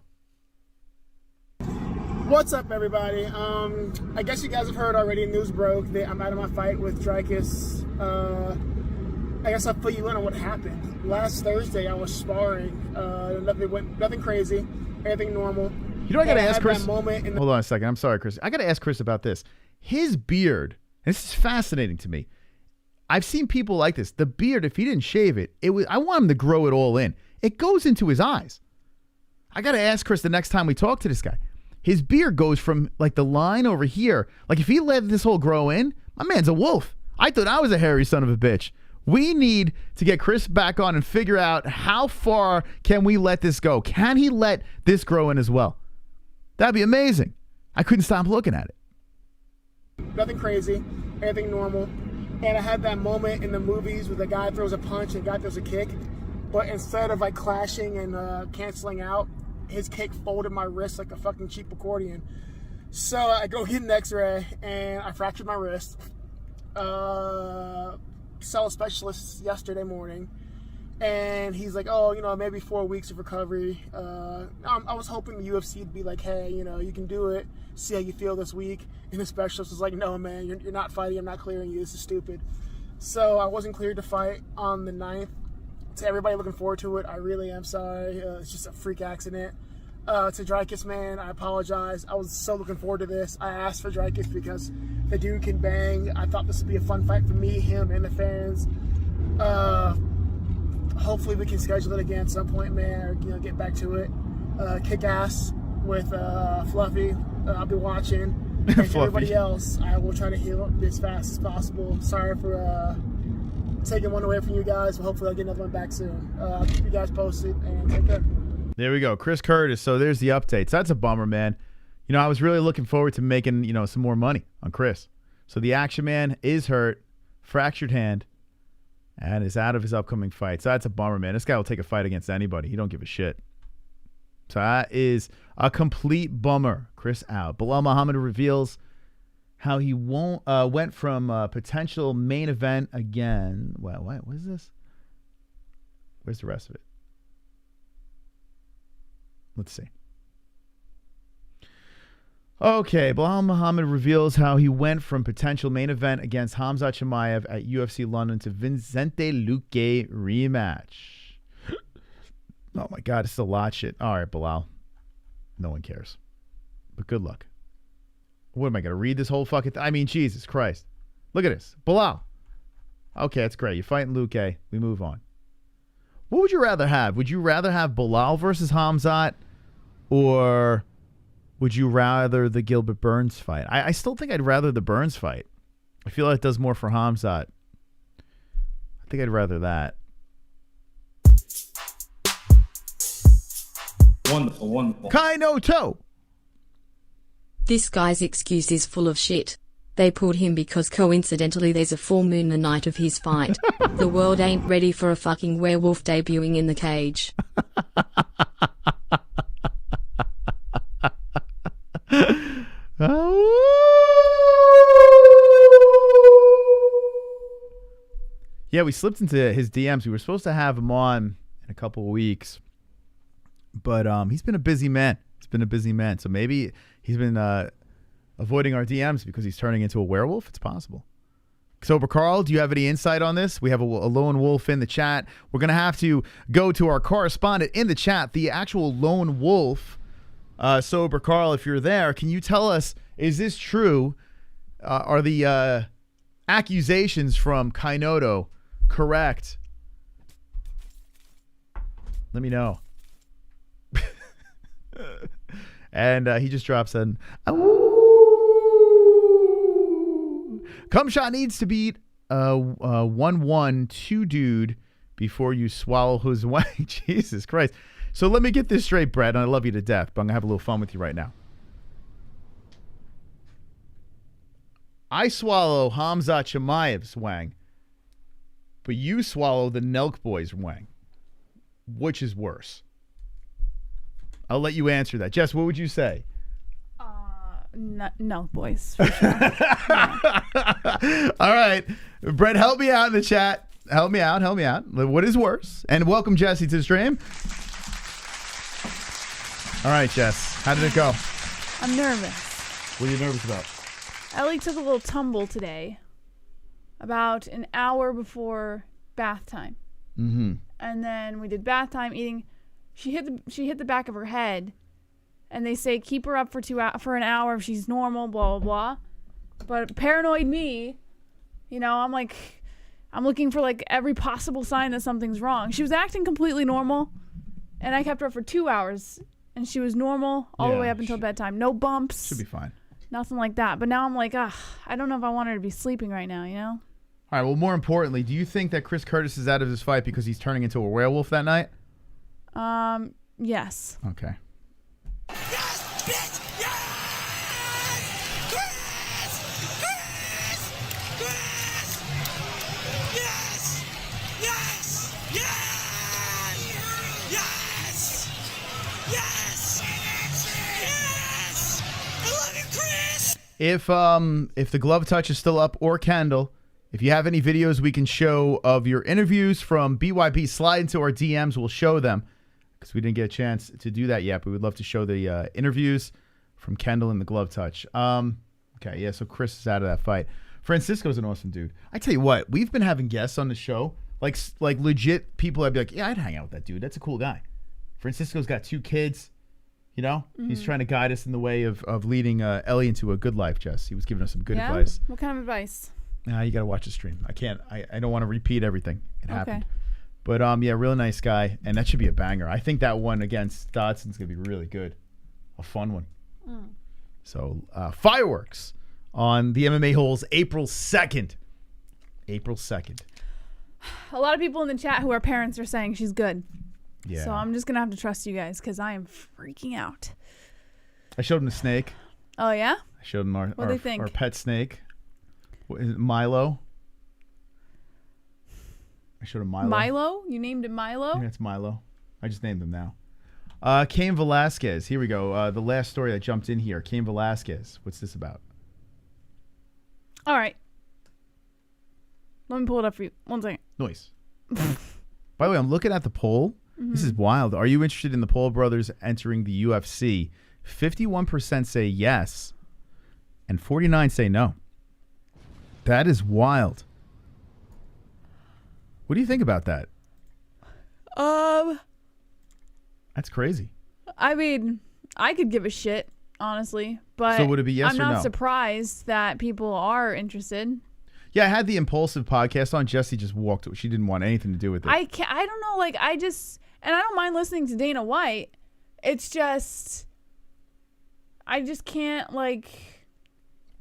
What's up, everybody? I guess you guys have heard already. News broke that I'm out of my fight with Dricus. I guess I'll fill you in on what happened. Last Thursday, I was sparring. Nothing crazy. Everything normal. You know, I got to ask Chris. Hold on a second. I'm sorry, Chris. I got to ask Chris about this. His beard, and this is fascinating to me. I've seen people like this. The beard, if he didn't shave it, I want him to grow it all in. It goes into his eyes. I got to ask Chris the next time we talk to this guy. His beard goes from like the line over here. Like if he let this whole grow in, my man's a wolf. I thought I was a hairy son of a bitch. We need to get Chris back on and figure out how far can we let this go. Can he let this grow in as well? That'd be amazing. I couldn't stop looking at it. Nothing crazy. Everything normal. And I had that moment in the movies where the guy throws a punch and the guy throws a kick. But instead of like clashing and canceling out, his kick folded my wrist like a fucking cheap accordion. So I go get an x-ray and I fractured my wrist. Saw a specialist yesterday morning and he's like, oh, you know, maybe 4 weeks of recovery. I was hoping the UFC would be like, hey, you know, you can do it. See how you feel this week. And the specialist was like, no, man, you're not fighting. I'm not clearing you. This is stupid. So I wasn't cleared to fight on the 9th. To everybody looking forward to it, I really am sorry. It's just a freak accident. To Dricus, man, I apologize. I was so looking forward to this. I asked for Dricus because the dude can bang. I thought this would be a fun fight for me, him, and the fans. Hopefully we can schedule it again at some point, man, or, you know, get back to it. Kick ass with Fluffy. I'll be watching. And everybody else, I will try to heal up as fast as possible. Sorry for taking one away from you guys, but hopefully I'll get another one back soon. I'll keep you guys posted, and take care. There we go. Chris Curtis. So there's the updates. That's a bummer, man. You know, I was really looking forward to making, you know, some more money on Chris. So the Action Man is hurt, fractured hand, and is out of his upcoming fight. So that's a bummer, man. This guy will take a fight against anybody. He don't give a shit. So that is a complete bummer. Chris out. Bilal Muhammad reveals how he went from potential main event again. What is this? Where's the rest of it? Let's see. Okay, Bilal Muhammad reveals how he went from potential main event against Khamzat Chimaev at UFC London to Vicente Luque rematch. Oh my God, it's a lot of shit. All right, Bilal. No one cares. But good luck. What am I going to read this whole fucking thing? I mean, Jesus Christ. Look at this. Bilal. Okay, that's great. You're fighting Luque. We move on. What would you rather have? Would you rather have Bilal versus Khamzat, or would you rather the Gilbert Burns fight? I still think I'd rather the Burns fight. I feel like it does more for Khamzat. I think I'd rather that. Wonderful, wonderful. Kainoto. This guy's excuse is full of shit. They pulled him because coincidentally there's a full moon the night of his fight. The world ain't ready for a fucking werewolf debuting in the cage. Yeah, Yeah, we slipped into his DMs. We were supposed to have him on in a couple of weeks, but he's been a busy man. So maybe he's been avoiding our DMs because he's turning into a werewolf. It's possible. Sober Carl, do you have any insight on this? We have a lone wolf in the chat. We're going to have to go to our correspondent in the chat, the actual lone wolf. Sober Carl, if you're there, can you tell us, is this true? Are the accusations from Kainoto correct? Let me know. And he just drops an Cumshot needs to beat 1-1-2 dude before you swallow his way. Jesus Christ. So let me get this straight, Brett, and I love you to death, but I'm going to have a little fun with you right now. I swallow HELWANI Chimaev's wang, but you swallow the Nelk Boys' wang. Which is worse? I'll let you answer that. Jess, what would you say? Nelk Boys, for sure. All right. Brett, help me out in the chat. Help me out. What is worse? And welcome, Jesse, to the stream. All right, Jess. How did it go? I'm nervous. What are you nervous about? Ellie took a little tumble today about an hour before bath time. Mm-hmm. And then we did bath time eating. She hit the back of her head. And they say keep her up for an hour if she's normal, blah, blah, blah. But paranoid me, I'm looking for like every possible sign that something's wrong. She was acting completely normal. And I kept her up for 2 hours. And she was normal all the way up until bedtime. No bumps. Should be fine. Nothing like that. But now I'm like, I don't know if I want her to be sleeping right now, All right, well, more importantly, do you think that Chris Curtis is out of this fight because he's turning into a werewolf that night? Yes. Okay. Yes, bitch! Yes! Chris! Yes! Yes! Yes! Yes! Yes! Yes! I love you, Chris! If the glove touch is still up, or Kendall, if you have any videos we can show of your interviews from BYB, slide into our DMs. We'll show them because we didn't get a chance to do that yet, but we'd love to show the interviews from Kendall and the glove touch. Okay, yeah, so Chris is out of that fight. Francisco's an awesome dude. I tell you what, we've been having guests on the show, like legit people. I'd be like, yeah, I'd hang out with that dude. That's a cool guy. Francisco's got 2 kids. He's trying to guide us in the way of leading Ellie into a good life, Jess. He was giving us some good advice. What kind of advice? You got to watch the stream. I can't. I don't want to repeat everything. It happened. But yeah, real nice guy, and that should be a banger. I think that one against Dodson's gonna be really good, a fun one. So fireworks on the MMA-Holes April 2nd. April 2nd. A lot of people in the chat who are parents are saying she's good. Yeah. So I'm just gonna have to trust you guys because I am freaking out. I showed him the snake. Oh yeah. I showed him What do they think? Our pet snake. What is it, Milo. I showed him Milo. Milo? You named it Milo? I think that's Milo. I just named him now. Cain Velasquez. Here we go. The last story that jumped in here. Cain Velasquez. What's this about? All right. Let me pull it up for you. 1 second. Noise. By the way, I'm looking at the poll. This is wild. Are you interested in the Paul brothers entering the UFC? 51% say yes, and 49% say no. That is wild. What do you think about that? That's crazy. I mean, I could give a shit, honestly, but so would it be yes I'm or not no? surprised that people are interested. Yeah, I had the Impulsive podcast on. Jessie just walked. She didn't want anything to do with it. I don't know. Like, and I don't mind listening to Dana White. It's just, I just can't like.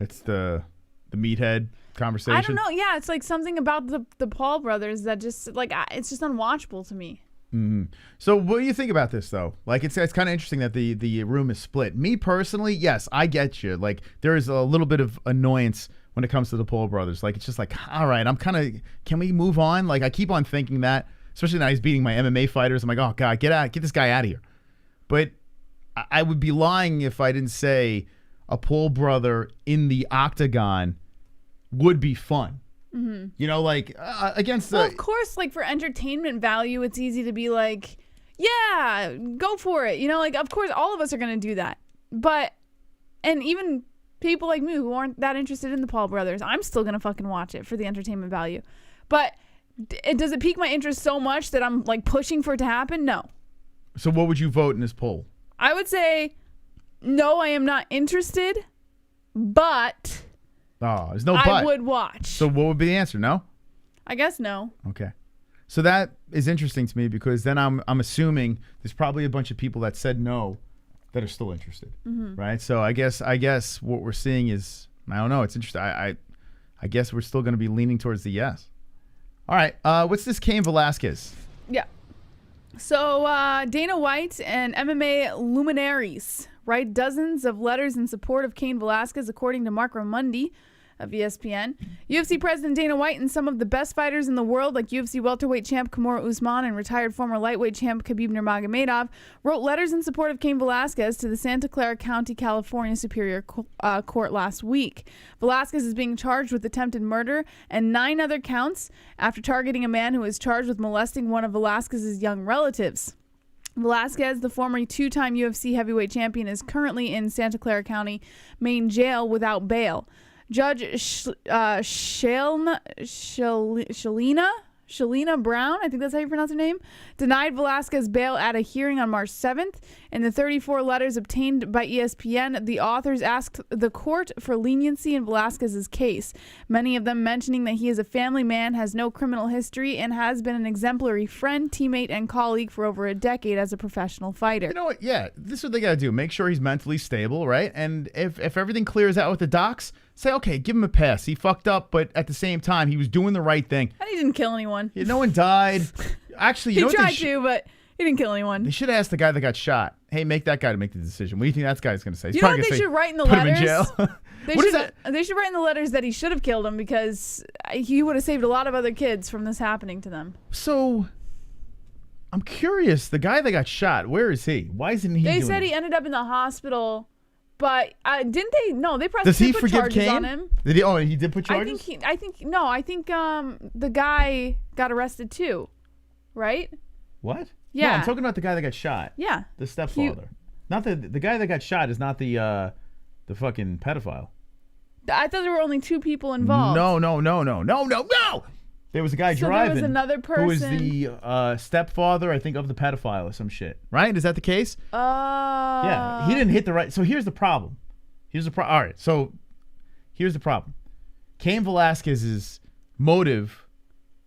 It's the meathead conversation. I don't know. Yeah, it's like something about the Paul brothers that just like it's just unwatchable to me. Mm-hmm. So what do you think about this though? Like it's kind of interesting that the room is split. Me personally, yes, I get you. Like there is a little bit of annoyance when it comes to the Paul brothers. Like it's just like, all right, can we move on? Like I keep on thinking that, especially now he's beating my MMA fighters. I'm like, oh God, get this guy out of here. But I would be lying if I didn't say a Paul brother in the octagon would be fun. Mm-hmm. You know, like against the. Well, of course, like for entertainment value, it's easy to be like, yeah, go for it. You know, like of course, all of us are gonna do that. But, and even people like me who aren't that interested in the Paul brothers, I'm still gonna fucking watch it for the entertainment value. But does it pique my interest so much that I'm like pushing for it to happen? No. So what would you vote in this poll? I would say, no, I am not interested, but. Oh, there's no I but. would watch. So what would be the answer? No? I guess no. Okay. So that is interesting to me because then I'm assuming there's probably a bunch of people that said no that are still interested. Mm-hmm. Right? So I guess what we're seeing is, I don't know, it's interesting. I guess we're still going to be leaning towards the yes. All right. What's this Cain Velasquez? Yeah. So Dana White and MMA luminaries write dozens of letters in support of Cain Velasquez, according to Mark Ramundi of ESPN. UFC President Dana White and some of the best fighters in the world, like UFC welterweight champ Kamaru Usman and retired former lightweight champ Khabib Nurmagomedov, wrote letters in support of Cain Velasquez to the Santa Clara County, California Superior Court last week. Velasquez is being charged with attempted murder and 9 other counts after targeting a man who is charged with molesting one of Velasquez's young relatives. Velasquez, the former 2-time UFC heavyweight champion, is currently in Santa Clara County Main Jail without bail. Judge Shalina Brown, I think that's how you pronounce her name, denied Velasquez bail at a hearing on March 7th. In the 34 letters obtained by ESPN, the authors asked the court for leniency in Velasquez's case, many of them mentioning that he is a family man, has no criminal history, and has been an exemplary friend, teammate, and colleague for over a decade as a professional fighter. You know what? Yeah, this is what they got to do. Make sure he's mentally stable, right? And if everything clears out with the docs, say, okay, give him a pass. He fucked up, but at the same time, he was doing the right thing. And he didn't kill anyone. Yeah, no one died. Actually, you know he what tried to, but he didn't kill anyone. They should have asked the guy that got shot. Hey, make that guy to make the decision. What do you think that guy's going to say? He's You know probably what they gonna say, should write in the put letters? him in jail. They should write in the letters that he should have killed him because he would have saved a lot of other kids from this happening to them. So, I'm curious. The guy that got shot, where is he? Why isn't he? They said he ended up in the hospital, but didn't they? No, they pressed. Does he put forgive charges Cain? on him. Did he? Oh, he did put charges. I think the guy got arrested too, right? What? Yeah. No, I'm talking about the guy that got shot. Yeah. The stepfather. Not the guy that got shot is not the fucking pedophile. I thought there were only 2 people involved. No. There was a guy driving. There was another person who was the stepfather, I think, of the pedophile or some shit. Right? Is that the case? Yeah. He didn't hit the right. So here's the problem. All right. So here's the problem. Cain Velasquez's motive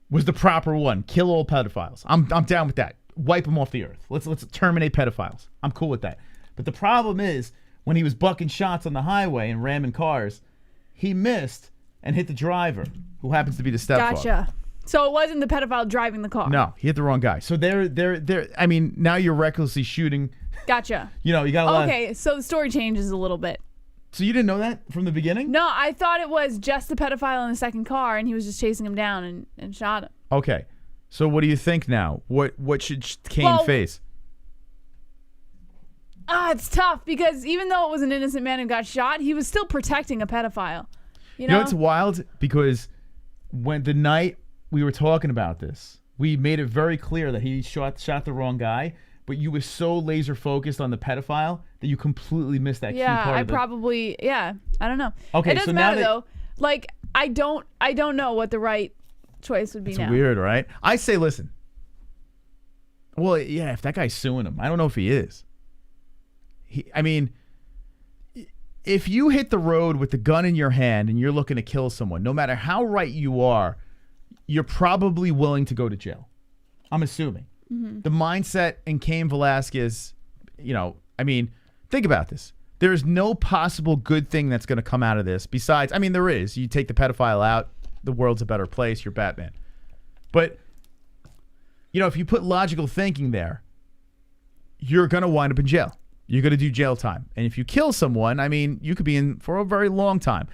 was the proper one. Kill all pedophiles. I'm down with that. Wipe them off the earth. Let's terminate pedophiles. I'm cool with that. But the problem is when he was bucking shots on the highway and ramming cars, he missed and hit the driver, who happens to be the stepfather. Gotcha. So it wasn't the pedophile driving the car. No, he hit the wrong guy. So they're. I mean, now you're recklessly shooting. Gotcha. You know, you got a lot. Okay, so the story changes a little bit. So you didn't know that from the beginning? No, I thought it was just the pedophile in the second car, and he was just chasing him down and shot him. Okay. So what do you think now? What should Cain face? It's tough because even though it was an innocent man who got shot, he was still protecting a pedophile. You know it's wild because when the night we were talking about this, we made it very clear that he shot the wrong guy, but you were so laser focused on the pedophile that you completely missed that key part of it. I don't know. Okay, it doesn't matter though. Like I don't know what the right choice would be now. It's weird, right? I say, listen. Well, yeah, if that guy's suing him, I don't know if he is. If you hit the road with the gun in your hand and you're looking to kill someone, no matter how right you are, you're probably willing to go to jail. I'm assuming. Mm-hmm. The mindset in Cain Velasquez, think about this. There is no possible good thing that's going to come out of this besides, there is. You take the pedophile out, the world's a better place, you're Batman. But, if you put logical thinking there, you're going to wind up in jail. You're going to do jail time. And if you kill someone, you could be in for a very long time.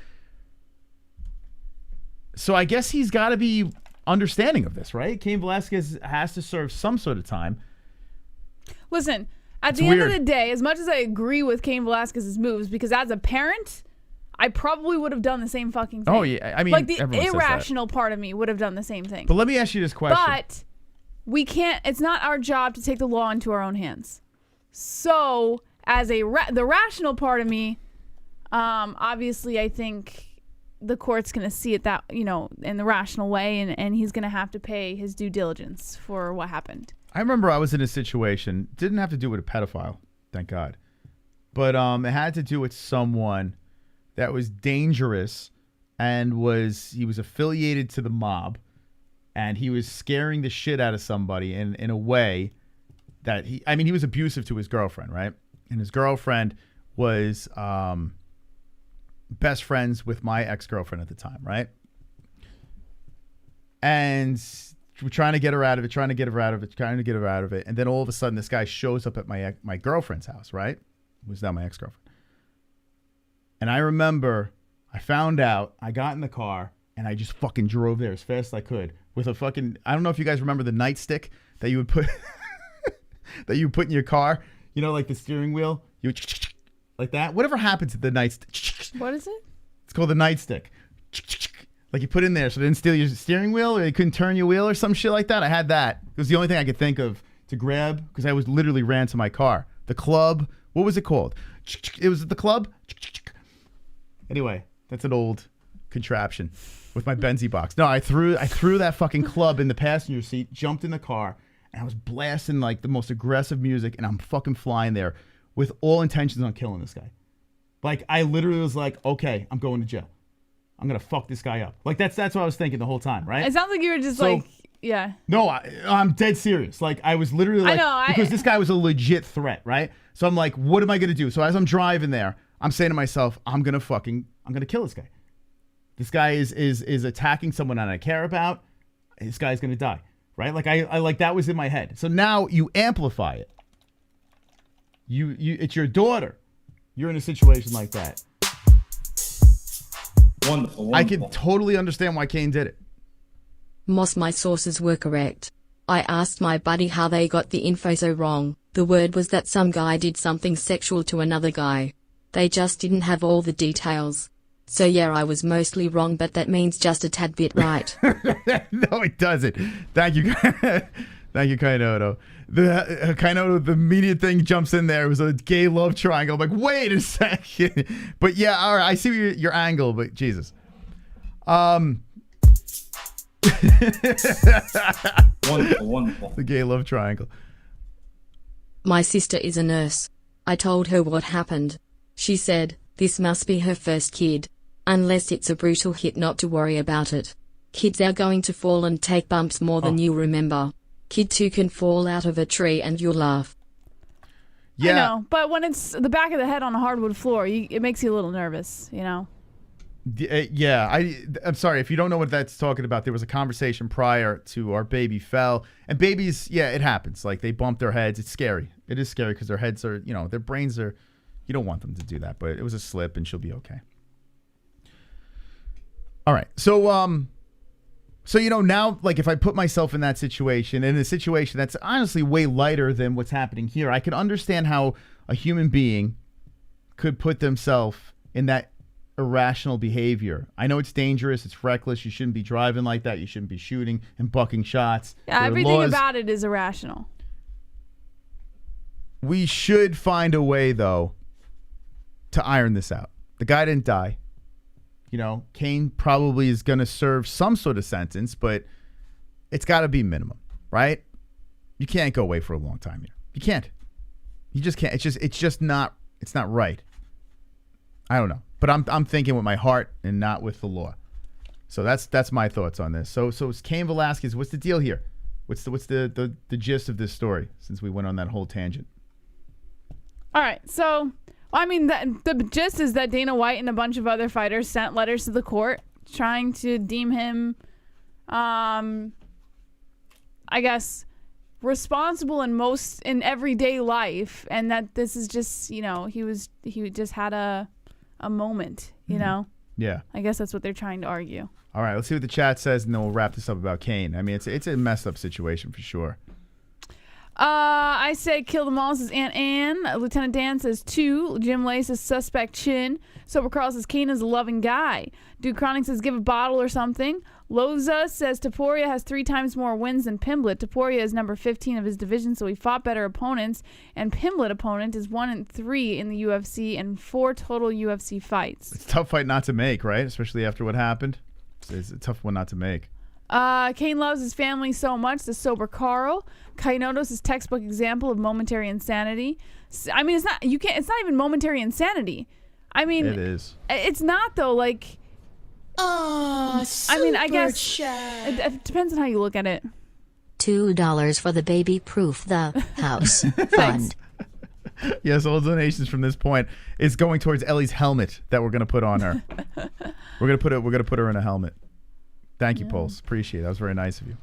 So I guess he's got to be understanding of this, right? Cain Velasquez has to serve some sort of time. Listen, at the end of the day, as much as I agree with Cain Velasquez's moves, because as a parent, I probably would have done the same fucking thing. Oh, yeah. I mean, like the everyone says that. irrational part of me would have done the same thing. But let me ask you this question. But we can't, it's not our job to take the law into our own hands. So as the rational part of me, obviously I think the court's going to see it that, you know, in the rational way, and he's going to have to pay his due diligence for what happened. I remember I was in a situation, didn't have to do with a pedophile, thank God. But it had to do with someone that was dangerous and he was affiliated to the mob, and he was scaring the shit out of somebody in a way that he was abusive to his girlfriend, right? And his girlfriend was best friends with my ex-girlfriend at the time, right? And we're trying to get her out of it, and then all of a sudden this guy shows up at my girlfriend's house, right? It was now my ex-girlfriend. And I remember I found out, I got in the car, and I just fucking drove there as fast as I could with a fucking, I don't know if you guys remember the nightstick that you would put that you put in your car, you know, like the steering wheel, you would like that. Whatever happened to the nightstick? What is it? It's called the nightstick. Like you put in there so it didn't steal your steering wheel, or you couldn't turn your wheel or some shit like that. I had that. It was the only thing I could think of to grab because I was literally ran to my car. The club, what was it called? It was the club. Anyway, that's an old contraption with my Benzie box. No, I threw that fucking club in the passenger seat, jumped in the car, and I was blasting like the most aggressive music, and I'm fucking flying there with all intentions on killing this guy. Like I literally was like, okay, I'm going to jail. I'm gonna fuck this guy up. Like that's what I was thinking the whole time, right? It sounds like you were just like, yeah. No, I'm dead serious. Like I was literally like, because this guy was a legit threat, right? So I'm like, what am I gonna do? So as I'm driving there, I'm saying to myself, I'm gonna kill this guy. This guy is attacking someone that I care about. This guy's gonna die, right? Like I like that was in my head. So now you amplify it. It's your daughter. You're in a situation like that. Wonderful. I can totally understand why Cain did it. Moss, my sources were correct. I asked my buddy how they got the info so wrong. The word was that some guy did something sexual to another guy. They just didn't have all the details. So yeah, I was mostly wrong, but that means just a tad bit right. No, it doesn't. Thank you. Thank you, Kainoto. The immediate thing jumps in there. It was a gay love triangle. I'm like, wait a second. But yeah, all right, I see your angle, but Jesus. Wonderful. The gay love triangle. My sister is a nurse. I told her what happened. She said, this must be her first kid. Unless it's a brutal hit, not to worry about it. Kids are going to fall and take bumps more than you remember. Kid 2 can fall out of a tree and you'll laugh. Yeah. I know, but when it's the back of the head on a hardwood floor, it makes you a little nervous, you know? Yeah, I'm sorry. If you don't know what that's talking about, there was a conversation prior to our baby fell. And babies, yeah, it happens. Like they bump their heads. It's scary. It is scary because their heads are, you know, their brains are, you don't want them to do that. But it was a slip and she'll be okay. All right. So, you know, now, like, if I put myself in that situation, in a situation that's honestly way lighter than what's happening here, I can understand how a human being could put themselves in that irrational behavior. I know it's dangerous. It's reckless. You shouldn't be driving like that. You shouldn't be shooting and bucking shots. Yeah, everything about it is irrational. We should find a way, though, to iron this out. The guy didn't die. You know, Cain probably is going to serve some sort of sentence, but it's got to be minimum, right? You can't go away for a long time here. You can't. You just can't. It's just not. It's not right. I don't know, but I'm thinking with my heart and not with the law. So that's my thoughts on this. So it's Cain Velasquez. What's the deal here? What's the gist of this story? Since we went on that whole tangent. All right, so. I mean, the gist is that Dana White and a bunch of other fighters sent letters to the court trying to deem him, I guess, responsible in everyday life, and that this is just, you know, he just had a moment, you know? Yeah. I guess that's what they're trying to argue. All right, let's see what the chat says, and then we'll wrap this up about Cain. I mean, it's a messed up situation for sure. I said kill them all, says Aunt Ann. Lieutenant Dan says 2. Jim Lay says suspect chin. Sober Carl says Cain is a loving guy. Dude Chronic says give a bottle or something. Loza says Taporia has 3 times more wins than Pimblett. Taporia is number 15 of his division, so he fought better opponents. And Pimblett opponent is 1-3 in the UFC and 4 total UFC fights. It's a tough fight not to make, right? Especially after what happened. It's a tough one not to make. Cain loves his family so much, the sober Carl. Kainotos is textbook example of momentary insanity. I mean, it's not even momentary insanity. I mean, it is. It's not though. Like, I mean, I guess it depends on how you look at it. $2 for the baby proof the house fund. Yes, all donations from this point is going towards Ellie's helmet that we're gonna put on her. We're gonna put her in a helmet. Thank you, Pulse. Appreciate it. That was very nice of you.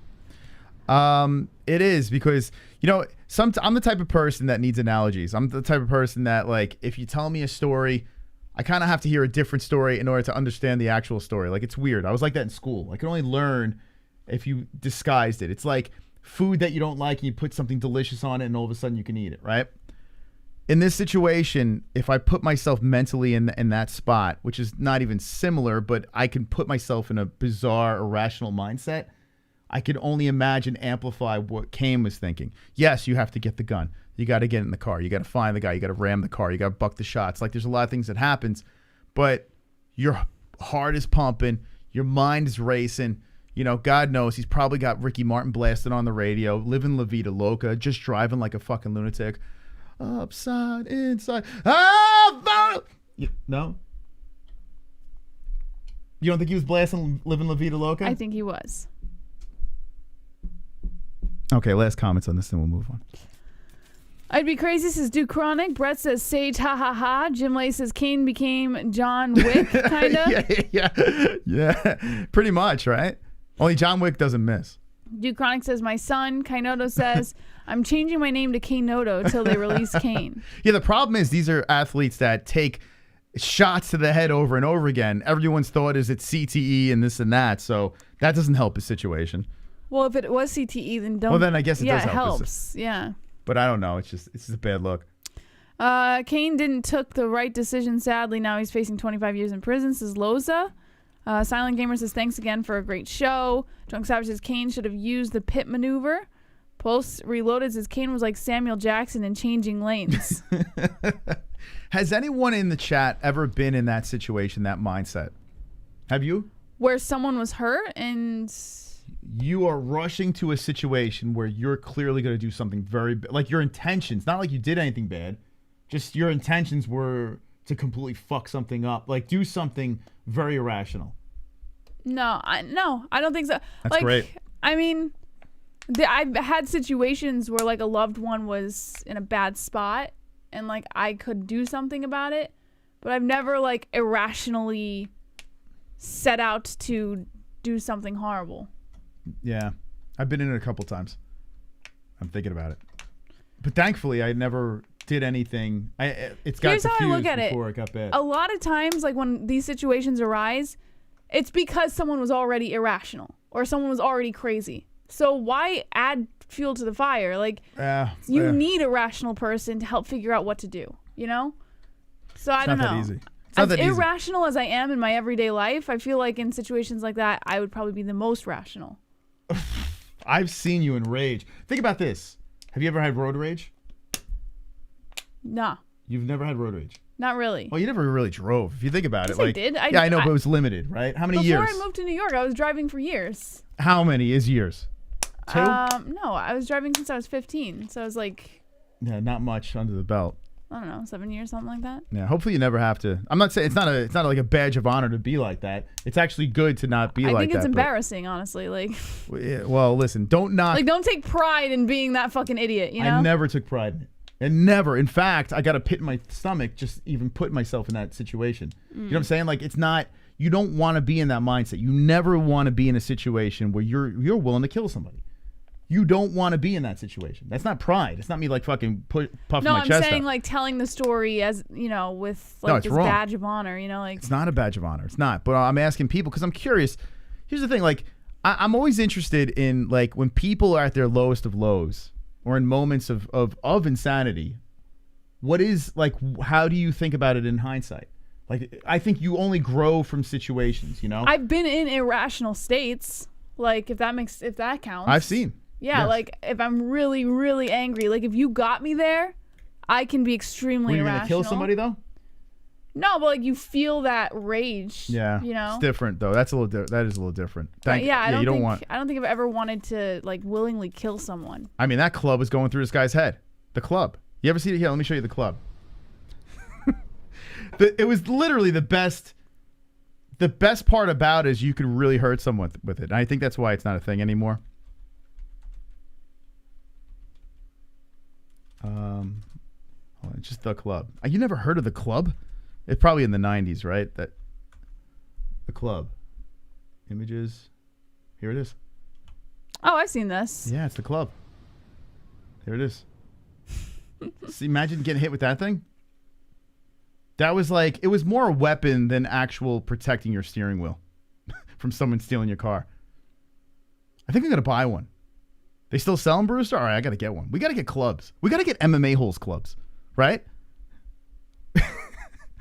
It is because, you know, I'm the type of person that needs analogies. I'm the type of person that, like, if you tell me a story, I kind of have to hear a different story in order to understand the actual story. Like, it's weird. I was like that in school. I could only learn if you disguised it. It's like food that you don't like and you put something delicious on it and all of a sudden you can eat it, right? In this situation, if I put myself mentally in that spot, which is not even similar, but I can put myself in a bizarre, irrational mindset, I could only imagine amplify what Cain was thinking. Yes, you have to get the gun. You got to get in the car. You got to find the guy. You got to ram the car. You got to buck the shots. Like, there's a lot of things that happens, but your heart is pumping. Your mind is racing. You know, God knows he's probably got Ricky Martin blasted on the radio, living La Vida Loca, just driving like a fucking lunatic. Upside, inside. No? You don't think he was blasting Living La Vida Loca? I think he was. Okay, last comments on this, then we'll move on. I'd be crazy, says Duke Chronic. Brett says Sage, ha ha ha. Jim Lay says Cain became John Wick, kind of. Yeah, pretty much, right? Only John Wick doesn't miss. Duke Chronic says my son. Kainoto says I'm changing my name to Kainoto until they release Cain. Yeah, the problem is these are athletes that take shots to the head over and over again. Everyone's thought is it's CTE and this and that, so that doesn't help his situation. Well, if it was CTE, then don't. Well, then I guess it does help. Yeah, it helps. Yeah. But I don't know. It's just a bad look. Cain didn't took the right decision. Sadly, now he's facing 25 years in prison, says Loza. Silent Gamer says thanks again for a great show. Drunk Savage says Cain should have used the pit maneuver. Pulse Reloaded says Cain was like Samuel Jackson in changing lanes. Has anyone in the chat ever been in that situation, that mindset? Have you? Where someone was hurt and you are rushing to a situation where you're clearly going to do something very like your intentions, not like you did anything bad, just your intentions were to completely fuck something up, like do something very irrational. No, I don't think so. That's like, great. I mean, I've had situations where like a loved one was in a bad spot and like I could do something about it, but I've never like irrationally set out to do something horrible. Yeah, I've been in it a couple times. I'm thinking about it, but thankfully I never did anything. It's got diffused before it got bad. A lot of times, like when these situations arise, it's because someone was already irrational or someone was already crazy. So why add fuel to the fire? Like you need a rational person to help figure out what to do. You know? So I don't know. Not that easy. As irrational as I am in my everyday life, I feel like in situations like that, I would probably be the most rational. I've seen you in rage. Think about this. Have you ever had road rage? Nah. You've never had road rage? Not really. Well, you never really drove. If you think about it, I like did. I know, but it was limited, right? How many years? Before I moved to New York, I was driving for years. How many is years? 2? No, I was driving since I was 15. So I was like, yeah, not much under the belt. I don't know, 7 years, something like that. Yeah, hopefully you never have to. I'm not saying it's not like a badge of honor to be like that. It's actually good to not be like that. I think it's embarrassing, honestly. Like, well, listen, don't take pride in being that fucking idiot. You know, I never took pride in it, and never. In fact, I got a pit in my stomach just even putting myself in that situation. You know what I'm saying? Like, it's not. You don't want to be in that mindset. You never want to be in a situation where you're willing to kill somebody. You don't want to be in that situation. That's not pride. It's not me like fucking puffing my chest No, I'm saying out. like telling the story as, you know, with like this wrong. badge of honor, you know, like. It's not a badge of honor. It's not. But I'm asking people because I'm curious. Here's the thing. Like, I'm always interested in like when people are at their lowest of lows, or in moments of insanity, what is like? How do you think about it in hindsight? Like, I think you only grow from situations. You know, I've been in irrational states. Like, if that counts. I've seen. Yeah, Yes. like if I'm really, really angry, like if you got me there, I can be extremely Were you irrational. gonna kill somebody though? No, but like you feel that rage. Yeah, you know. it's different though. That is a little different. I you don't think want. I don't think I've ever wanted to like willingly kill someone. I mean, that club was going through this guy's head. The club. You ever see it? Here, let me show you the club. It was literally the best. The best part about it is you could really hurt someone with it. And I think that's why it's not a thing anymore. Hold on, just the club. You never heard of the club? It's probably in the 90s, right? The club. Images. Here it is. Oh, I've seen this. Yeah, it's the club. Here it is. See, imagine getting hit with that thing. That was like, it was more a weapon than actual protecting your steering wheel from someone stealing your car. I think I'm going to buy one. They still sell them, Brewster? All right, I got to get one. We got to get clubs. We got to get MMA-Holes clubs, right?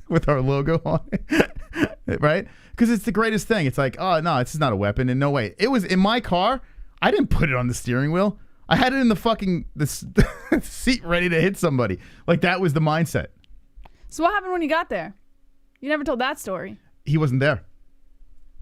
With our logo on it, right? Because it's the greatest thing. It's like, oh, no, this is not a weapon. And no way. It was in my car. I didn't put it on the steering wheel. I had it in the fucking seat ready to hit somebody. Like, that was the mindset. So what happened when you got there? You never told that story. He wasn't there.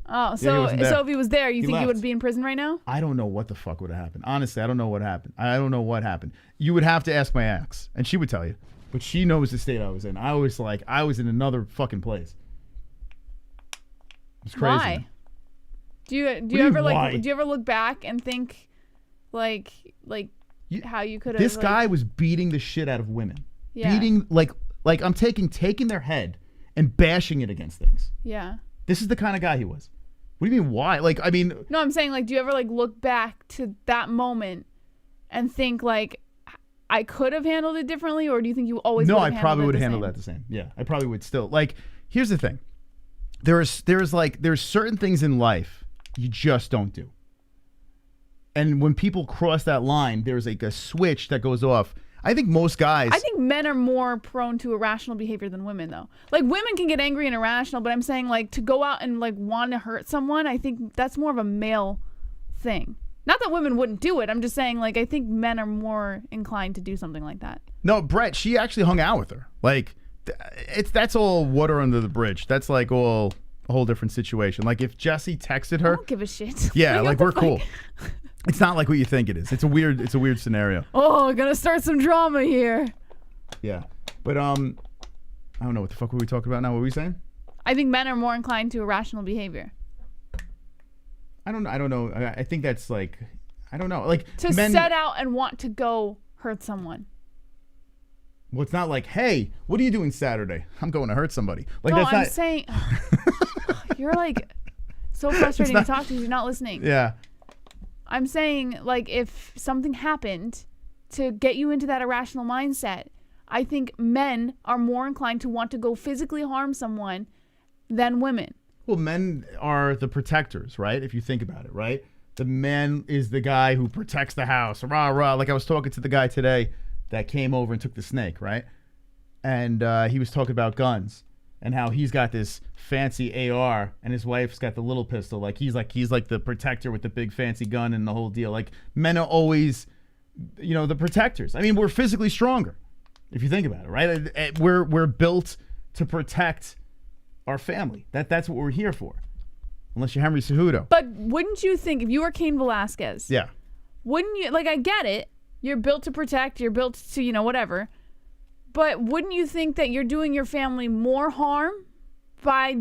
Oh, Yeah, he wasn't there. so if he was there, you He think he left. would be in prison right now? I don't know what the fuck would have happened. Honestly, I don't know what happened. I don't know what happened. You would have to ask my ex, and she would tell you. But she knows the state I was in. I was like, I was in another fucking place. It's crazy. Why? Do you do you ever mean, why? do you ever look back and think like how you could have This guy was beating the shit out of women. Yeah. Beating like I'm taking their head and bashing it against things. Yeah. This is the kind of guy he was. What do you mean why? Like, I mean, No, I'm saying like do you ever like look back to that moment and think like I could have handled it differently, or do you think you always no, would I have probably would handled have it the handled same? that the same. Yeah, I probably would still. Like, here's the thing. There's certain things in life you just don't do. And when people cross that line, there's like a switch that goes off. I think most guys. I think men are more prone to irrational behavior than women, though. Like, women can get angry and irrational, but I'm saying, like, to go out and, like, want to hurt someone, I think that's more of a male thing. Not that women wouldn't do it. I'm just saying, like, I think men are more inclined to do something like that. No, Brett, she actually hung out with her. Like, that's all water under the bridge. That's, like, all a whole different situation. Like, if Jesse texted her. I don't give a shit. Yeah, What like, the we're fuck? cool. It's not like what you think it is. It's a weird scenario. Oh, gonna start some drama here. Yeah. But, I don't know. What the fuck were we talking about now? What were we saying? I think men are more inclined to irrational behavior. I don't know. I think that's like, I don't know. Like To men, set out and want to go hurt someone. well, it's not like, hey, what are you doing Saturday? I'm going to hurt somebody. Like No, that's I'm not. saying you're like so frustrating to talk to because you're not listening. Yeah. I'm saying like if something happened to get you into that irrational mindset, I think men are more inclined to want to go physically harm someone than women. Well, men are the protectors, right? If you think about it, right? The man is the guy who protects the house. Rah, rah. Like I was talking to the guy today that came over and took the snake, right? And he was talking about guns and how he's got this fancy AR and his wife's got the little pistol. Like he's like the protector with the big fancy gun and the whole deal. Like men are always, the protectors. I mean, we're physically stronger if you think about it, right? We're built to protect our family. That's what we're here for. Unless you're Henry Cejudo. But wouldn't you think if you were Cain Velasquez? Yeah. Wouldn't you, like, I get it. You're built to protect. You're built to, whatever. But wouldn't you think that you're doing your family more harm by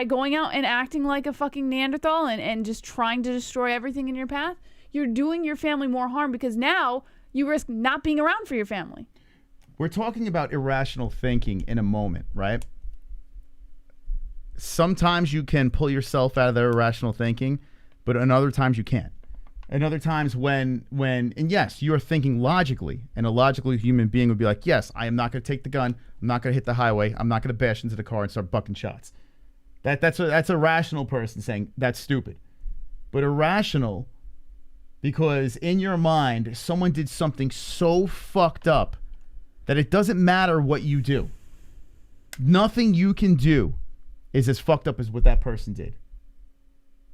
going out and acting like a fucking Neanderthal and just trying to destroy everything in your path? You're doing your family more harm because now you risk not being around for your family. We're talking about irrational thinking in a moment, right? Sometimes you can pull yourself out of their irrational thinking, but in other times you can't. And other times when and yes, you're thinking logically, and a logical human being would be like, yes, I am not going to take the gun. I'm not going to hit the highway. I'm not going to bash into the car and start bucking shots. That's a rational person saying that's stupid. But irrational Because in your mind, someone did something so fucked up that it doesn't matter what you do. Nothing you can do is as fucked up as what that person did.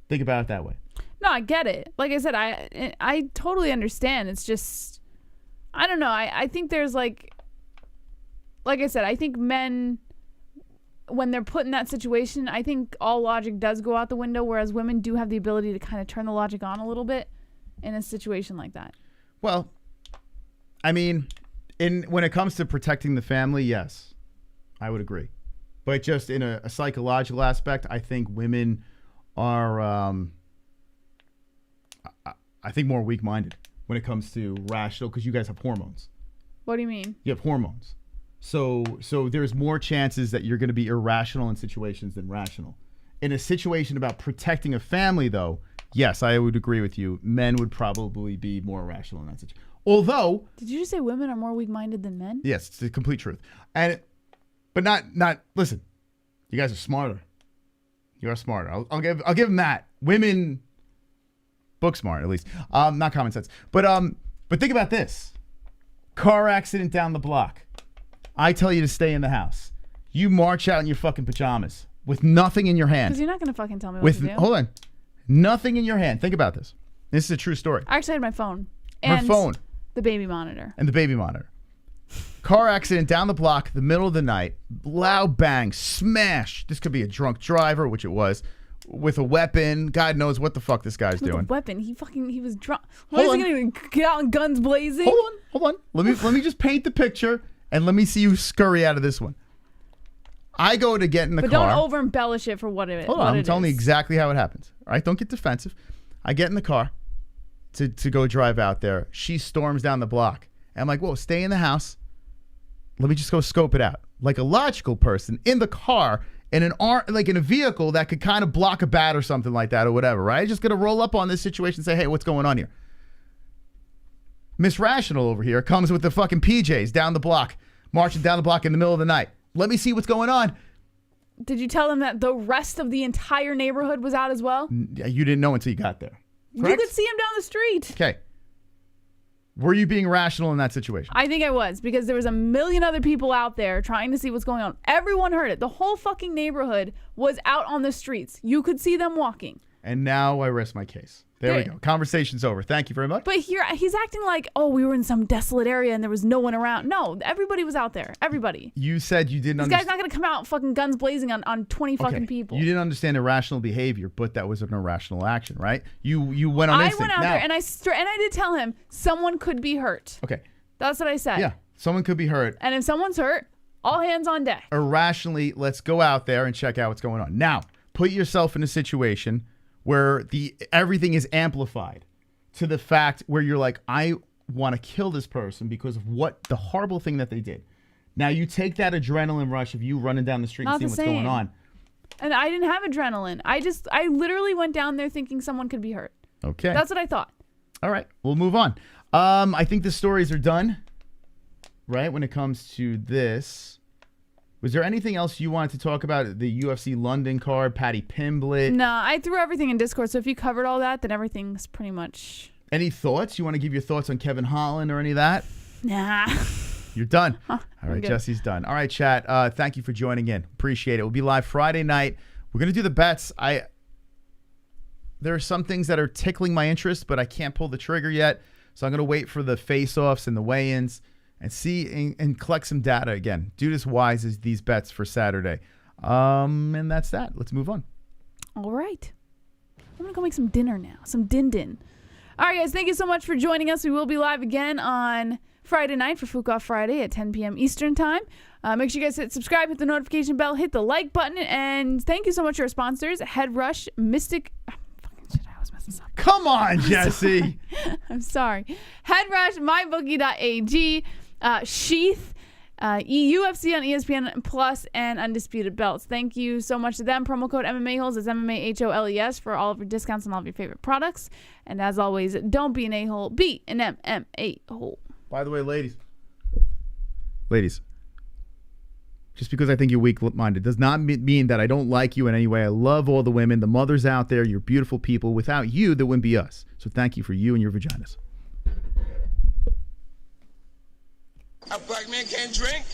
Think about it that way. No, I get it. Like I said, I totally understand. It's just, I don't know. I think there's like I said, I think men, when they're put in that situation, I think all logic does go out the window, whereas women do have the ability to kind of turn the logic on a little bit in a situation like that. Well, I mean, when it comes to protecting the family, yes, I would agree. But just in a psychological aspect, I think women are, I think, more weak-minded when it comes to rational, because you guys have hormones. What do you mean? You have hormones. So there's more chances that you're going to be irrational in situations than rational. In a situation about protecting a family, though, yes, I would agree with you. Men would probably be more irrational in that situation. Although... Did you just say women are more weak-minded than men? Yes, it's the complete truth. But not. Listen, you guys are smarter. You are smarter. I'll give them that. Women, book smart at least. Not common sense. But think about this. Car accident down the block. I tell you to stay in the house. You march out in your fucking pajamas with nothing in your hand. Because you're not gonna fucking tell me what to do. Hold on, nothing in your hand. Think about this. This is a true story. I actually had my phone. Her phone. The baby monitor. And the baby monitor. Car accident down the block, the middle of the night, loud bang, smash. This could be a drunk driver, which it was, with a weapon. God knows what the fuck this guy's doing. With a weapon? He was drunk. What is he gonna get out and guns blazing? Hold on. Let me just paint the picture and let me see you scurry out of this one. I go to get in the car. But don't over embellish it for what it is. Hold on, I'm telling you exactly how it happens. All right, don't get defensive. I get in the car to go drive out there. She storms down the block. And I'm like, whoa, stay in the house. Let me just go scope it out. Like a logical person in the car in in a vehicle that could kind of block a bat or something like that or whatever, right? Just gonna roll up on this situation and say, hey, what's going on here? Miss Rational over here comes with the fucking PJs down the block, marching down the block in the middle of the night. Let me see what's going on. Did you tell them that the rest of the entire neighborhood was out as well? You didn't know until you got there. Correct? You could see him down the street. Okay. Were you being rational in that situation? I think I was, because there was a million other people out there trying to see what's going on. Everyone heard it. The whole fucking neighborhood was out on the streets. You could see them walking. And now I rest my case. There we go. Conversation's over. Thank you very much. But here, he's acting like, oh, we were in some desolate area and there was no one around. No, everybody was out there. Everybody. You said you didn't understand. This guy's not going to come out fucking guns blazing on 20 fucking people. You didn't understand irrational behavior, but that was an irrational action, right? You went on instinct. I went out there and I did tell him someone could be hurt. Okay. That's what I said. Yeah, someone could be hurt. And if someone's hurt, all hands on deck. Irrationally, let's go out there and check out what's going on. Now, put yourself in a situation where everything is amplified to the fact where you're like, I want to kill this person because of the horrible thing that they did. Now you take that adrenaline rush of you running down the street and seeing what's going on. And I didn't have adrenaline. I literally went down there thinking someone could be hurt. Okay. That's what I thought. All right, we'll move on. I think the stories are done, right? When it comes to this. Was there anything else you wanted to talk about? The UFC London card, Paddy Pimblett? No, I threw everything in Discord, so if you covered all that, then everything's pretty much... Any thoughts? You want to give your thoughts on Kevin Holland or any of that? Nah. You're done. All right, Jesse's done. All right, chat. Thank you for joining in. Appreciate it. We'll be live Friday night. We're going to do the bets. There are some things that are tickling my interest, but I can't pull the trigger yet. So I'm going to wait for the face-offs and the weigh-ins and see and collect some data again. Do this wise as these bets for Saturday. And that's that. Let's move on. All right. I'm going to go make some dinner now. Some din-din. All right, guys. Thank you so much for joining us. We will be live again on Friday night for Fook Off Friday at 10 p.m. Eastern Time. Make sure you guys hit subscribe, hit the notification bell, hit the like button. And thank you so much to our sponsors, Head Rush, Mystic... Come on, Jesse. I'm sorry. Head Rush, MyBookie.ag, Sheath, UFC on ESPN Plus, and Undisputed Belts. Thank you so much to them. Promo code MMA-Holes is MMAHOLES for all of your discounts on all of your favorite products. And as always, don't be an a-hole, be an MMA-hole. By the way, ladies, Just because I think you're weak-minded does not mean that I don't like you in any way. I love all the women, the mothers out there. You're beautiful people. Without you, there wouldn't be us. So thank you for you and your vaginas. A black man can't drink?